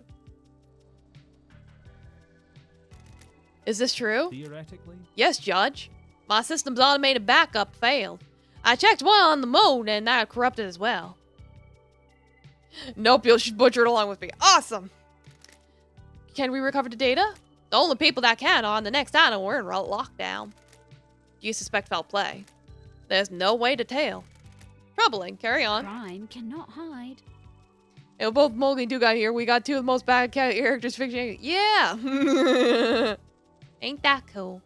Is this true? Theoretically? Yes, Judge. My system's automated backup failed. I checked one on the moon and that corrupted as well. Nope, you'll just butcher it along with me. Awesome! Can we recover the data? The only people that can are on the next island. We're in lockdown. Do you suspect foul play? There's no way to tell. Troubling. Carry on. Crime cannot hide. And both Mowgli and Do got here. We got two of the most bad characters fiction. Yeah! Ain't that cool?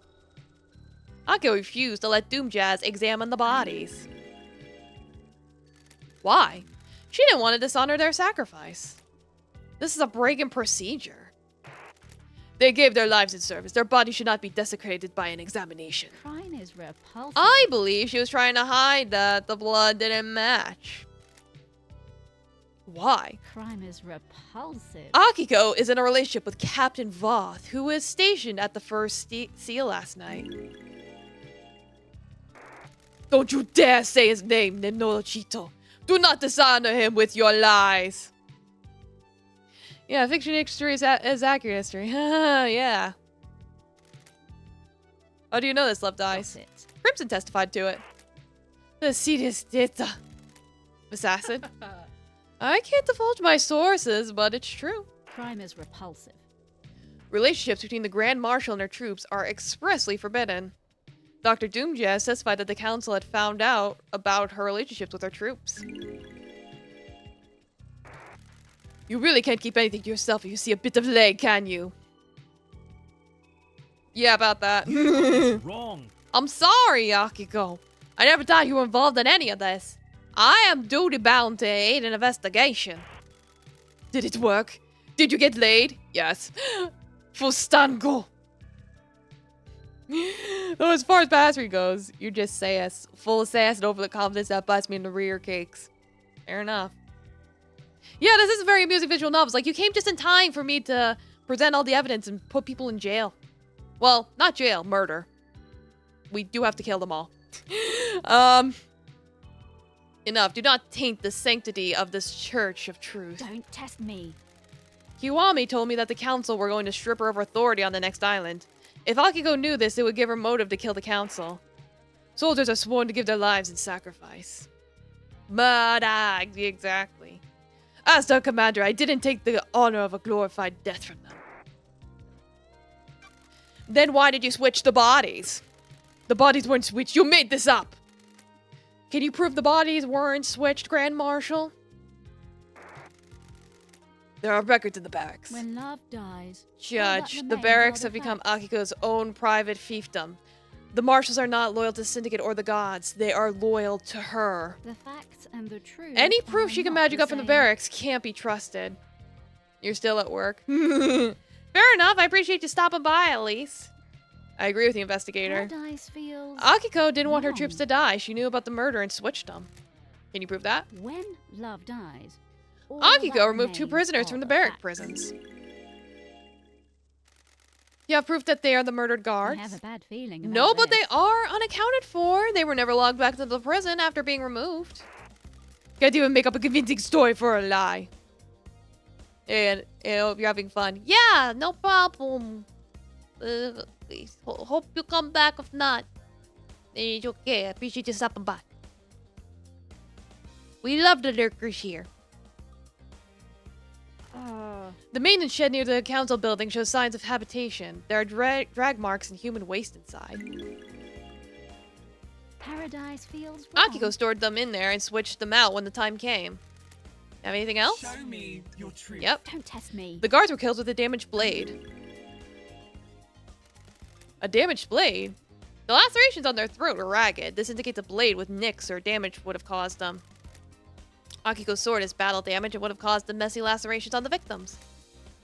Akio refused to let Doomjazz examine the bodies. Why? She didn't want to dishonor their sacrifice. This is a break in procedure. They gave their lives in service. Their bodies should not be desecrated by an examination. Crime is repulsive. I believe she was trying to hide that the blood didn't match. Why? Crime is repulsive. Akiko is in a relationship with Captain Voth, who was stationed at the first seal last night. Don't you dare say his name, Nenorochito. Do not dishonor him with your lies. Yeah, fiction history is accurate history. Yeah. How do you know this, Love Dice? Crimson testified to it. The serious data. Assassin. I can't divulge my sources, but it's true. Crime is repulsive. Relationships between the Grand Marshal and her troops are expressly forbidden. Dr. Doomjazz testified that the council had found out about her relationships with her troops. You really can't keep anything to yourself if you see a bit of leg, can you? Yeah, about that. Wrong. I'm sorry, Akiko. I never thought you were involved in any of this. I am duty-bound to aid an investigation. Did it work? Did you get laid? Yes. Fustango. Though as far as pastry goes, you just sass. Full of sass and over the confidence that bites me in the rear cakes. Fair enough. Yeah, this is a very amusing visual novel. It's like, you came just in time for me to present all the evidence and put people in jail. Well, not jail, murder. We do have to kill them all. Enough. Do not taint the sanctity of this church of truth. Don't test me. Kiwami told me that the council were going to strip her of authority on the next island. If Akiko knew this, it would give her motive to kill the council. Soldiers are sworn to give their lives in sacrifice. But, exactly. As their commander, I didn't take the honor of a glorified death from them. Then why did you switch the bodies? The bodies weren't switched. You made this up. Can you prove the bodies weren't switched, Grand Marshal? There are records in the barracks. When love dies. Judge, the barracks have become Akiko's own private fiefdom. The marshals are not loyal to the Syndicate or the gods. They are loyal to her. The facts and the truth. Any proof she can not magic the up in the same. barracks can't be trusted. You're still at work. Fair enough. I appreciate you stopping by, at least. I agree with the investigator. Paradise feels Akiko didn't want her wrong. troops to die. She knew about the murder and switched them. Can you prove that? When love dies. all Akiko that removed 2 remains prisoners are from the the barrack facts. prisons. You have proof that they are the murdered I guards? have a bad feeling about No, but this. they are unaccounted for. They were never logged back into the prison after being removed. Can't even make up a convincing story for a lie. And I hope you're having fun. Yeah, no problem. Please. Hope you come back if not. It's okay. I appreciate you stopping by. We love the lurkers here. The maintenance shed near the council building shows signs of habitation. There are drag marks and human waste inside. Paradise feels wrong. Akiko stored them in there and switched them out when the time came. Have anything else? Show me your truth. Yep. Don't test me. The guards were killed with a damaged blade. A damaged blade? The lacerations on their throat were ragged. This indicates a blade with nicks or damage would have caused them. Akiko's sword is battle damage and would have caused the messy lacerations on the victims.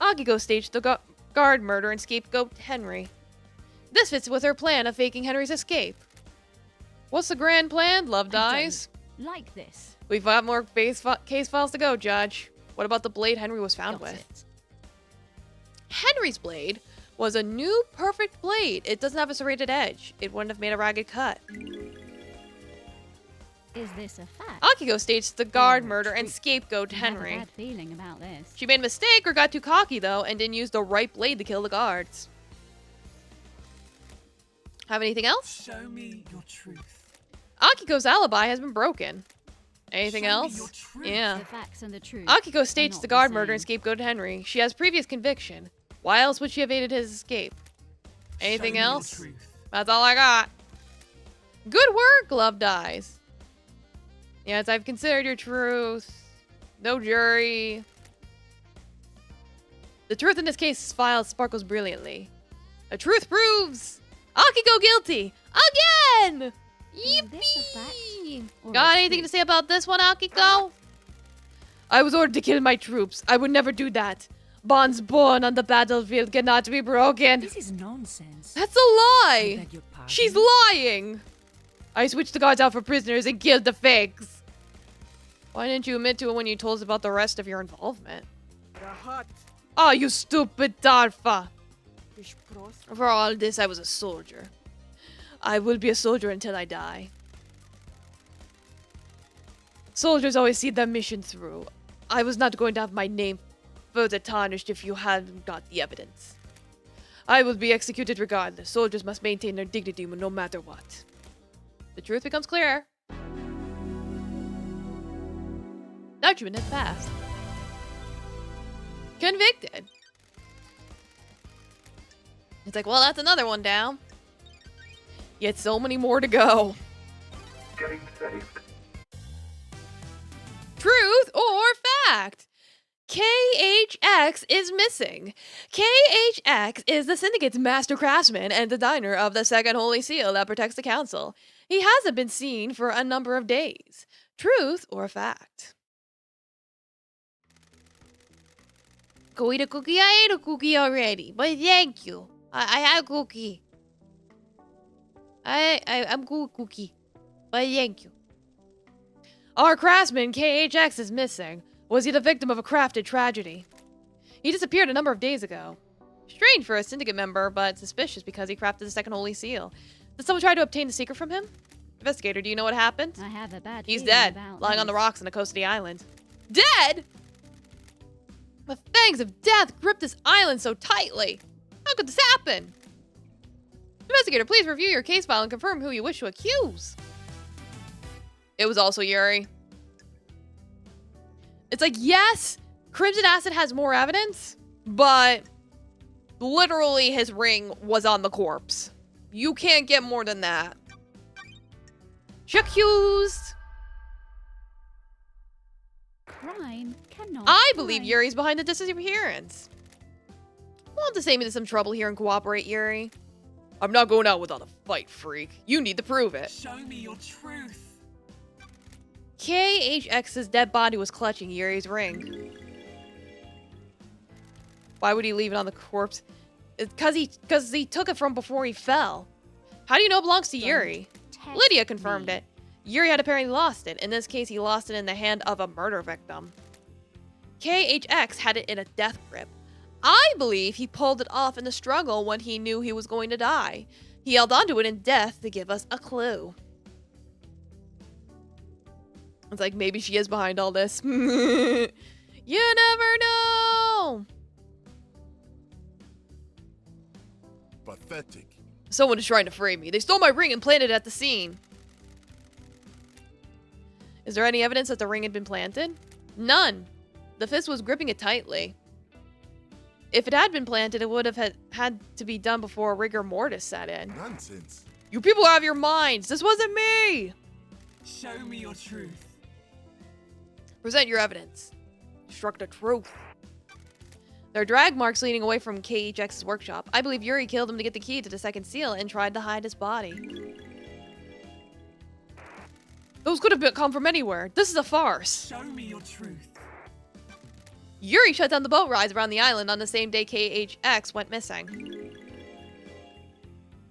Akiko staged the guard murder and scapegoat Henry. This fits with her plan of faking Henry's escape. What's the grand plan? Love dies? Like this. We've got more case files to go, Judge. What about the blade Henry was found Got with? it. Henry's blade was a new perfect blade. It doesn't have a serrated edge. It wouldn't have made a ragged cut. Is this a fact? Akiko staged the guard Oh, murder and treat. scapegoat I have a Henry. bad feeling about this. She made a mistake or got too cocky, though, and didn't use the right blade to kill the guards. Have anything else? Show me your truth. Akiko's alibi has been broken. Anything Show me else? your truth. Yeah. The facts and the truth. Akiko are staged not the guard the murder and same. scapegoated Henry. She has previous conviction. Why else would she have aided his escape? Anything Show me your else? truth. That's all I got. Good work, Love Dies. Yes, I've considered your truth. No jury. The truth in this case file sparkles brilliantly. The truth proves Akiko guilty again. Is this a fact Yippee! or Got a anything to truth? say about this one, Akiko? I was ordered to kill my troops. I would never do that. Bonds born on the battlefield cannot be broken. This is nonsense. That's a I lie. beg your pardon. She's lying. I switched the guards out for prisoners and killed the fakes. Why didn't you admit to it when you told us about the rest of your involvement? Oh, you stupid Darfa. For all this, I was a soldier. I will be a soldier until I die. Soldiers always see their mission through. I was not going to have my name further tarnished if you hadn't got the evidence. I will be executed regardless. Soldiers must maintain their dignity no matter what. The truth becomes clearer. Judgment has passed. Convicted. It's like, well, that's another one down. Yet so many more to go. Getting saved. Truth or fact? KHX is missing. KHX is the Syndicate's master craftsman and designer of the second Holy Seal that protects the Council. He hasn't been seen for a number of days. Truth or fact? Go eat a cookie? I ate a cookie already, but thank you. I had a cookie. I'm cool with cookie, but thank you. Our craftsman, KHX, is missing. Was he the victim of a crafted tragedy? He disappeared a number of days ago. Strange for a Syndicate member, but suspicious because he crafted the second Holy Seal. Did someone try to obtain the secret from him? Investigator, do you know what happened? I have a bad He's feeling dead, about lying on the this. rocks on the coast of the island. Dead? The fangs of death gripped this island so tightly. How could this happen? Investigator, please review your case file and confirm who you wish to accuse. It was also Yuri. It's like, yes, Crimson Acid has more evidence, but literally his ring was on the corpse. You can't get more than that. Accused. Crime cannot. I believe wait. Yuri's behind the disappearance. Want to save me to some trouble here and cooperate, Yuri? I'm not going out without a fight, freak. You need to prove it. Show me your truth. KHX's dead body was clutching Yuri's ring. Why would he leave it on the corpse? It's because he took it from before he fell. How do you know it belongs to Yuri? Test Lydia confirmed me. it. Yuri had apparently lost it. In this case, he lost it in the hand of a murder victim. KHX had it in a death grip. I believe he pulled it off in the struggle when he knew he was going to die. He held onto it in death to give us a clue. It's like, maybe she is behind all this. You never know. Pathetic. Someone is trying to frame me. They stole my ring and planted it at the scene. Is there any evidence that the ring had been planted? None. The fist was gripping it tightly. If it had been planted, it would have had to be done before rigor mortis set in. Nonsense. You people have your minds. This wasn't me. Show me your truth. Present your evidence. Struck the truth. There are drag marks leading away from KHX's workshop. I believe Yuri killed him to get the key to the second seal and tried to hide his body. Those could have come from anywhere. This is a farce. Show me your truth. Yuri shut down the boat rides around the island on the same day KHX went missing.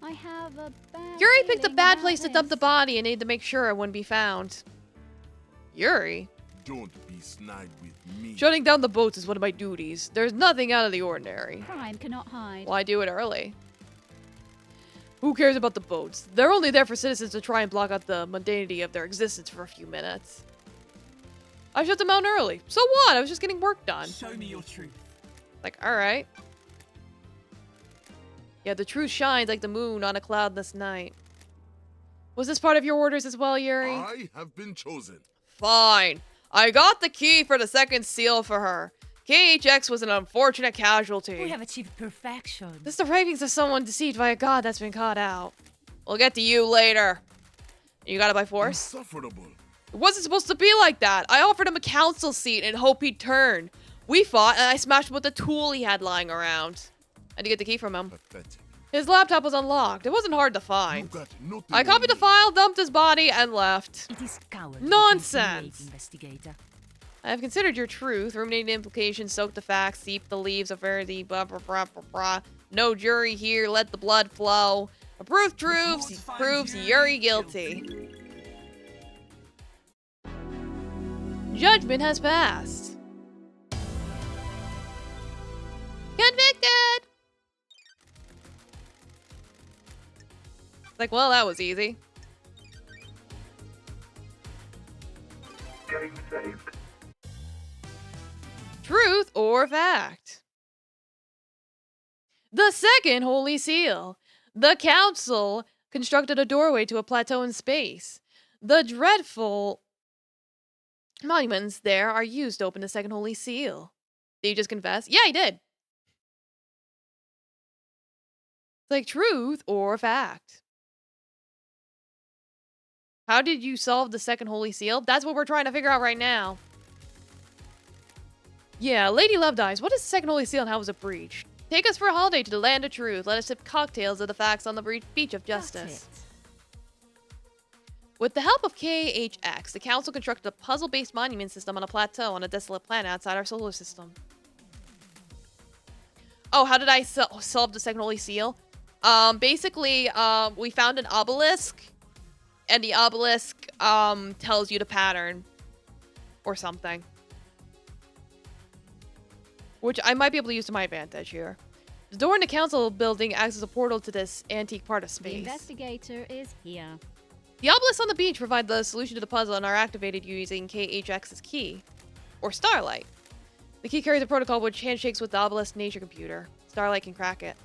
I have a bad Yuri picked a feeling bad about place to dump the this. body and needed to make sure it wouldn't be found. Yuri? Don't be snide with me. Shutting down the boats is one of my duties. There's nothing out of the ordinary. Crime cannot hide. Why do it early? Who cares about the boats? They're only there for citizens to try and block out the mundanity of their existence for a few minutes. I shut them out early. So what? I was just getting work done. Show me your truth. Like, alright. Yeah, the truth shines like the moon on a cloudless night. Was this part of your orders as well, Yuri? I have been chosen. Fine. I got the key for the second seal for her. KHX was an unfortunate casualty. We have achieved perfection. This is the ravings of someone deceived by a god that's been caught out. We'll get to you later. You got it by force? Insufferable. It wasn't supposed to be like that. I offered him a council seat and hope he'd turn. We fought, and I smashed him with the tool he had lying around. I had to get the key from him. Pathetic. His laptop was unlocked. It wasn't hard to find. You got nothing I copied the on me. file, dumped his body, and left. It is cowardly. Nonsense. To insinuate, investigator. I have considered your truth, ruminated implications, soaked the facts, seeped the leaves of verity, blah, blah, blah, blah, blah. No jury here, let the blood flow. Approved truths, court proves finds Yuri Yuri guilty. Judgment has passed. Convicted! It's like, well, that was easy. Getting saved. Truth or fact? The second Holy Seal. The Council constructed a doorway to a plateau in space. The dreadful monuments there are used to open the second Holy Seal. Did you just confess? Yeah, he did. It's like truth or fact. How did you solve the second Holy Seal? That's what we're trying to figure out right now. Yeah, Lady Love dies. What is the second Holy Seal and how was it breached? Take us for a holiday to the land of truth. Let us sip cocktails of the facts on the beach of justice. With the help of KHX, the Council constructed a puzzle-based monument system on a plateau on a desolate planet outside our solar system. Oh, how did I solve the second Holy Seal? Basically, we found an obelisk, and the obelisk tells you the pattern or something. Which I might be able to use to my advantage here. The door in the council building acts as a portal to this antique part of The space. investigator is here. The obelisks on the beach provide the solution to the puzzle and are activated using KHX's key, or Starlight. The key carries a protocol which handshakes with the obelisk nature computer. Starlight can crack it.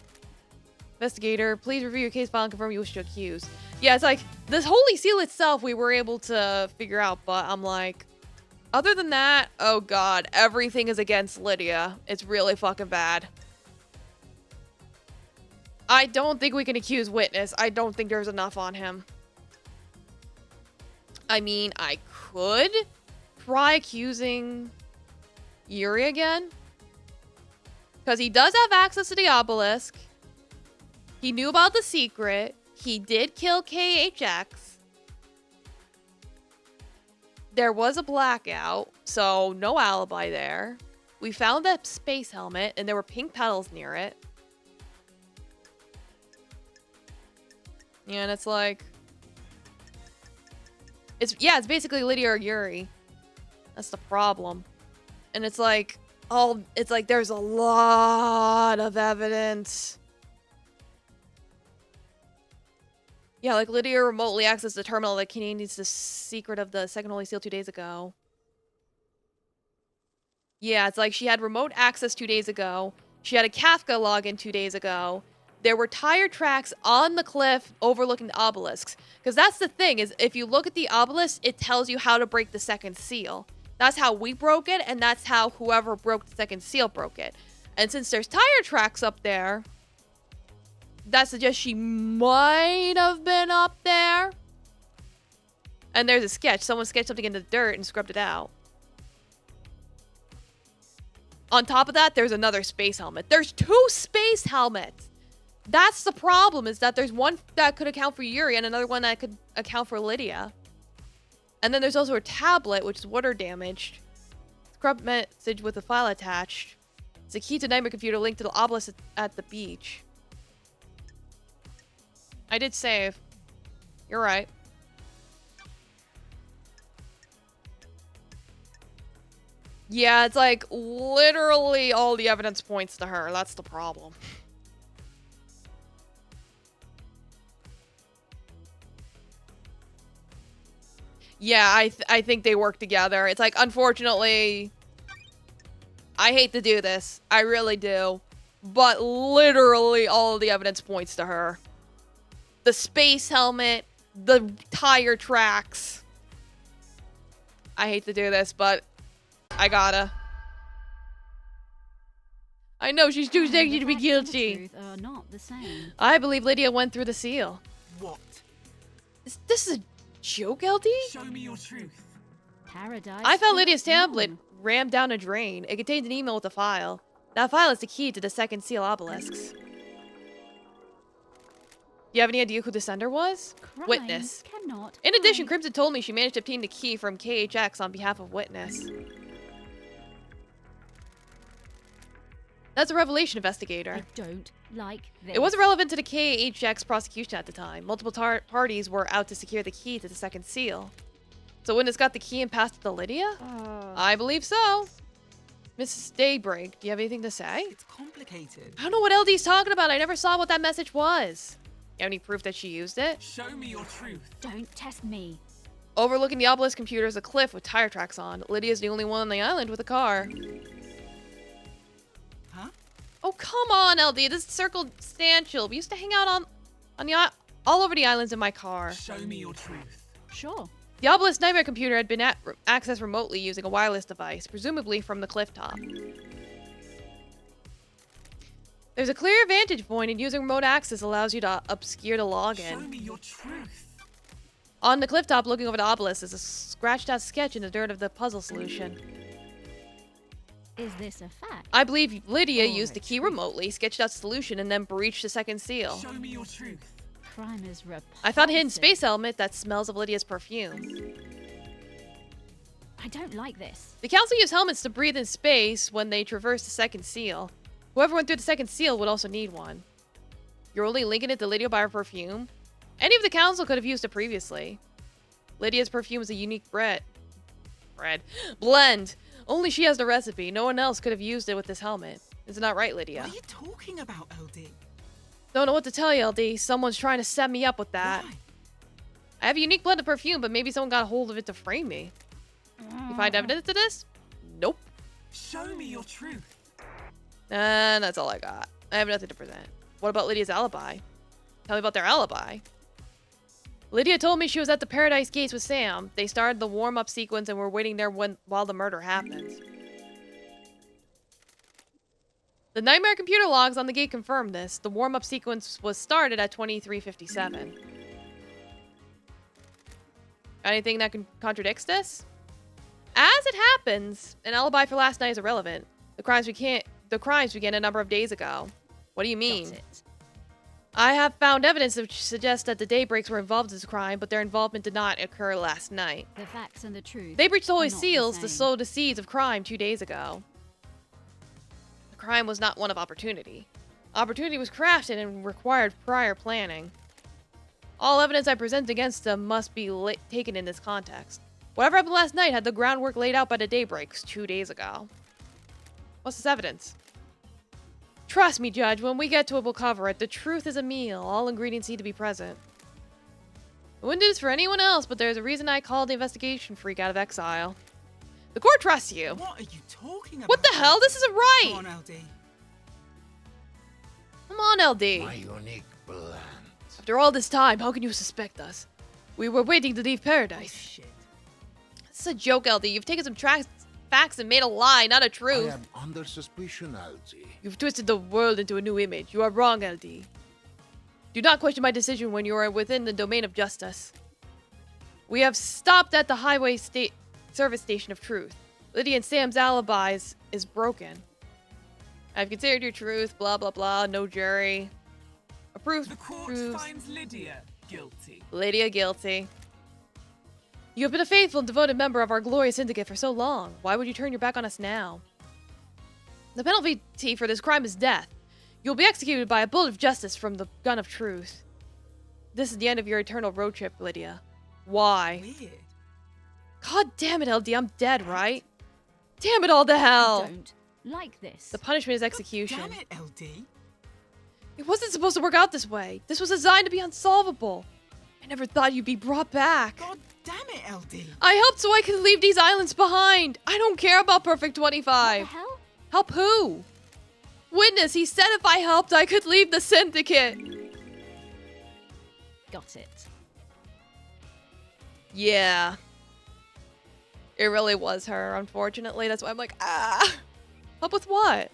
Investigator, please review your case file and confirm you wish to accuse. Yeah, it's like, this Holy Seal itself we were able to figure out, but I'm like, other than that, oh god, everything is against Lydia. It's really fucking bad. I don't think we can accuse Witness. I don't think there's enough on him. I mean, I could try accusing Yuri again. Because he does have access to the obelisk. He knew about the secret. He did kill KHX. There was a blackout, so no alibi there. We found that space helmet, and there were pink petals near it. Yeah, and it's like... It's basically Lydia or Yuri. That's the problem. And it's like, there's a lot of evidence. Yeah, like Lydia remotely accessed the terminal that contains the secret of the second Holy Seal 2 days ago. Yeah, it's like she had remote access 2 days ago. She had a Kafka login 2 days ago. there were tire tracks on the cliff overlooking the obelisks. Because that's the thing, is if you look at the obelisk, it tells you how to break the second seal. That's how we broke it, and that's how whoever broke the second seal broke it. And since there's tire tracks up there, that suggests she might have been up there. And there's a sketch. Someone sketched something in the dirt and scrubbed it out. On top of that, there's another space helmet. There's 2 space helmets. That's the problem, is that there's one that could account for Yuri and another one that could account for Lydia. And then there's also a tablet, which is water damaged. Scrub message with a file attached. It's a key to Nightmare computer linked to the obelisk at the beach. I did save. You're right. Yeah, it's like literally all the evidence points to her. That's the problem. Yeah, I think they work together. It's like, unfortunately, I hate to do this. I really do. But literally all of the evidence points to her. The space helmet, the tire tracks. I hate to do this, but I gotta. I know she's too shaky to be guilty. Truth are not the same. I believe Lydia went through the seal. What? This is a joke, LD? Show me your truth. Paradise. I found feels Lydia's tablet wrong. rammed down a drain. It contains an email with a file. That file is the key to the second seal obelisks. Do you have any idea who the sender was? Crime Witness. Cannot In addition, hide. Crimson told me she managed to obtain the key from KHX on behalf of Witness. That's a revelation, investigator. I don't like this. It wasn't relevant to the KHX prosecution at the time. Multiple parties were out to secure the key to the second seal. So Witness got the key and passed it to Lydia? I believe so. Mrs. Daybreak, do you have anything to say? It's complicated. I don't know what LD's talking about. I never saw what that message was. You have any proof that she used it? Show me your truth. Don't test me. Overlooking the obelisk computer is a cliff with tire tracks on. Lydia's the only one on the island with a car. Huh? Oh, come on, LD. This is circumstantial. We used to hang out on the all over the islands in my car. Show me your truth. Sure. The obelisk nightmare computer had been accessed remotely using a wireless device, presumably from the cliff top. There's a clear vantage point, and using remote access allows you to obscure the Show login. me your truth. On the cliff top, looking over the obelisk, is a scratched-out sketch in the dirt of the puzzle solution. Is this a fact? I believe Lydia Or used the a key truth. remotely, sketched out the solution, and then breached the second seal. Show me your truth. Crime is repulsive. I found a hidden space helmet that smells of Lydia's perfume. I don't like this. The council used helmets to breathe in space when they traversed the second seal. Whoever went through the second seal would also need one. You're only linking it to Lydia by her perfume? Any of the council could have used it previously. Lydia's perfume is a unique blend. Only she has the recipe. No one else could have used it with this helmet. Is it not right, Lydia? What are you talking about, LD? Don't know what to tell you, LD. Someone's trying to set me up with that. Why? I have a unique blend of perfume, but maybe someone got a hold of it to frame me. You find evidence of this? Nope. Show me your truth. And that's all I got. I have nothing to present. What about Lydia's alibi? Tell me about their alibi. Lydia told me she was at the Paradise Gates with Sam. They started the warm-up sequence and were waiting there while the murder happened. The Nightmare computer logs on the gate confirmed this. The warm-up sequence was started at 23:57. Got anything that contradicts this? As it happens, an alibi for last night is irrelevant. The crimes began a number of days ago. What do you mean? Got it. I have found evidence which suggests that the Daybreaks were involved in this crime, but their involvement did not occur last night. The facts and the truth. They breached the Holy are not the Seals to same. sow the seeds of crime 2 days ago. The crime was not one of opportunity. Opportunity was crafted and required prior planning. All evidence I present against them must be taken in this context. Whatever happened last night had the groundwork laid out by the Daybreaks 2 days ago. What's this evidence? Trust me, Judge, when we get to it, we'll cover it. The truth is a meal. All ingredients need to be present. I wouldn't do this for anyone else, but there's a reason I called the investigation freak out of exile. The court trusts you. What are you talking about? What the hell? This isn't right. Come on, LD. Come on, LD. My unique blend. After all this time, how can you suspect us? We were waiting to leave paradise. Shit. This is a joke, LD. You've taken some facts and made a lie, not a I truth. am under suspicion, LD. You've twisted the world into a new image. You are wrong, LD. Do not question my decision when you are within the domain of justice. We have stopped at the highway service station of truth. Lydia and Sam's alibis is broken. I've considered your truth, blah, blah, blah, no jury. Approved. The court proves finds Lydia guilty. Lydia guilty. You have been a faithful and devoted member of our glorious syndicate for so long. Why would you turn your back on us now? The penalty for this crime is death. You'll be executed by a bullet of justice from the gun of truth. This is the end of your eternal road trip, Lydia. Why? Weird. God damn it, LD, I'm dead, right? Damn it all to hell! I don't like this. The punishment is execution. Damn it, LD. It wasn't supposed to work out this way. This was designed to be unsolvable. I never thought you'd be brought back. God damn it, LD. I helped so I could leave these islands behind. I don't care about Perfect 25. What the hell? Help who? Witness, he said if I helped, I could leave the syndicate. Got it. Yeah. It really was her, unfortunately. That's why I'm like, ah. Help with what?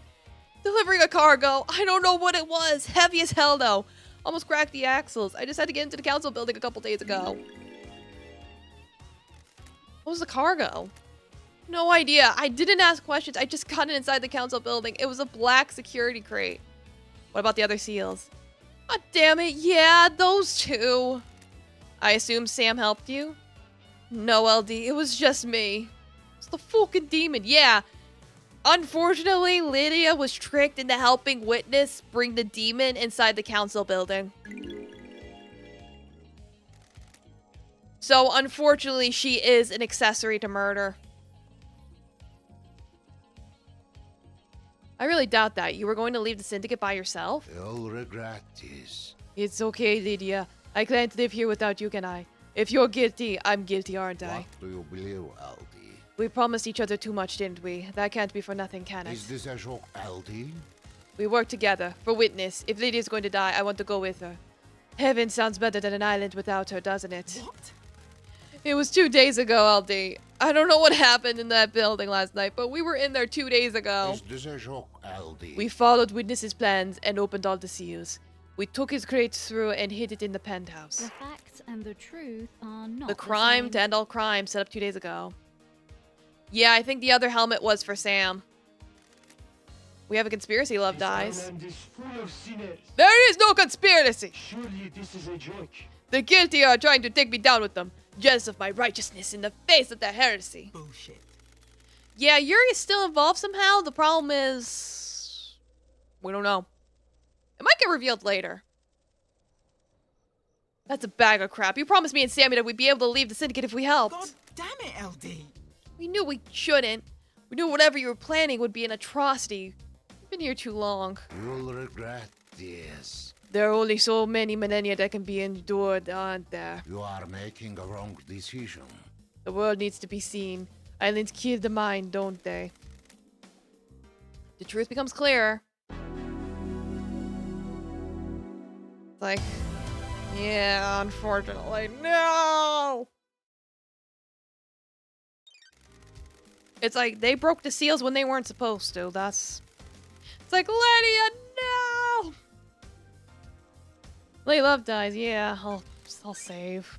Delivering a cargo. I don't know what it was. Heavy as hell, though. Almost cracked the axles. I just had to get into the council building a couple days ago. What was the cargo? No idea. I didn't ask questions. I just got it inside the council building. It was a black security crate. What about the other seals? God damn it. Yeah, those two. I assume Sam helped you? No, LD. It was just me. It's the fucking demon. Yeah. Unfortunately, Lydia was tricked into helping Witness bring the demon inside the council building. So, unfortunately, she is an accessory to murder. I really doubt that. You were going to leave the syndicate by yourself? You'll regret this. It's okay, Lydia. I can't live here without you, can I? If you're guilty, I'm guilty, aren't I? What do you believe, LD? We promised each other too much, didn't we? That can't be for nothing, can it? Is this a joke, LD? We work together. For Witness, if Lydia's going to die, I want to go with her. Heaven sounds better than an island without her, doesn't it? What? It was 2 days ago, LD. I don't know what happened in that building last night, but we were in there 2 days ago. Is this a joke, LD? We followed Witness's plans and opened all the seals. We took his crate through and hid it in the penthouse. The facts and the truth are not The crime same. to end all crime set up 2 days ago. Yeah, I think the other helmet was for Sam. We have a conspiracy, Love Dies. Island is full of sinners. There is no conspiracy! Surely this is a joke. The guilty are trying to take me down with them, jealous of my righteousness in the face of their heresy. Bullshit. Yeah, Yuri is still involved somehow. The problem is... we don't know. It might get revealed later. That's a bag of crap. You promised me and Sammy that we'd be able to leave the syndicate if we helped. God damn it, LD. We knew we shouldn't. We knew whatever you were planning would be an atrocity. We've been here too long. You'll regret this. There are only so many millennia that can be endured, aren't there? You are making a wrong decision. The world needs to be seen. Islands kill the mind, don't they? The truth becomes clearer. It's like, yeah, unfortunately, no! It's like, they broke the seals when they weren't supposed to. It's like, Lydia, no! Lady Love Dies, yeah, I'll save.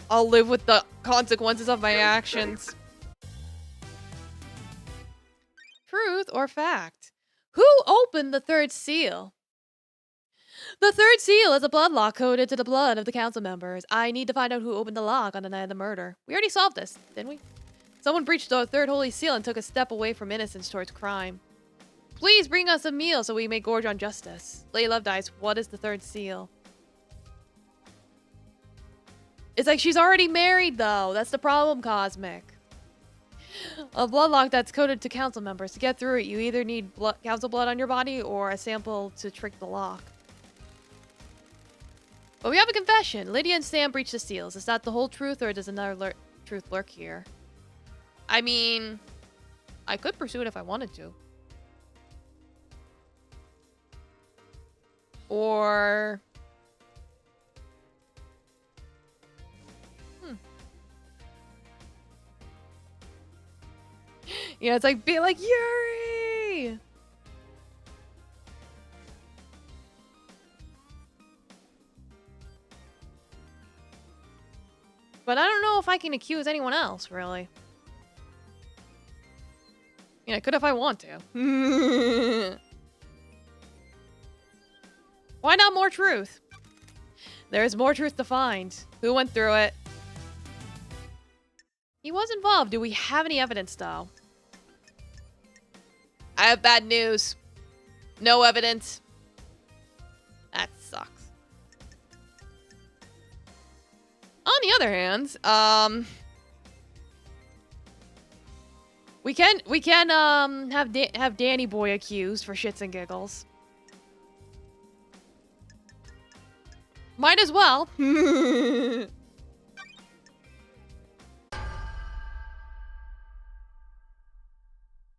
I'll live with the consequences of my actions. Truth or fact? Who opened the third seal? The third seal is a blood lock coded to the blood of the council members. I need to find out who opened the lock on the night of the murder. We already solved this, didn't we? Someone breached the third holy seal and took a step away from innocence towards crime. Please bring us a meal so we may gorge on justice. Lady Love Dies, what is the third seal? It's like she's already married, though. That's the problem, Cosmic. A blood lock that's coded to council members. To get through it, you either need council blood on your body or a sample to trick the lock. But we have a confession. Lydia and Sam breached the seals. Is that the whole truth, or does another truth lurk here? I mean, I could pursue it if I wanted to. or... Yeah, it's like, be like, Yuri! But I don't know if I can accuse anyone else, really. Yeah, I could if I want to. Why not more truth? There's more truth to find. Who went through it? He was involved. Do we have any evidence, though? I have bad news. No evidence. That sucks. On the other hand, we can have Danny Boy accused for shits and giggles. Might as well.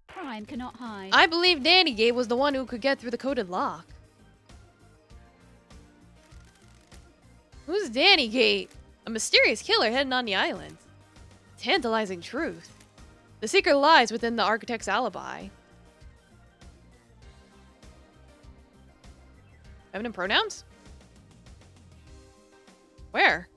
Crime cannot hide. I believe Danny Gate was the one who could get through the coded lock. Who's Danny Gate? A mysterious killer hidden on the island. Tantalizing truth. The secret lies within the architect's alibi. Feminine pronouns? Where?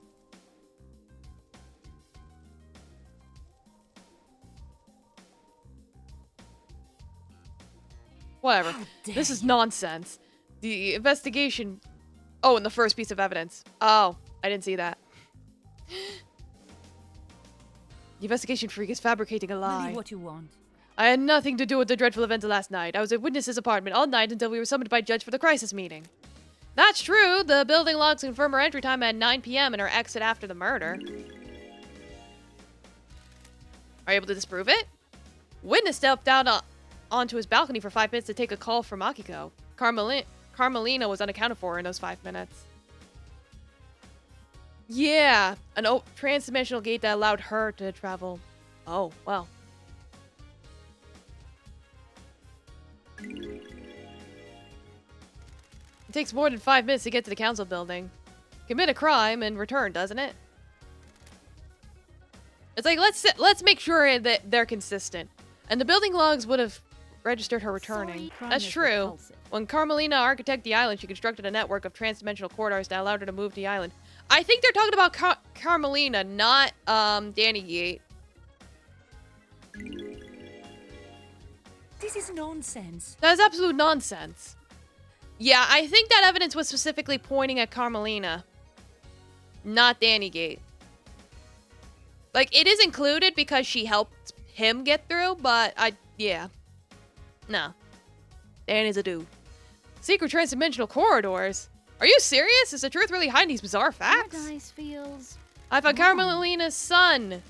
Whatever. This is nonsense. The investigation... Oh, and the first piece of evidence. Oh, I didn't see that. The investigation freak is fabricating a lie. Believe what you want. I had nothing to do with the dreadful events of last night. I was at witness's apartment all night until we were summoned by Judge for the crisis meeting. That's true. The building logs confirm her entry time at 9 p.m. and her exit after the murder. Are you able to disprove it? Witness stepped out onto his balcony for 5 minutes to take a call from Akiko. Carmelina was unaccounted for in those 5 minutes. Yeah, an trans-dimensional gate that allowed her to travel. Oh, well. It takes more than 5 minutes to get to the council building. Commit a crime and return, doesn't it? It's like, let's make sure that they're consistent. And the building logs would have registered her returning. Sorry, That's true. repulsive. When Carmelina architected the island, she constructed a network of trans-dimensional corridors that allowed her to move to the island. I think they're talking about Carmelina, not Danny Gate. This is nonsense. That is absolute nonsense. Yeah, I think that evidence was specifically pointing at Carmelina, not Danny Gate. Like, it is included because she helped him get through, but yeah. No. Danny's a dude. Secret trans-dimensional corridors? Are you serious? Is the truth really hiding these bizarre facts? Paradise feels... I found wrong. Carmelina's son.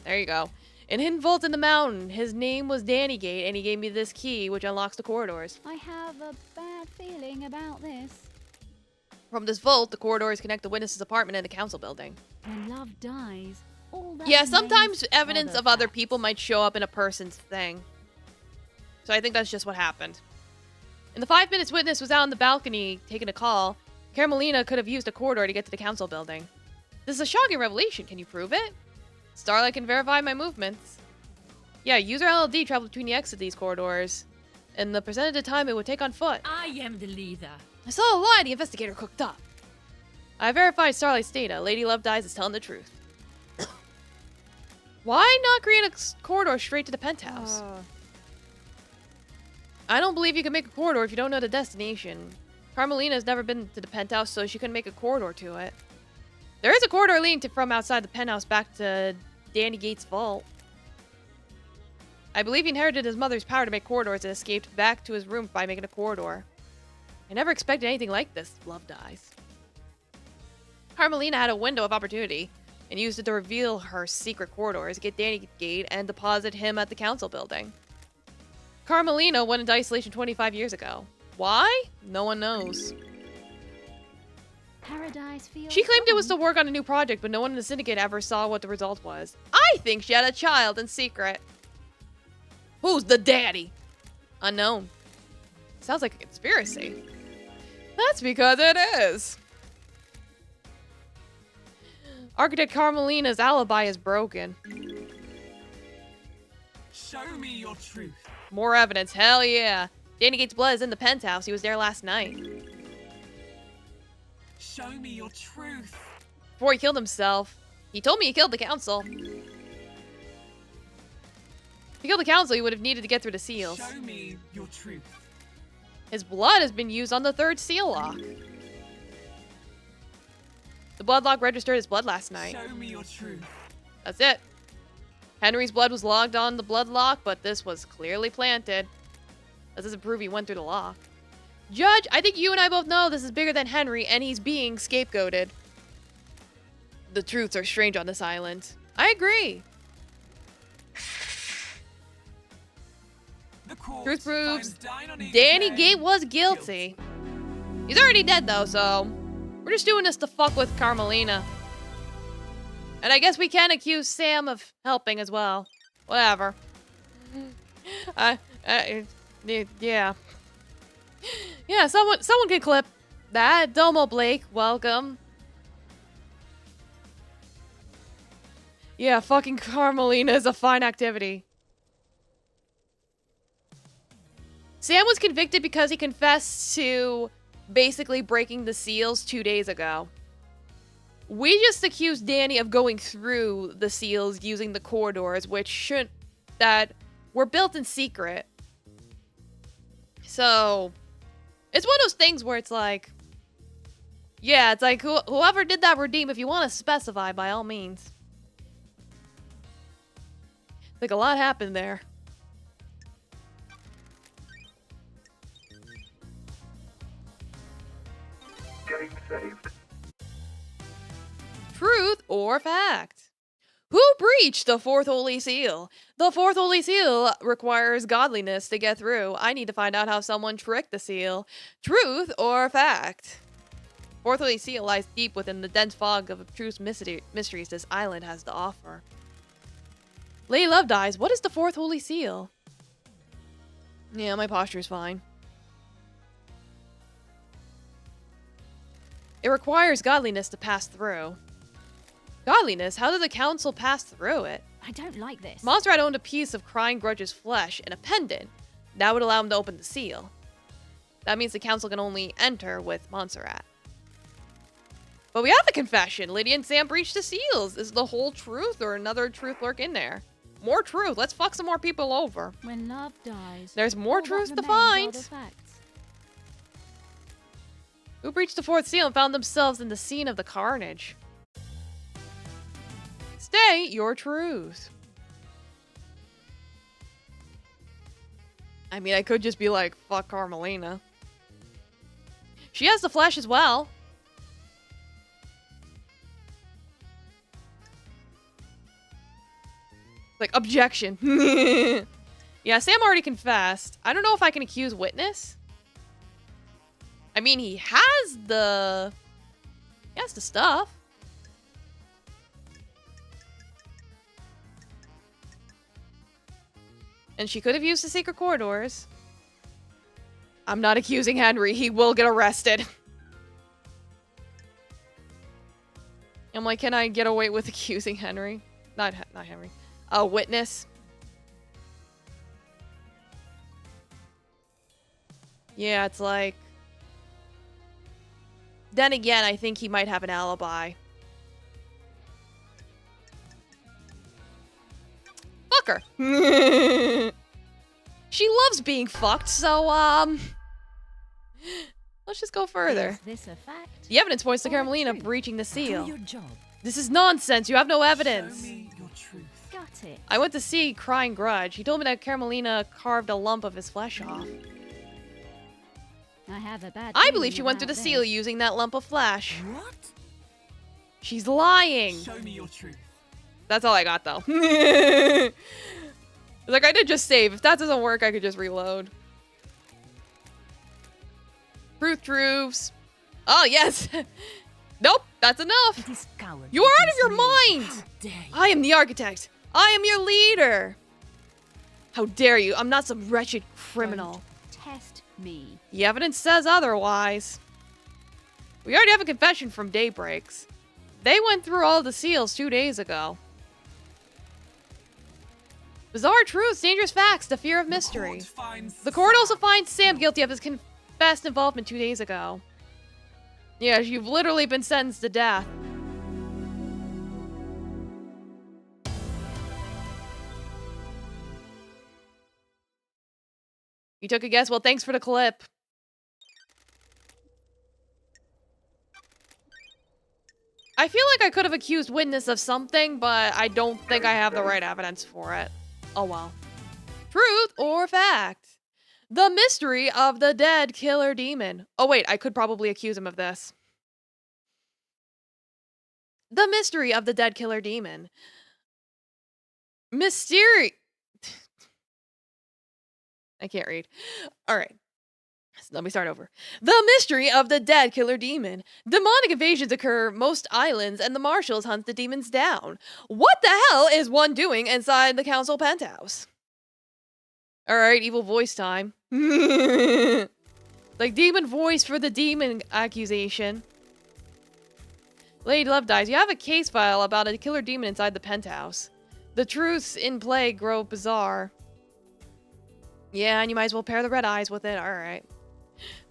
There you go. In hidden vault in the mountain. His name was Danny Gate, and he gave me this key, which unlocks the corridors. I have a bad feeling about this. From this vault, the corridors connect the witness's apartment and the council building. When love dies, all that Yeah, remains sometimes are evidence the of other facts. people might show up in a person's thing. So I think that's just what happened. In the 5 minutes witness was out on the balcony taking a call, Carmelina could have used a corridor to get to the council building. This is a shocking revelation. Can you prove it? Starlight can verify my movements. Yeah, user LLD traveled between the exits of these corridors, and the percentage of time it would take on foot. I am the leader. I saw a lie the investigator cooked up. I verified Starlight's data. Lady Love Dies is telling the truth. Why not create a corridor straight to the penthouse? I don't believe you can make a corridor if you don't know the destination. Carmelina's never been to the penthouse, so she couldn't make a corridor to it. There is a corridor leading from outside the penthouse back to Danny Gate's vault. I believe he inherited his mother's power to make corridors and escaped back to his room by making a corridor. I never expected anything like this. Love Dies. Carmelina had a window of opportunity and used it to reveal her secret corridors, get Danny Gate, and deposit him at the council building. Carmelina went into isolation 25 years ago. Why? No one knows. Paradise feels She claimed it was to wrong. work on a new project, but no one in the syndicate ever saw what the result was. I think she had a child in secret. Who's the daddy? Unknown. Sounds like a conspiracy. That's because it is. Architect Carmelina's alibi is broken. Show me your truth. More evidence. Hell yeah. Danny Gates' blood is in the penthouse. He was there last night. Show me your truth. Before he killed himself. He told me he killed the council. If he killed the council, he would have needed to get through the seals. Show me your truth. His blood has been used on the third seal lock. The blood lock registered his blood last night. Show me your truth. That's it. Henry's blood was logged on the blood lock, but this was clearly planted. That doesn't prove he went through the lock. Judge, I think you and I both know this is bigger than Henry, and he's being scapegoated. The truths are strange on this island. I agree. The court Truth proves finds Danny Gate was guilty. He's already dead, though, so we're just doing this to fuck with Carmelina. And I guess we can accuse Sam of helping as well. Whatever. Yeah. Yeah, someone can clip that. Domo Blake, welcome. Yeah, fucking Carmelina is a fine activity. Sam was convicted because he confessed to basically breaking the seals 2 days ago. We just accused Danny of going through the seals using the corridors, that were built in secret. So, it's one of those things where it's like, yeah, it's like, whoever did that redeem, if you want to specify, by all means. Like, a lot happened there. Getting saved. Truth or fact? Who breached the fourth holy seal? The fourth holy seal requires godliness to get through. I need to find out how someone tricked the seal. Truth or fact? Fourth holy seal lies deep within the dense fog of abstruse mysteries this island has to offer. Lady Love dies. What is the fourth holy seal? Yeah, my posture's fine. It requires godliness to pass through. Godliness? How did the council pass through it? I don't like this. Montserrat owned a piece of Crying Grudge's flesh and a pendant. That would allow him to open the seal. That means the council can only enter with Montserrat. But we have the confession. Lydia and Sam breached the seals. Is the whole truth or another truth lurk in there? More truth. Let's fuck some more people over. When love dies, There's more all that truth to remains are find. the facts. Who breached the fourth seal and found themselves in the scene of the carnage? State your truth. I mean, I could just be like, fuck Carmelina. She has the flesh as well. Like, objection. Yeah, Sam already confessed. I don't know if I can accuse witness. I mean, he has the stuff. And she could have used the secret corridors. I'm not accusing Henry. He will get arrested. I'm like, can I get away with accusing Henry? Not Henry. A witness. Yeah, it's like... Then again, I think he might have an alibi. Fuck her. She loves being fucked, so, let's just go further. Is this a fact? The evidence points to Or Carmelina truth? breaching the seal. Do your job. This is nonsense. You have no evidence. Show me your truth. Got it. I went to see Crying Grudge. He told me that Carmelina carved a lump of his flesh off. I have a bad I feeling believe she went through the about seal this. using that lump of flesh. What? She's lying. Show me your truth. That's all I got, though. Like, I did just save. If that doesn't work, I could just reload. Truth proves. Oh, yes. Nope, that's enough. It is coward. You are out of your mind. How dare you? I am the architect. I am your leader. How dare you? I'm not some wretched criminal. Test me. The evidence says otherwise. We already have a confession from Daybreaks. They went through all the seals 2 days ago. Bizarre truths, dangerous facts, the fear of mystery. The court also finds Sam guilty of his confessed involvement 2 days ago. Yes, you've literally been sentenced to death. You took a guess? Well, thanks for the clip. I feel like I could have accused witness of something, but I don't think I have the right evidence for it. Oh well. Truth or fact? The mystery of the dead killer demon. Oh wait, I could probably accuse him of this. The mystery of the dead killer demon. Mystery. I can't read. All right. Let me start over. The mystery of the dead killer demon. Demonic invasions occur most islands, and the marshals hunt the demons down. What the hell is one doing inside the council penthouse? Alright, evil voice time. Like demon voice for the demon accusation. Lady Love dies. You have a case file about a killer demon inside the penthouse. The truths in play grow bizarre. Yeah, and you might as well pair the red eyes with it. Alright.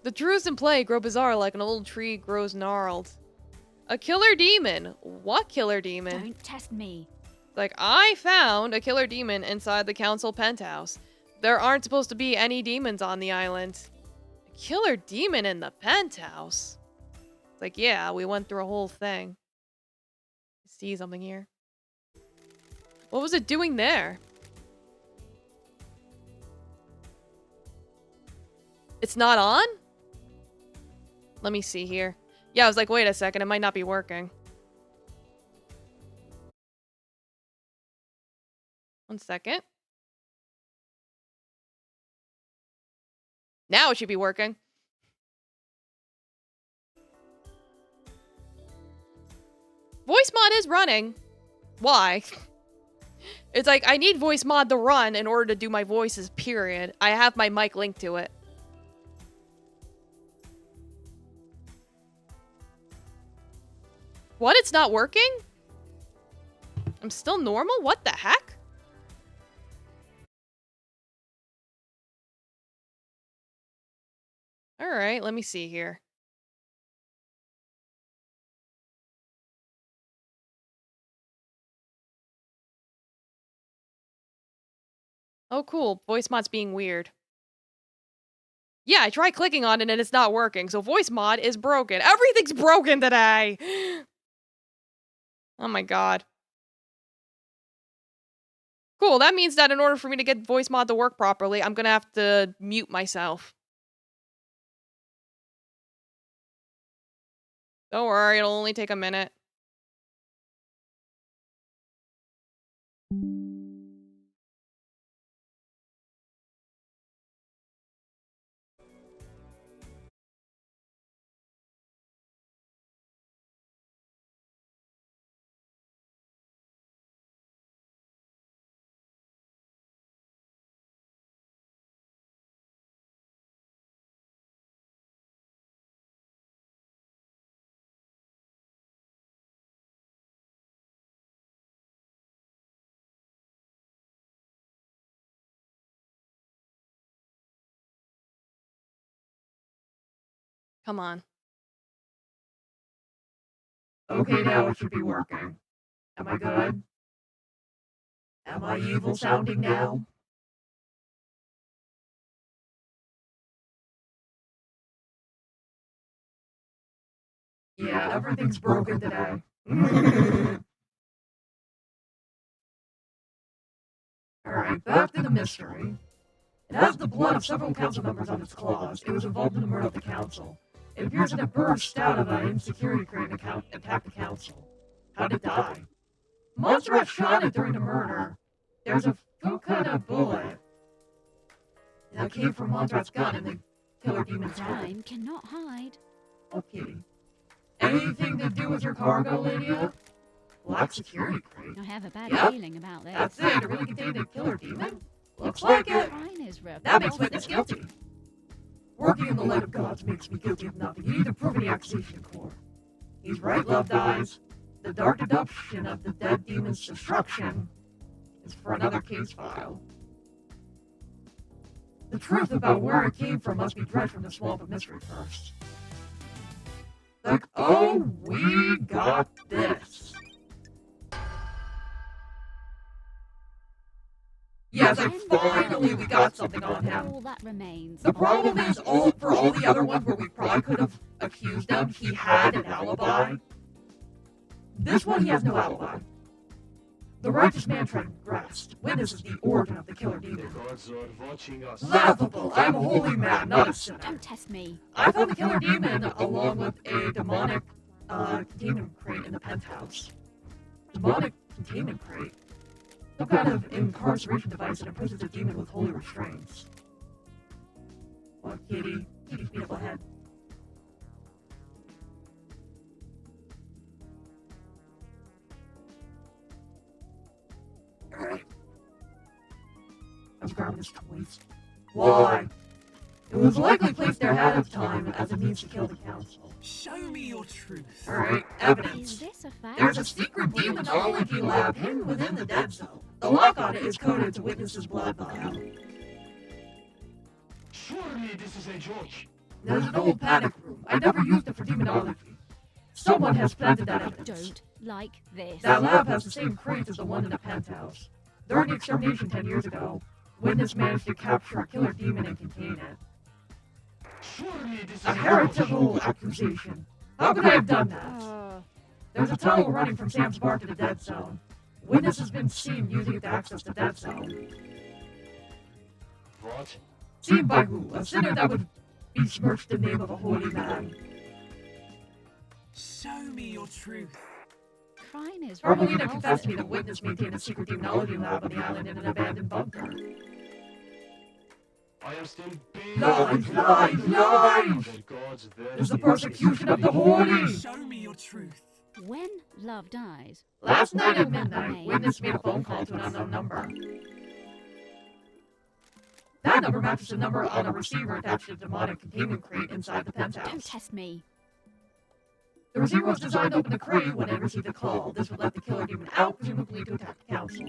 The truths in play grow bizarre like an old tree grows gnarled. A killer demon? What killer demon? Don't test me. Like, I found a killer demon inside the council penthouse. There aren't supposed to be any demons on the island. A killer demon in the penthouse? It's like, yeah, we went through a whole thing. See something here. What was it doing there? It's not on? Let me see here. Yeah, I was like, wait a second, it might not be working. One second. Now it should be working. Voice mod is running. Why? It's like, I need voice mod to run in order to do my voices, period. I have my mic linked to it. What? It's not working? I'm still normal? What the heck? Alright, let me see here. Oh cool, voice mod's being weird. Yeah, I tried clicking on it and it's not working, so voice mod is broken. Everything's broken today! Oh my god. Cool, that means that in order for me to get voice mod to work properly, I'm gonna have to mute myself. Don't worry, it'll only take a minute. Come on. Okay, now it should be working. Am I good? Am I evil sounding now? Yeah, everything's broken today. Alright, back to the mystery. It has the blood of several council members on its claws. It was involved in the murder of the council. It appears that it burst out of an insecurity crate and attacked the council. How did it die? Montserrat shot it during the murder. There was a kind of bullet that came from Montserrat's gun and the killer demon's heart. Crime cannot hide. Okay. Anything to do with your cargo, Lydia? Black security crate. I have a bad Yep. feeling about this. That's it. It really contained a killer demon? Looks like it. Crime is rough. That makes witness guilty. Working in the light of gods makes me guilty of nothing. You need to prove any accusation in court. He's right, Love Dies. The dark deduction of the dead demon's destruction is for another case file. The truth about where it came from must be dredged from the swamp of mystery first. Like, oh, we got this. Yes, and finally we got something on him. All that remains. The problem is, for all the other ones where we probably could have accused him, he had an alibi. This one, he has no alibi. The righteous man transgressed. Witnesses the origin of the killer The demon. gods are watching us. Laughable! I am a holy man, not a sinner. Don't test me. I found the killer demon along with a demonic containment crate in the penthouse. Demonic containment crate? Some kind of incarceration device that imprisons a demon with holy restraints. What, kitty? Kitty's beautiful head. I was grabbing his toys. Why? It was likely placed there ahead of time as a means to kill the council. Show me your truth. Alright, Is evidence. this a fact? There's a secret demonology lab hidden within the dead zone. The lock on it is coded to witness his blood vial. Surely this is a joke. There's an old panic room. I never used it for demonology. Someone has planted that I evidence. don't like this. That lab has the same crates as the one in the penthouse. During the extermination 10 years ago, Witness managed to capture a killer demon and contain it. Surely this is A heritable accusation. How could I have done that? There's a tunnel running from Sam's bar to the dead zone. Witness has been seen using it to access the dead zone. What? Seen by who? A sinner that would besmirch the name of a holy man. Show me your truth. Crime is Carmelina confessed to me that Witness maintained a secret demonology lab on the island in an abandoned bunker. I am still being Lies, lies, lies! The gods This is the persecution of the holy! Show me your truth. When love dies. Last night at midnight, Witness made a phone call to an unknown number. That number matches the number on a receiver attached to the demonic containment crate inside the Don't penthouse. test me. The receiver was designed to open the crate when it received a call. This would let the killer demon out, presumably to attack the council.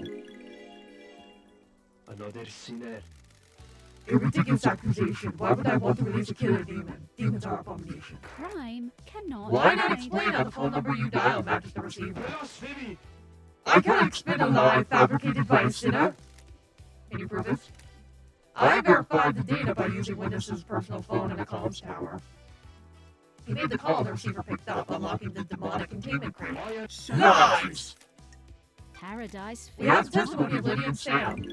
Another sinner. A ridiculous accusation. Why would I want to release a killer demon? Demons are abomination. Crime cannot. Why not hide. explain how the phone number you dial matches the receiver? Blasphemy! I can't explain a lie fabricated by a sinner. Can you prove this? I verified the data by using Witness's personal phone in a comms tower. He made the call and the receiver picked up, unlocking the demonic containment crate. I am Show me Lies! Paradise. We have feels testimony of mine. Lydia and Sam.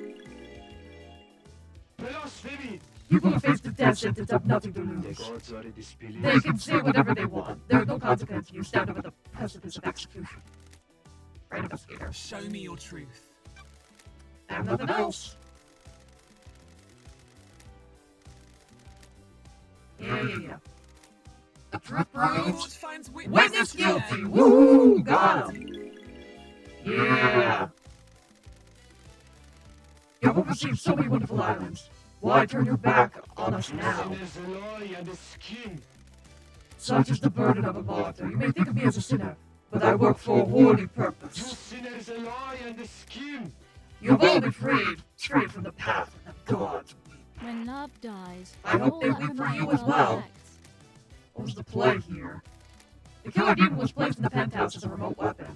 blasphemy! People who face the death sentence have nothing to The lose. gods are displeased. They can say whatever they want. There is no consequence. You stand over the precipice of execution. Right, investigator? Show me your truth. I have nothing else. Yeah. The truth Court proves finds Witness guilty. Woo! Got him. Yeah. You have overseen so many wonderful islands. Why turn your back on us now? Sinners a lie and a scheme. Such is the burden of a martyr. You may think of me as a sinner, but I work for a holy Two purpose. sinners a lie and a scheme. You have all been freed, straight from the path of the gods. When love dies. I hope all they that weep for you remains as are well. facts. What was the play here? The killer demon was placed in the penthouse as a remote weapon.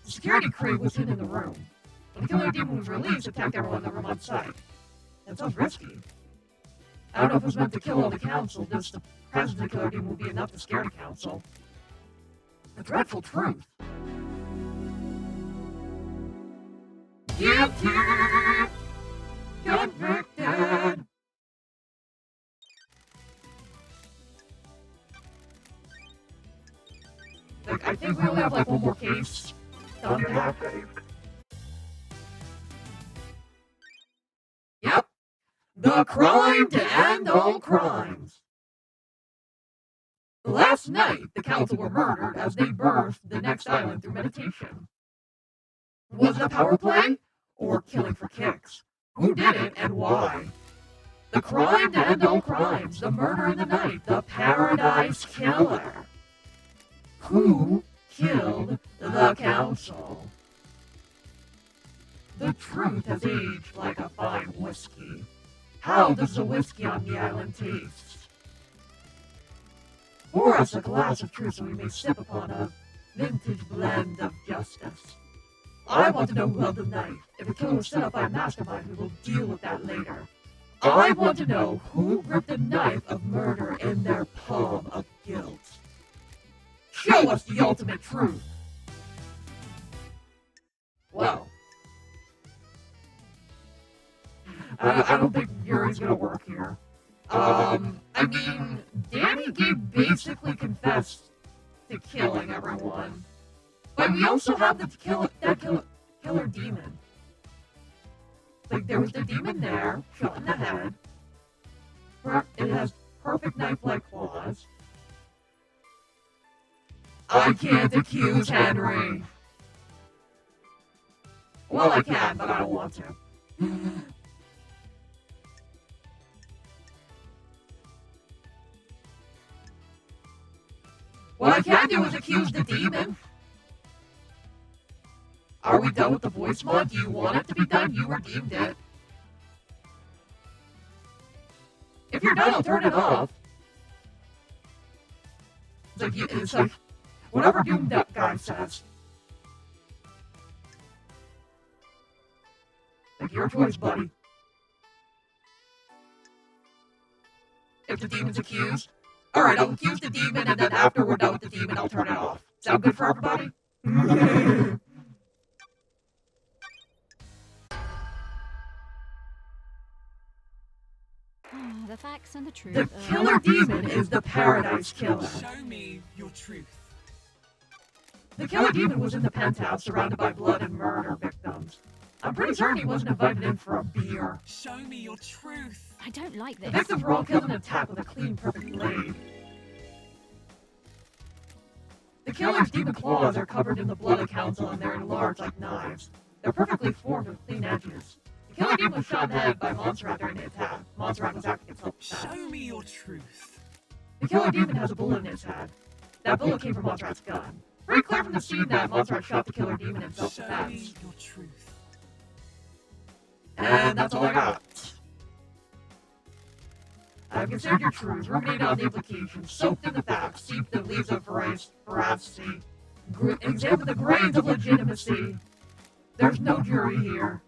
The security crate was hidden in the room. When the killer demon was released, it attacked everyone in the room on sight. That sounds risky. I don't know if it was meant to kill all the council. Just the presence of the killer demon will be enough to scare the council. The dreadful truth. Guilty! Convicted! Like, I think we only have like one more case. Done You now. are saved. Yep. The crime to end all crimes. Last night, the council were murdered as they birthed the next island through meditation. Was it a power play? Or killing for kicks? Who did it and why? The crime to end all crimes, the murder in the night, the Paradise Killer. Who killed the council? The truth has aged like a fine whiskey. How does the whiskey on the island taste? Pour us a glass of truth so we may sip upon a vintage blend of justice. I want to know who held the knife. If the killer was set up by a mastermind, we will deal with that later. I want to know who gripped the knife of murder in their palm of guilt. Show us the ultimate truth. Whoa. I don't think Yuri's gonna work here. I mean, Danny basically confessed to killing everyone. But we also have the killer demon. Like, there was the demon there, shot in the head. It has perfect knife-like claws. I can't accuse Henry. Well, I can, but I don't want to. What I can do is accuse the demon. Are we done with the voice mod? Do you want it to be done? You redeemed it. If you're done, I'll turn it off. It's like whatever Doom guy says. Like, your choice, buddy. If the demon's accused, alright, I'll accuse the demon, and then after we're done with the demon, I'll turn it off. Sound good for everybody? The facts and the truth. The killer demon is the Paradise Killer. Show me your truth. The killer demon was in the penthouse surrounded by blood and murder victims. I'm pretty certain he wasn't invited in for a beer. Show me your truth. I don't like The this. victims were all killed in an attack with a clean, perfect blade. The killer's demon claws are covered in the blood of council and they're enlarged like knives. They're perfectly formed with clean edges. The killer demon was shot in the head by Montserrat during the attack. Montserrat was acting in self-defense. Show me your truth. The killer demon has a bullet in his head. That bullet came from Montserrat's gun. Pretty clear from the scene that Montserrat shot the killer demon in Show me self-defense. your truth. And that's all I got. I've considered your truths, ruminated on the implications, soaked in the facts, seeped in leaves of veracity, examined the grains of legitimacy. There's no jury here.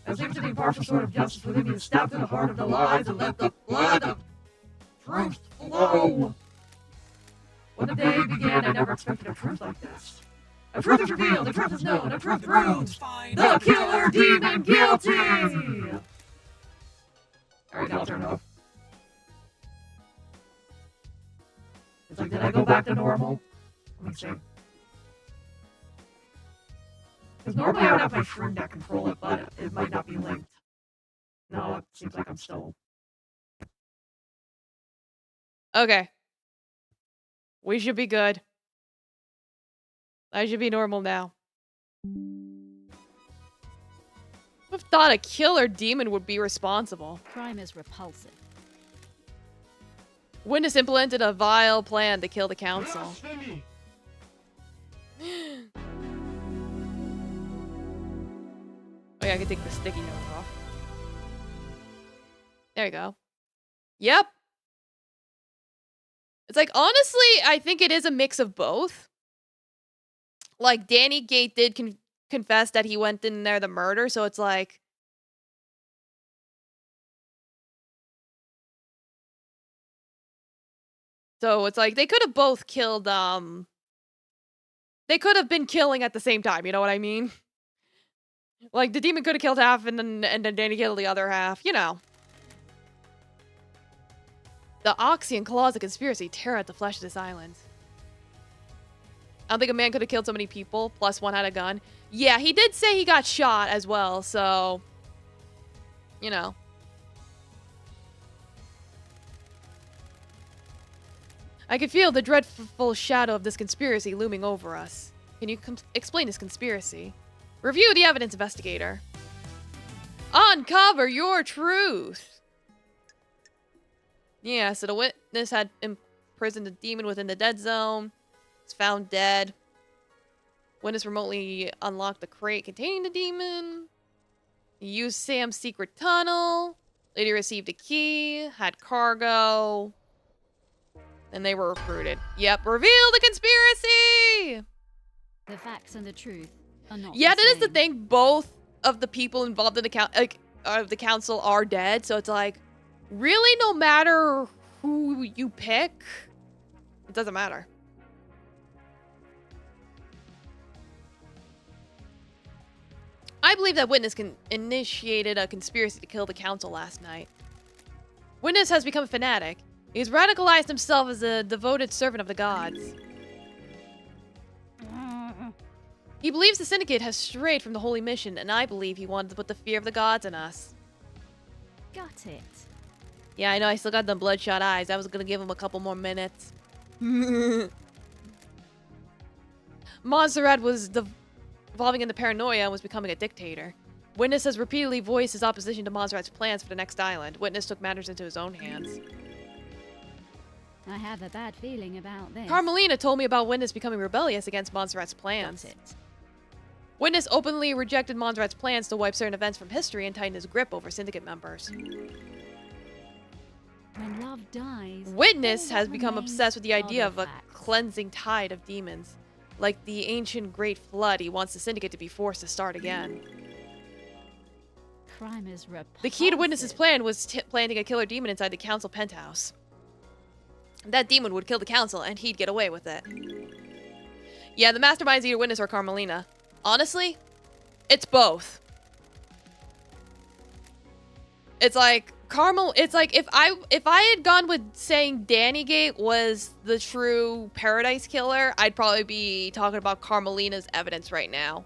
I was able to the impartial sword of justice within me to stab through the heart of the lies and let the blood of truth flow. When the day began, I never expected a truth like this. A truth is revealed, a truth is known, a truth proves the killer demon guilty! Alright, now I'll turn it off. It's like, did I go back to normal? Let me see. Because normally I would have my Shroom deck control it, but it might not be linked. No, it seems like I'm still... Okay. We should be good. I should be normal now. Who've thought a killer demon would be responsible? Crime is repulsive. Witness implemented a vile plan to kill the council. Blasphemy! Oh yeah, I can take the sticky note off. There you go. Yep. It's like, honestly, I think it is a mix of both. Like, Danny Gate did confess that he went in there to murder, so it's like... So it's like, they could have both killed, They could have been killing at the same time, you know what I mean? Like, the demon could have killed half, and then Danny killed the other half, you know. The Oxy and Claws of Conspiracy tear at the flesh of this island. I don't think a man could have killed so many people, plus one had a gun. Yeah, he did say he got shot as well, so... You know. I can feel the dreadful shadow of this conspiracy looming over us. Can you explain this conspiracy? Review the evidence, investigator. Uncover your truth. Yeah, so the witness had imprisoned a demon within the dead zone. Was found dead. Witness remotely unlocked the crate containing the demon. He used Sam's secret tunnel. Lady received a key. Had cargo. And they were recruited. Yep, reveal the conspiracy! The facts and the truth are not Yeah, the that is the same. thing. Both of the people involved in the council are dead. So it's like, really, no matter who you pick, it doesn't matter. I believe that Witness initiated a conspiracy to kill the council last night. Witness has become a fanatic. He's radicalized himself as a devoted servant of the gods. He believes the Syndicate has strayed from the holy mission, and I believe he wanted to put the fear of the gods in us. Got it. Yeah, I know, I still got them bloodshot eyes. I was gonna give him a couple more minutes. Montserrat was evolving into paranoia and was becoming a dictator. Witness has repeatedly voiced his opposition to Montserrat's plans for the next island. Witness took matters into his own hands. I have a bad feeling about this. Carmelina told me about Witness becoming rebellious against Montserrat's plans. Got it. Witness openly rejected Montserrat's plans to wipe certain events from history and tighten his grip over Syndicate members. When love dies, Witness all that has become remains obsessed with the are idea of a facts. cleansing tide of demons. Like the ancient Great Flood, he wants the Syndicate to be forced to start again. Crime is repulsive. The key to Witness's plan was planting a killer demon inside the council penthouse. That demon would kill the council, and he'd get away with it. Yeah, the mastermind's either Witness or Carmelina. Honestly, it's both. It's like it's like if I had gone with saying Danny Gate was the true Paradise Killer, I'd probably be talking about Carmelina's evidence right now.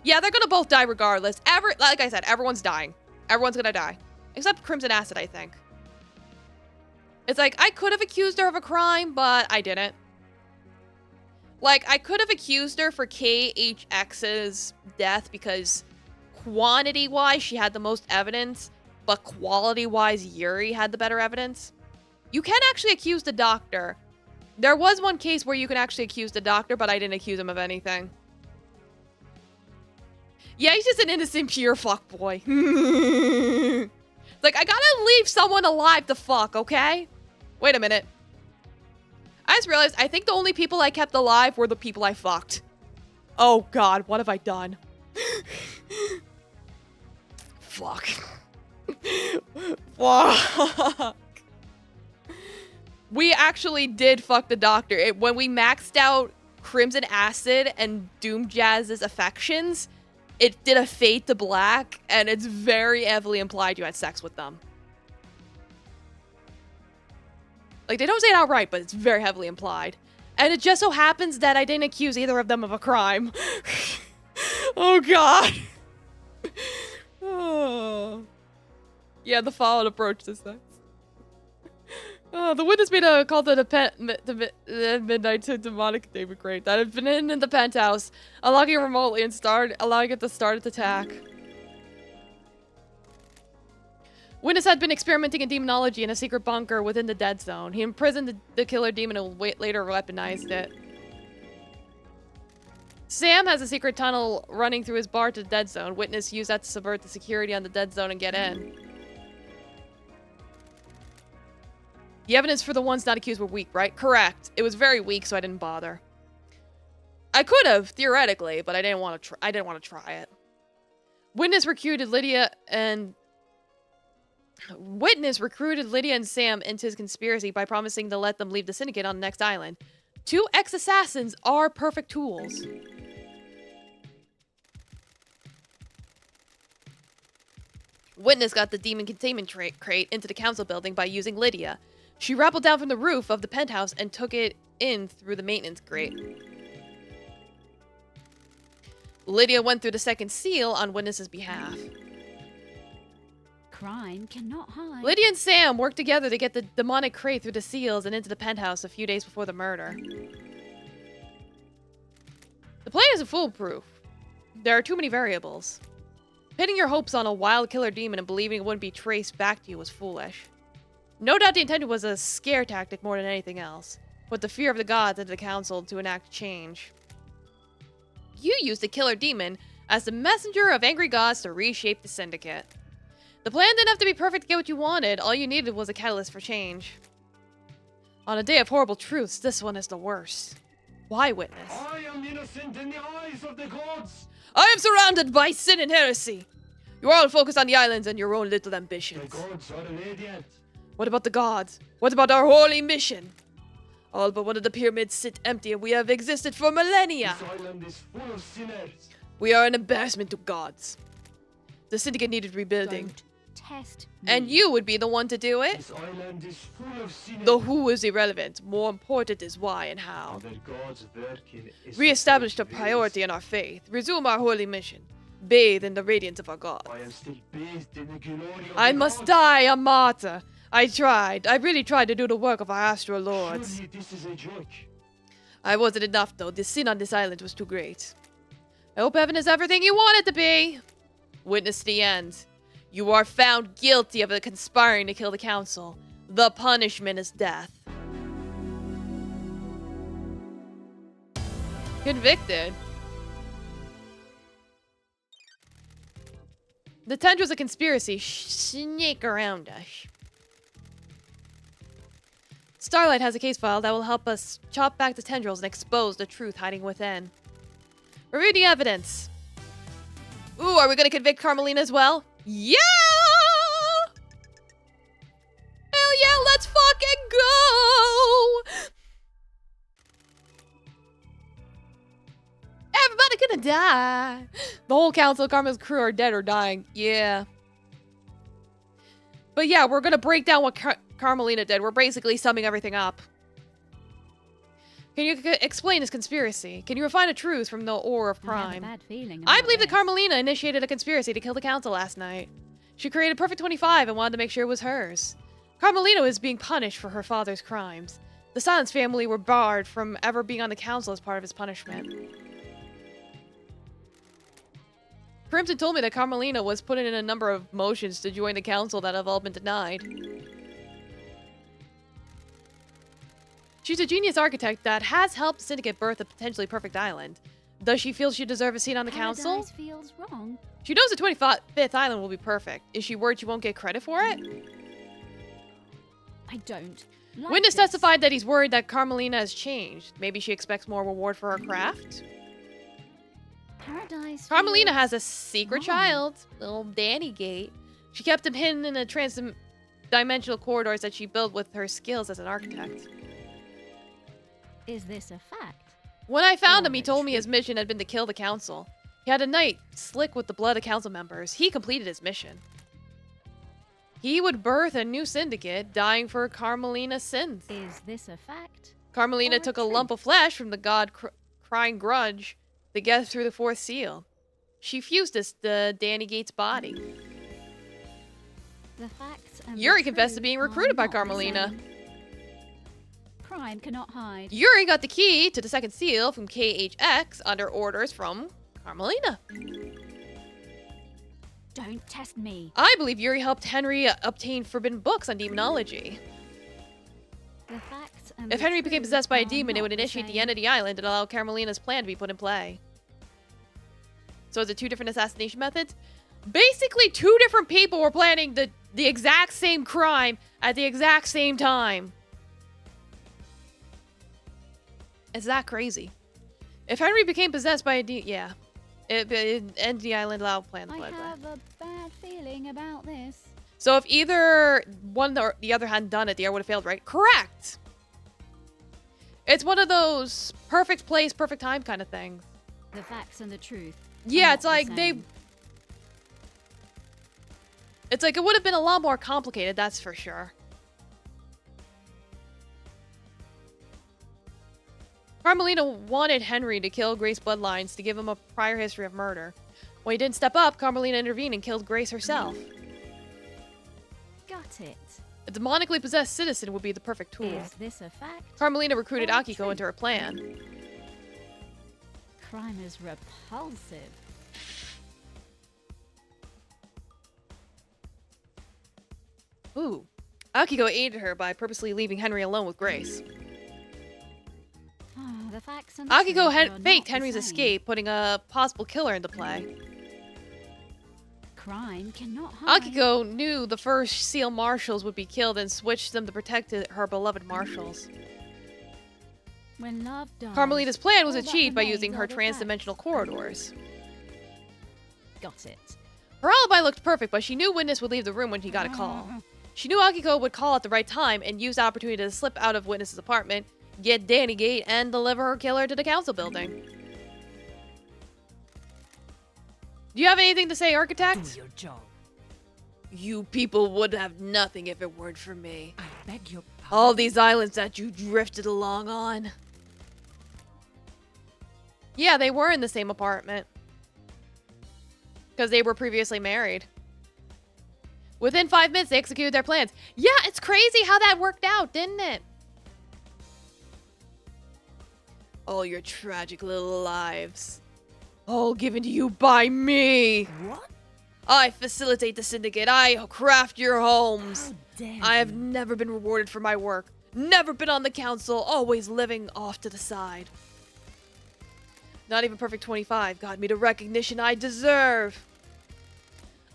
Yeah, they're gonna both die regardless. Like I said, everyone's dying. Everyone's gonna die. Except Crimson Acid, I think. It's like, I could have accused her of a crime, but I didn't. Like, I could have accused her for KHX's death because quantity-wise, she had the most evidence, but quality-wise, Yuri had the better evidence. You can actually accuse the doctor. There was one case where you can actually accuse the doctor, but I didn't accuse him of anything. Yeah, he's just an innocent, pure fuckboy. Like, I gotta leave someone alive to fuck, okay? Wait a minute. I just realized, I think the only people I kept alive were the people I fucked. Oh god, what have I done? Fuck. Fuck. We actually did fuck the doctor. When we maxed out Crimson Acid and Doom Jazz's affections, it did a fade to black, and it's very heavily implied you had sex with them. Like, they don't say it outright, but it's very heavily implied. And it just so happens that I didn't accuse either of them of a crime. Oh, God. Oh. Yeah, the followed approach to sex. The witness made a call to the midnight to demonic David Crate that had been in the penthouse, unlocking it remotely and allowing it to start its attack. Witness had been experimenting in demonology in a secret bunker within the dead zone. He imprisoned the killer demon and later weaponized it. Sam has a secret tunnel running through his bar to the dead zone. Witness used that to subvert the security on the dead zone and get in. The evidence for the ones not accused were weak, right? Correct. It was very weak, so I didn't bother. I could have, theoretically, but I didn't want to try it. Witness recruited Lydia and Sam into his conspiracy by promising to let them leave the Syndicate on the next island. 2 ex-assassins are perfect tools. Witness got the demon containment crate into the council building by using Lydia. She rappelled down from the roof of the penthouse and took it in through the maintenance grate. Lydia went through the second seal on Witness's behalf. Crime cannot hide. Lydia and Sam worked together to get the demonic crate through the seals and into the penthouse a few days before the murder. The plan isn't foolproof. There are too many variables. Pinning your hopes on a wild killer demon and believing it wouldn't be traced back to you was foolish. No doubt the intention was a scare tactic more than anything else. Put the fear of the gods into the council to enact change. You used the killer demon as the messenger of angry gods to reshape the syndicate. The plan didn't have to be perfect to get what you wanted. All you needed was a catalyst for change. On a day of horrible truths, this one is the worst. Why, Witness? I am innocent in the eyes of the gods. I am surrounded by sin and heresy. You are all focused on the islands and your own little The ambitions. gods are radiant. What about the gods? What about our holy mission? All but one of the pyramids sit empty and we have existed for millennia. This island is full of sinners. We are an embarrassment to gods. The syndicate needed rebuilding. Don't test me. And you would be the one to do it? This island is full of sinners. The who is irrelevant. More important is why and how. Their gods working is Re-establish the of grace. priority in our faith. Resume our holy mission. Bathe in the radiance of our gods. I am still bathed in the glory of I the must gods. die a martyr. I really tried to do the work of our astral lords. Surely this is a joke. I wasn't enough though. The sin on this island was too great. I hope heaven is everything you want it to be. Witness the end. You are found guilty of conspiring to kill the council. The punishment is death. Convicted. The tendrils of conspiracy snake around us. Starlight has a case file that will help us chop back the tendrils and expose the truth hiding within. Review the evidence. Ooh, are we gonna convict Carmelina as well? Yeah! Hell yeah, let's fucking go! Everybody gonna die. The whole council of Carmen's crew are dead or dying. Yeah. But yeah, we're gonna break down what Carmelina did. We're basically summing everything up. Can you explain this conspiracy? Can you refine a truth from the ore of I have a crime? bad feeling I about believe that this. Carmelina initiated a conspiracy to kill the council last night. She created Perfect 25 and wanted to make sure it was hers. Carmelina was being punished for her father's crimes. The Silence family were barred from ever being on the council as part of his punishment. Crimson told me that Carmelina was putting in a number of motions to join the council that have all been denied. She's a genius architect that has helped the Syndicate birth a potentially perfect island. Does she feel she deserves a seat on the council? Paradise feels wrong. She knows the 25th island will be perfect. Is she worried she won't get credit for it? I don't. Like Witness this. testified that he's worried that Carmelina has changed. Maybe she expects more reward for her craft? Paradise. Carmelina feels has a secret wrong. child, little Danny Gate. She kept him hidden in the trans-dimensional corridors that she built with her skills as an architect. Is this a fact? When I found Oh, him, he told me his mission had been to kill the council. He had a night slick with the blood of council members. He completed his mission. He would birth a new syndicate, dying for Carmelina's sins. Is this a fact? Carmelina Or a took a truth? lump of flesh from the god crying grudge to get through the fourth seal. She fused this to Danny Gates' body. The facts and Yuri the confessed to truth being are recruited by not the Carmelina. same. Crime cannot hide. Yuri got the key to the second seal from KHX under orders from Carmelina. Don't test me. I believe Yuri helped Henry obtain forbidden books on demonology. The facts and If the Henry became truth possessed by a are demon, it not would initiate the same. end of the island and allow Carmelina's plan to be put in play. So is it two different assassination methods? Basically, two different people were planning the exact same crime at the exact same time. Is that crazy? If Henry became possessed by a demon, yeah. It ended the island, allow plan to I play. have a bad feeling about this. So if either one or the other hadn't done it, the other would have failed, right? Correct! It's one of those perfect place, perfect time kind of things. The facts and the truth. are Yeah, not it's the like same. It's like it would have been a lot more complicated, that's for sure. Carmelina wanted Henry to kill Grace Bloodlines to give him a prior history of murder. When he didn't step up, Carmelina intervened and killed Grace herself. Got it. A demonically possessed citizen would be the perfect tool. Is this a fact? Carmelina recruited or a Akiko truth? into her plan. Crime is repulsive. Ooh. Akiko aided her by purposely leaving Henry alone with Grace. The facts and Akiko figures are faked not the Henry's same. escape, putting a possible killer into play. Crime cannot hide. Akiko knew the first SEAL marshals would be killed and switched them to protect her beloved marshals. When love dies, Carmelita's plan was all that achieved by remains using are her the trans-dimensional facts. corridors. Got it. Her alibi looked perfect, but she knew Witness would leave the room when he got a call. She knew Akiko would call at the right time and use the opportunity to slip out of Witness's apartment, get Danny Gate, and deliver her killer to the council building. Do you have anything to say, Do Architect? your job. You people would have nothing if it weren't for me. I beg your pardon. All these islands that you drifted along on. Yeah, they were in the same apartment. Because they were previously married. Within 5 minutes, they executed their plans. Yeah, it's crazy how that worked out, didn't it? All your tragic little lives. All given to you by me. What? I facilitate the syndicate. I craft your homes. How dare I have you? never been rewarded for my work. Never been on the council. Always living off to the side. Not even Perfect 25 got me the recognition I deserve.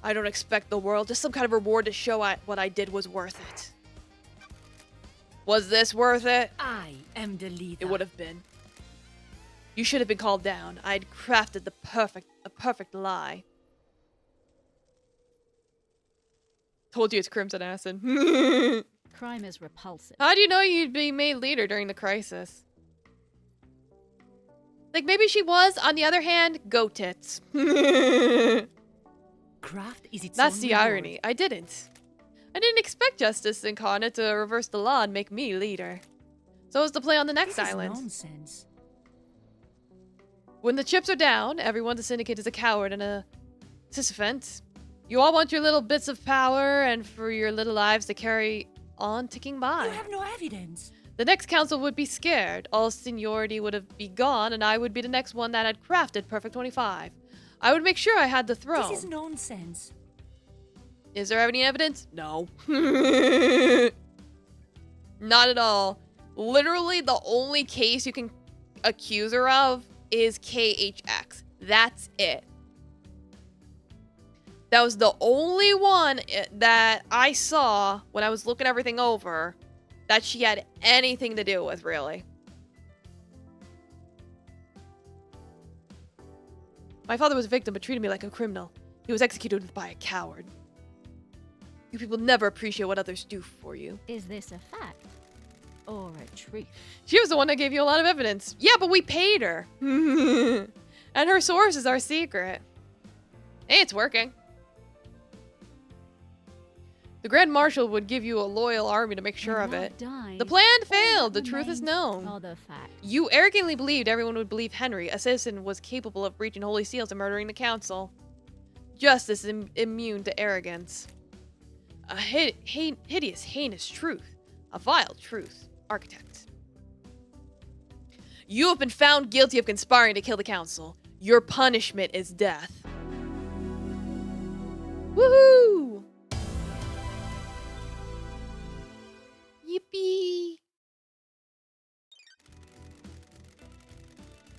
I don't expect the world, just some kind of reward to show what I did was worth it. Was this worth it? I am the leader. It would have been. You should have been called down. I'd crafted a perfect lie. Told you it's Crimson Acid. Crime is repulsive. How do you know you'd be made leader during the crisis? Like, maybe she was. On the other hand, go tits. Craft is its That's own the reward. irony. I didn't expect Justice Incarnate to reverse the law and make me leader. So was the play on the next This is island. nonsense. When the chips are down, everyone in the syndicate is a coward and a sycophant. You all want your little bits of power and for your little lives to carry on ticking by. You have no evidence. The next council would be scared. All seniority would have be gone, and I would be the next one that had crafted Perfect 25. I would make sure I had the throne. This is nonsense. Is there any evidence? No. Not at all. Literally, the only case you can accuse her of is KHX. That's it. That was the only one that I saw when I was looking everything over that she had anything to do with, really. My father was a victim but treated me like a criminal. He was executed by a coward. You people never appreciate what others do for you. Is this a fact or a truth? She was the one that gave you a lot of evidence. Yeah, but we paid her. And her source is our secret. Hey, it's working. The Grand Marshal would give you a loyal army to make sure of When it. love dies, The plan all failed. The that truth is remains known. are the facts. You arrogantly believed everyone would believe Henry, a citizen, was capable of breaching holy seals and murdering the council. Justice is immune to arrogance. A hideous, heinous truth. A vile truth. Architect. You have been found guilty of conspiring to kill the council. Your punishment is death. Woohoo! Yippee!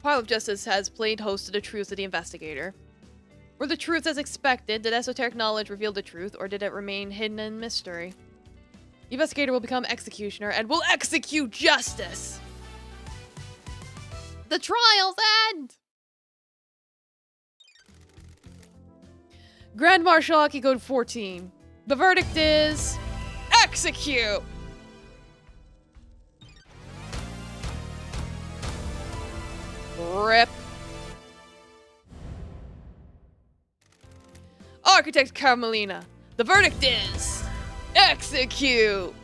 Pile of Justice has played host to the truths of the investigator. Were the truths as expected? Did esoteric knowledge reveal the truth, or did it remain hidden in mystery? The investigator will become executioner and will execute justice! The trials end! Grand Marshal Aki Code 14. The verdict is... execute! Rip. Architect Carmelina. The verdict is... execute!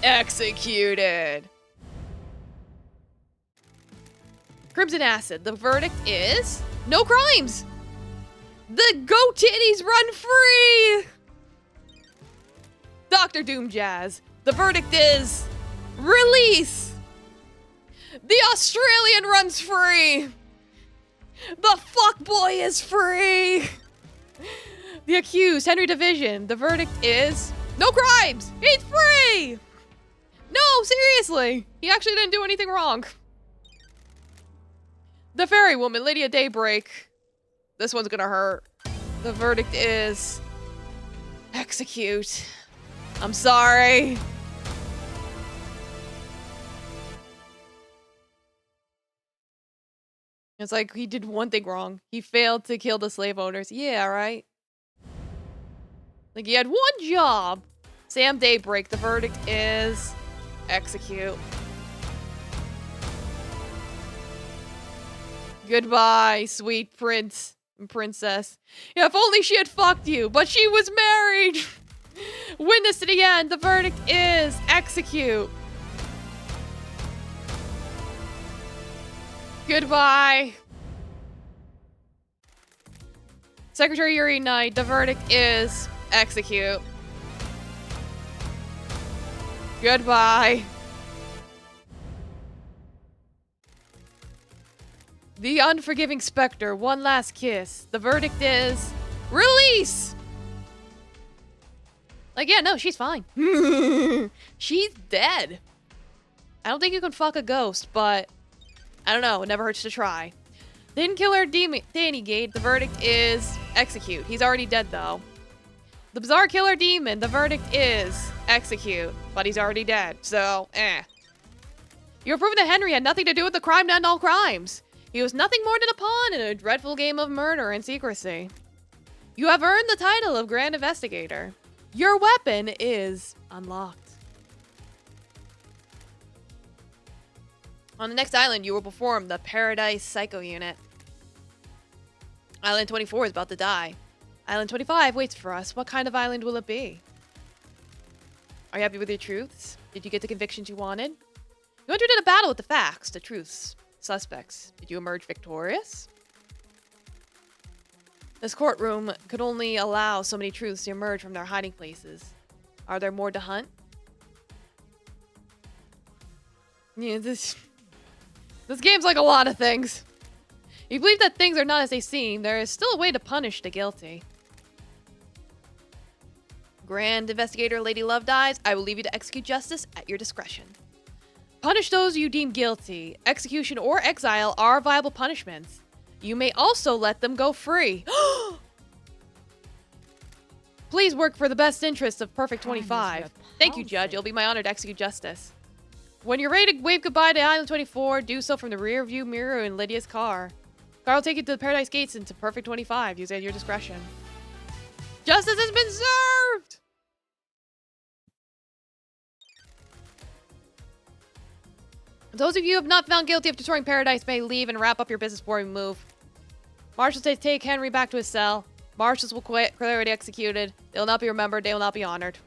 Executed. Crimson Acid. The verdict is... no crimes! The Go Titties run free! Dr. Doom Jazz. The verdict is... release! The Australian runs free! The fuckboy is free! The accused, Henry Division. The verdict is no crimes. He's free. No, seriously. He actually didn't do anything wrong. The fairy woman, Lady of Daybreak. This one's gonna hurt. The verdict is execute. I'm sorry. It's like he did one thing wrong. He failed to kill the slave owners. Yeah, right? Like he had one job. Sam Daybreak, the verdict is execute. Goodbye, sweet prince and princess. Yeah, if only she had fucked you, but she was married. Witness to the end, the verdict is execute. Goodbye. Secretary Yuri Knight, the verdict is execute. Goodbye. The unforgiving specter, one last kiss. The verdict is release. Like, yeah, no, she's fine. She's dead. I don't think you can fuck a ghost, but I don't know. It never hurts to try. Then killer Danny Gate, the verdict is execute. He's already dead, though. The bizarre killer demon, the verdict is execute, but he's already dead, so You have proven that Henry had nothing to do with the crime to end all crimes. He was nothing more than a pawn in a dreadful game of murder and secrecy. You have earned the title of Grand Investigator. Your weapon is unlocked. On the next island, you will perform the Paradise Psycho Unit. Island 24 is about to die. Island 25 waits for us. What kind of island will it be? Are you happy with your truths? Did you get the convictions you wanted? You entered in a battle with the facts, the truths, suspects. Did you emerge victorious? This courtroom could only allow so many truths to emerge from their hiding places. Are there more to hunt? Yeah, this game's like a lot of things. If you believe that things are not as they seem, there is still a way to punish the guilty. Grand Investigator Lady Love dies. I will leave you to execute justice at your discretion. Punish those you deem guilty. Execution or exile are viable punishments. You may also let them go free. Please work for the best interests of Perfect 25. Thank you, Judge. It'll be my honor to execute justice. When you're ready to wave goodbye to Island 24, do so from the rear view mirror in Lydia's car. Car will take you to the Paradise Gates into Perfect 25. Use it at your discretion. Justice has been served! Those of you who have not found guilty of destroying Paradise may leave and wrap up your business before we move. Marshals take Henry back to his cell. Marshals will quit. Clarity executed. They will not be remembered. They will not be honored.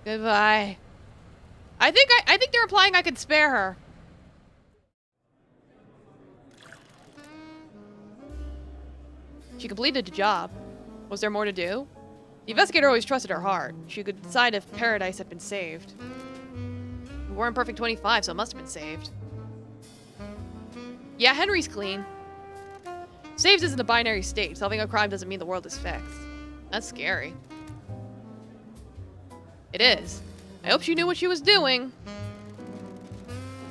Goodbye. I think they're implying I could spare her. She completed the job. Was there more to do? The investigator always trusted her heart. She could decide if Paradise had been saved. We weren't Perfect 25, so it must have been saved. Yeah, Henry's clean. Saved is in a binary state. Solving a crime doesn't mean the world is fixed. That's scary. It is. I hope she knew what she was doing.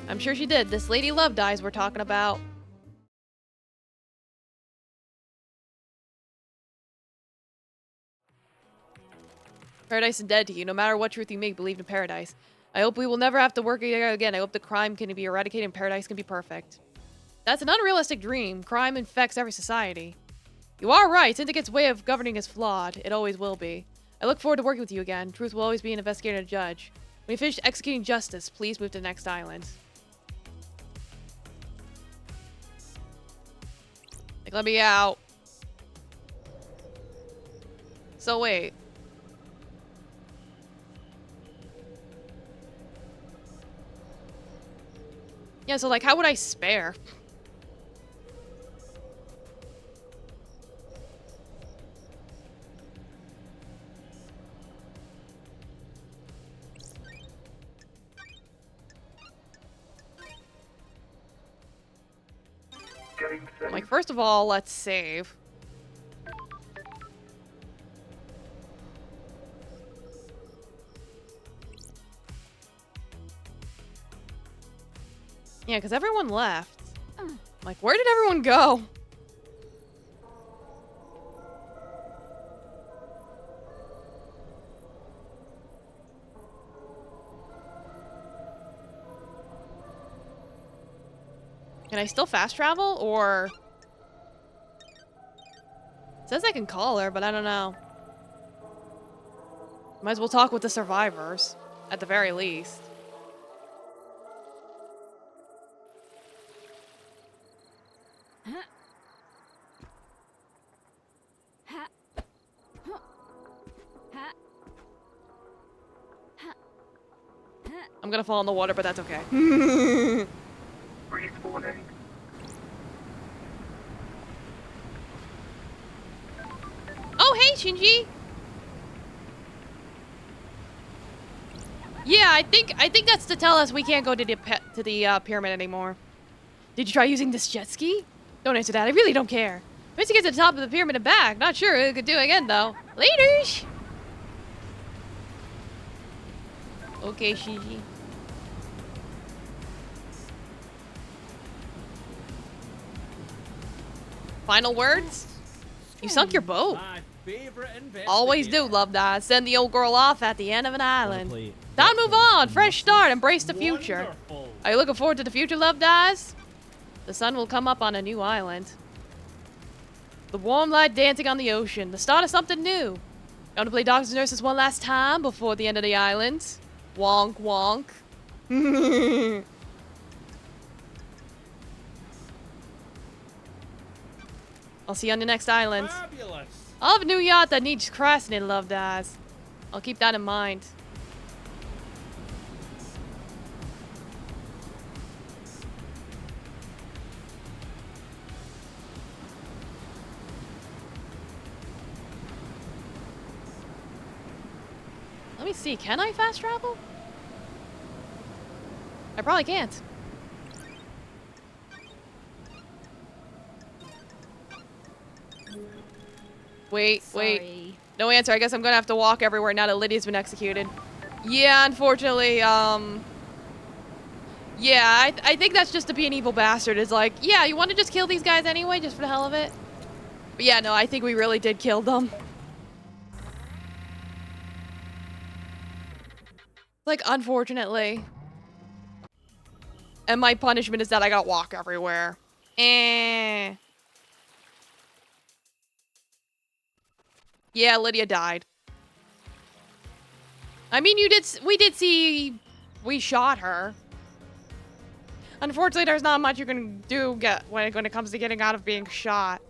I'm sure she did. This Lady Love dies we're talking about. Paradise is dead to you. No matter what truth you make, believe in Paradise. I hope we will never have to work together again. I hope the crime can be eradicated and Paradise can be perfect. That's an unrealistic dream. Crime infects every society. You are right. Syndicate's way of governing is flawed. It always will be. I look forward to working with you again. Truth will always be an investigator and a judge. When you finish executing justice, please move to the next island. Like, let me out. So wait. Yeah, so like, how would I spare? Like, first of all, let's save. Yeah, because everyone left. Like, where did everyone go? Can I still fast travel, or... It says I can call her, but I don't know. Might as well talk with the survivors, at the very least. I'm gonna fall in the water, but that's okay. Freeze warning. Oh, hey, Shinji! Yeah, I think that's to tell us we can't go to the pyramid anymore. Did you try using this jet ski? Don't answer that. I really don't care. Once you get to the top of the pyramid and back, not sure it could do it again though. Laters. Okay, Shinji. Final words? You sunk your boat. My favorite Always do, love that. Send the old girl off at the end of an island. Play Time to move on. Fresh start. Embrace the future. Wonderful. Are you looking forward to the future, love dies? The sun will come up on a new island. The warm light dancing on the ocean. The start of something new. Going to play doctors and nurses one last time before the end of the island. Wonk wonk. I'll see you on the next island. Fabulous. I'll have a new yacht that needs christening, love dies. I'll keep that in mind. Let me see, can I fast travel? I probably can't. Wait. Sorry. No answer. I guess I'm gonna have to walk everywhere now that Lydia's been executed. Yeah, unfortunately, yeah, I think that's just to be an evil bastard. Is like, yeah, you want to just kill these guys anyway, just for the hell of it? But yeah, no, I think we really did kill them. Like, unfortunately. And my punishment is that I gotta walk everywhere. Eh. Yeah, Lydia died. I mean, we did see we shot her. Unfortunately, there's not much you can do when it comes to getting out of being shot.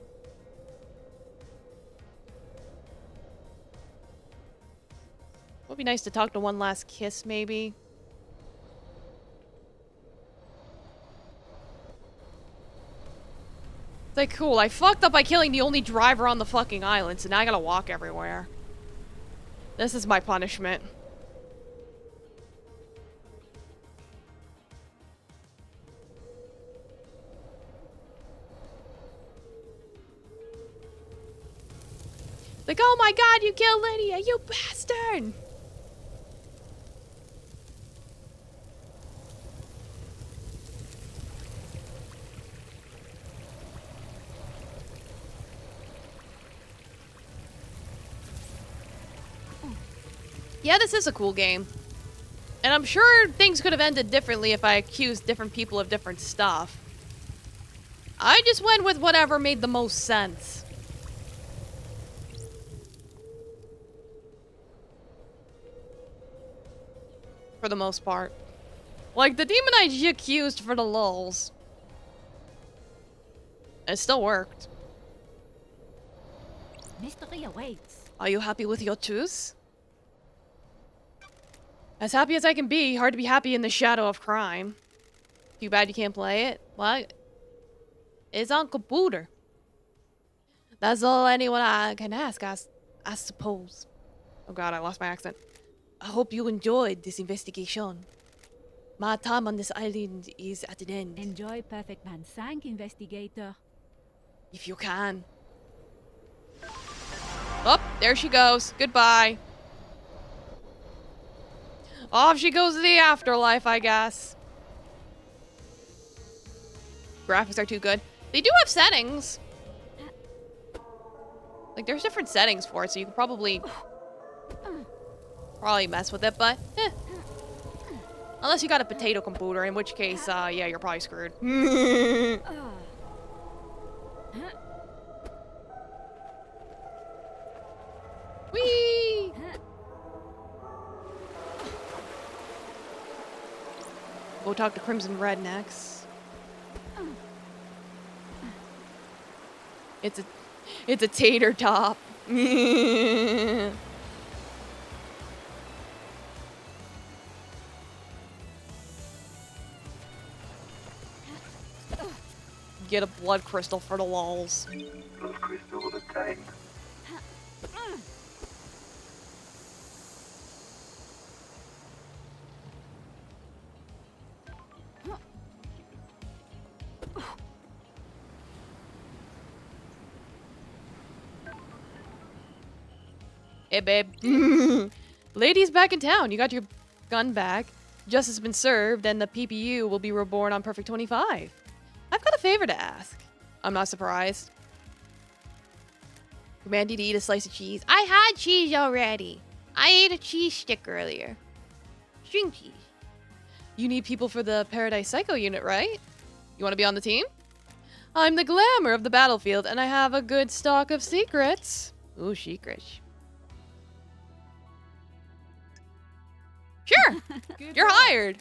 Would be nice to talk to one last kiss, maybe. It's like, cool, I fucked up by killing the only driver on the fucking island, so now I gotta walk everywhere. This is my punishment. Like, oh my god, you killed Lydia, you bastard! Yeah, this is a cool game. And I'm sure things could have ended differently if I accused different people of different stuff. I just went with whatever made the most sense. For the most part. Like, the demon I accused for the lulz. It still worked. Mystery awaits. Are you happy with your tooth? As happy as I can be, hard to be happy in the shadow of crime. Too bad you can't play it. Well, it's on computer. That's all anyone I can ask, I suppose. Oh god, I lost my accent. I hope you enjoyed this investigation. My time on this island is at an end. Enjoy Perfect Man Sank, investigator. If you can. Oh, there she goes. Goodbye. Off she goes to the afterlife, I guess. Graphics are too good. They do have settings. Like, there's different settings for it, so you can probably mess with it, but unless you got a potato computer, in which case, yeah, you're probably screwed. Whee! Go talk to Crimson Rednecks. It's a tater top. Get a blood crystal for the lols. Blood crystal obtained. Hey, babe. Ladies back in town. You got your gun back. Justice has been served, and the PPU will be reborn on Perfect 25. I've got a favor to ask. I'm not surprised. Command you to eat a slice of cheese. I had cheese already. I ate a cheese stick earlier. String cheese. You need people for the Paradise Psycho unit, right? You want to be on the team? I'm the glamour of the battlefield, and I have a good stock of secrets. Ooh, secrets. Sure, you're hired.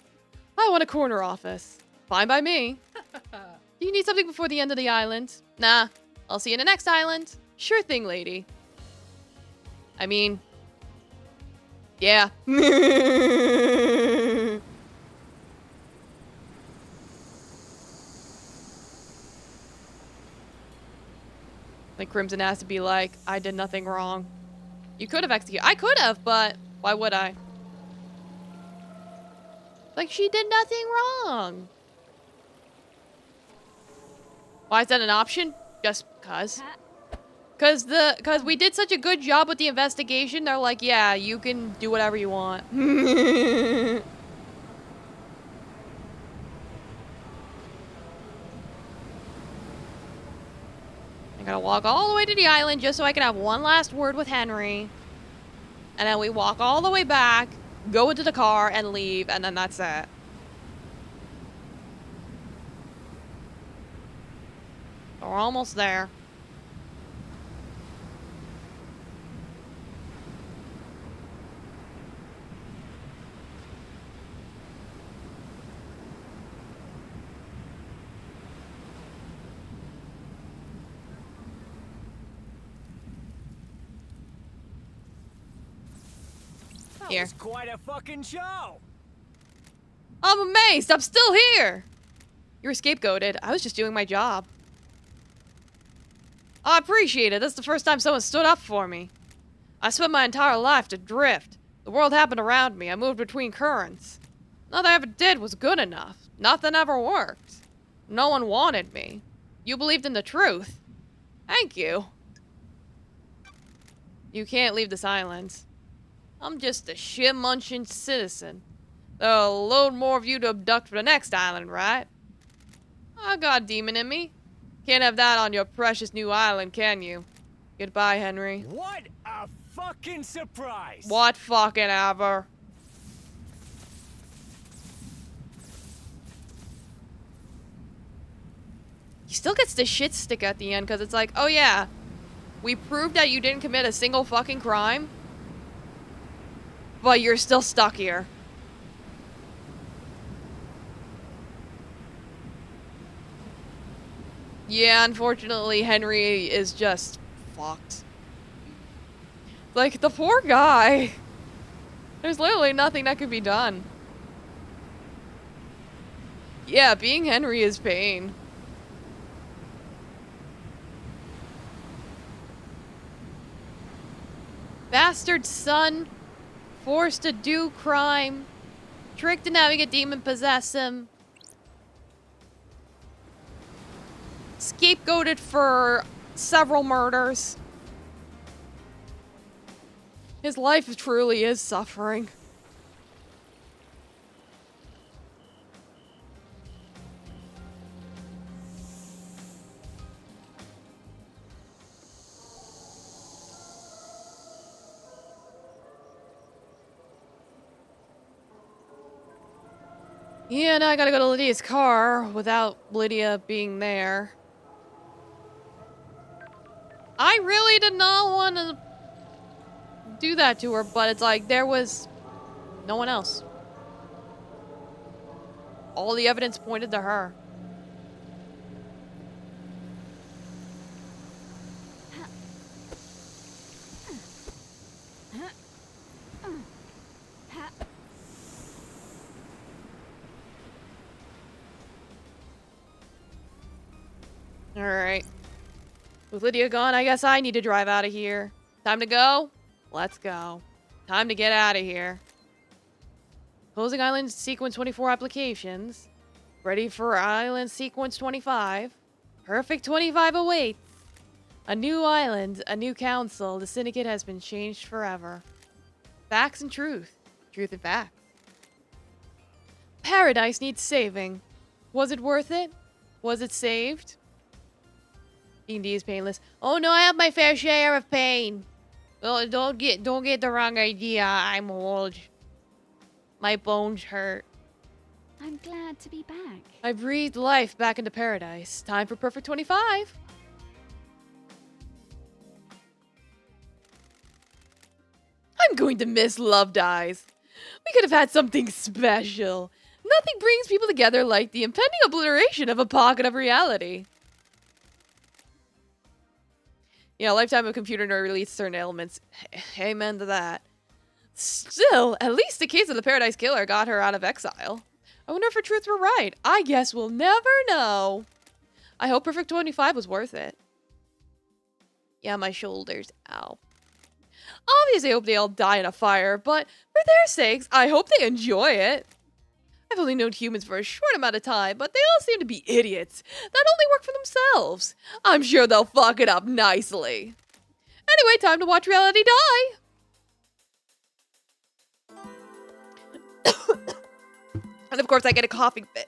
I want a corner office. Fine by me. Do you need something before the end of the island? Nah, I'll see you in the next island. Sure thing, lady. I mean, yeah. Like Crimson has to be like, I did nothing wrong. You could have executed. I could have, but why would I? Like, she did nothing wrong. Why is that an option? Just cause. Cause we did such a good job with the investigation, they're like, yeah, you can do whatever you want. I gotta walk all the way to the island just so I can have one last word with Henry. And then we walk all the way back, go into the car, and leave, and then that's it. We're almost there. That was quite a fucking show. I'm amazed. I'm still here. You were scapegoated. I was just doing my job. I appreciate it. That's the first time someone stood up for me. I spent my entire life to drift. The world happened around me. I moved between currents. Nothing I ever did was good enough. Nothing ever worked. No one wanted me. You believed in the truth. Thank you. You can't leave this island. I'm just a shit-munching citizen. There'll a load more of you to abduct for the next island, right? I got a demon in me. Can't have that on your precious new island, can you? Goodbye, Henry. What a fucking surprise! What fucking ever? He still gets the shit stick at the end because it's like, oh yeah, we proved that you didn't commit a single fucking crime, but you're still stuck here. Yeah, unfortunately, Henry is just fucked. Like, the poor guy. There's literally nothing that could be done. Yeah, being Henry is pain. Bastard son. Forced to do crime. Tricked into having a demon possess him. Scapegoated for several murders. His life truly is suffering. Yeah, now I gotta go to Lydia's car without Lydia being there. I really did not want to do that to her, but it's like there was no one else. All the evidence pointed to her. Alright. With Lydia gone, I guess I need to drive out of here. Time to go? Let's go. Time to get out of here. Closing Island Sequence 24 applications. Ready for Island Sequence 25. Perfect 25 awaits. A new island, a new council. The syndicate has been changed forever. Facts and truth. Truth and facts. Paradise needs saving. Was it worth it? Was it saved? D&D is painless. Oh no, I have my fair share of pain. Well, don't get the wrong idea. I'm old. My bones hurt. I'm glad to be back. I breathed life back into paradise. Time for Perfect 25. I'm going to miss Love Dies. We could have had something special. Nothing brings people together like the impending obliteration of a pocket of reality. Yeah, Lifetime of Computer Nerd released certain elements. Amen to that. Still, at least the case of the Paradise Killer got her out of exile. I wonder if her truths were right. I guess we'll never know. I hope Perfect 25 was worth it. Yeah, my shoulders. Ow. Obviously, I hope they all die in a fire, but for their sakes, I hope they enjoy it. I've only known humans for a short amount of time, but they all seem to be idiots that only work for themselves. I'm sure they'll fuck it up nicely. Anyway, time to watch reality die. And of course, I get a coughing fit.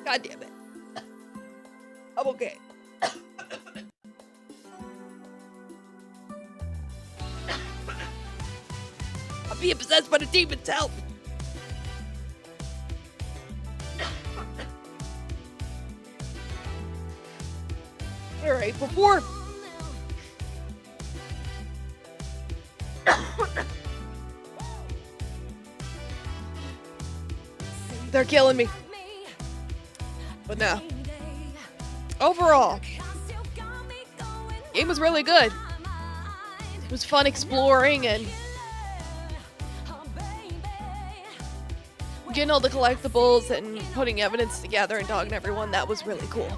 God damn it. I'm okay. I'm being possessed by the demons, help! Alright, before... They're killing me. But no. Overall, game was really good. It was fun exploring and getting all the collectibles and putting evidence together and talking to everyone. That was really cool.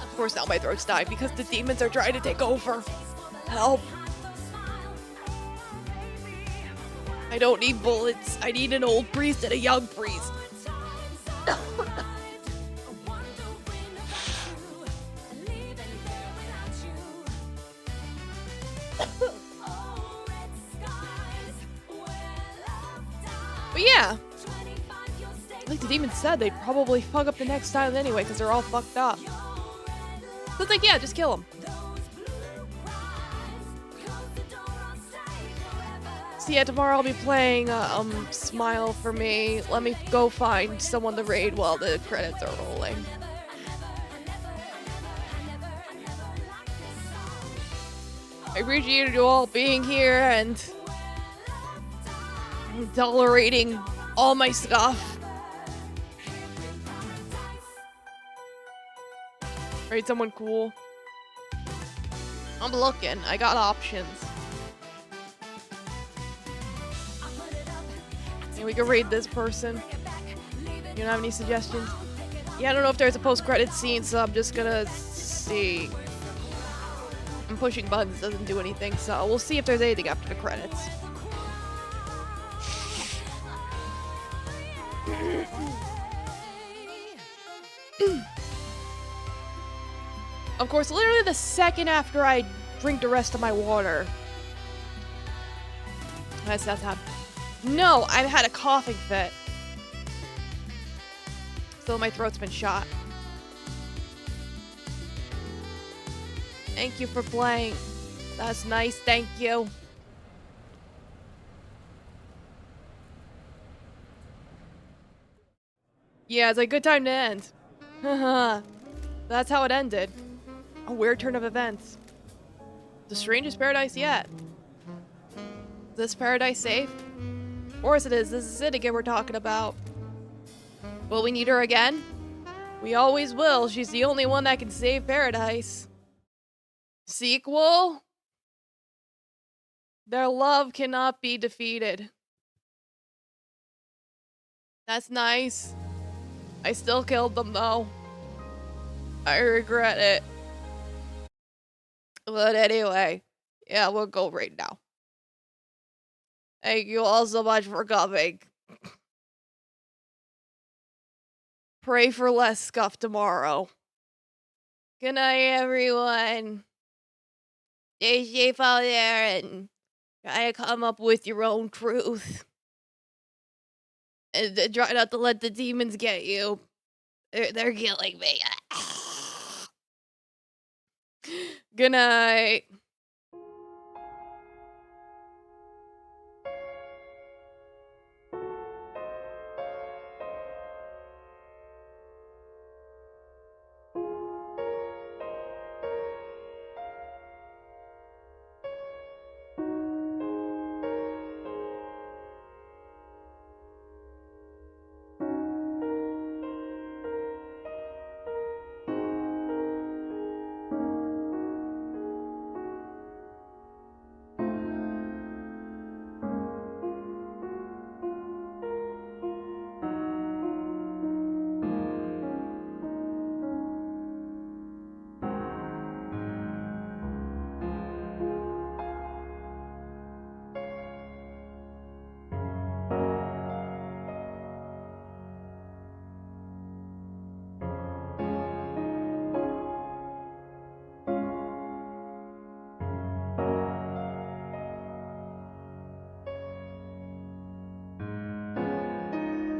Of course, now my throat's dying because the demons are trying to take over. Help. I don't need bullets. I need an old priest and a young priest. But yeah, like the demon said, they'd probably fuck up the next island anyway because they're all fucked up. So it's like, yeah, just kill them. So yeah, tomorrow I'll be playing Smile for Me. Let me go find someone to raid while the credits are rolling. I appreciate you all being here and tolerating all my stuff. Raid someone cool. I'm looking. I got options. Yeah, we can raid this person. You don't have any suggestions? Yeah, I don't know if there's a post-credit scene, so I'm just gonna see. I'm pushing buttons, doesn't do anything, so we'll see if there's anything after the credits. Of course, literally the second after I drink the rest of my water. That's that time. No, I've had a coughing fit. So my throat's been shot. Thank you for playing. That's nice, thank you. Yeah, it's a good time to end. Haha. That's how it ended. A weird turn of events. The strangest paradise yet. Is this paradise safe? Of course it is. This is it again we're talking about. Will we need her again? We always will. She's the only one that can save paradise. Sequel? Their love cannot be defeated. That's nice. I still killed them though. I regret it. But anyway, yeah, we'll go right now. Thank you all so much for coming. Pray for less scuff tomorrow. Good night, everyone. Stay safe out there and try to come up with your own truth. And try not to let the demons get you. They're killing me. Good night.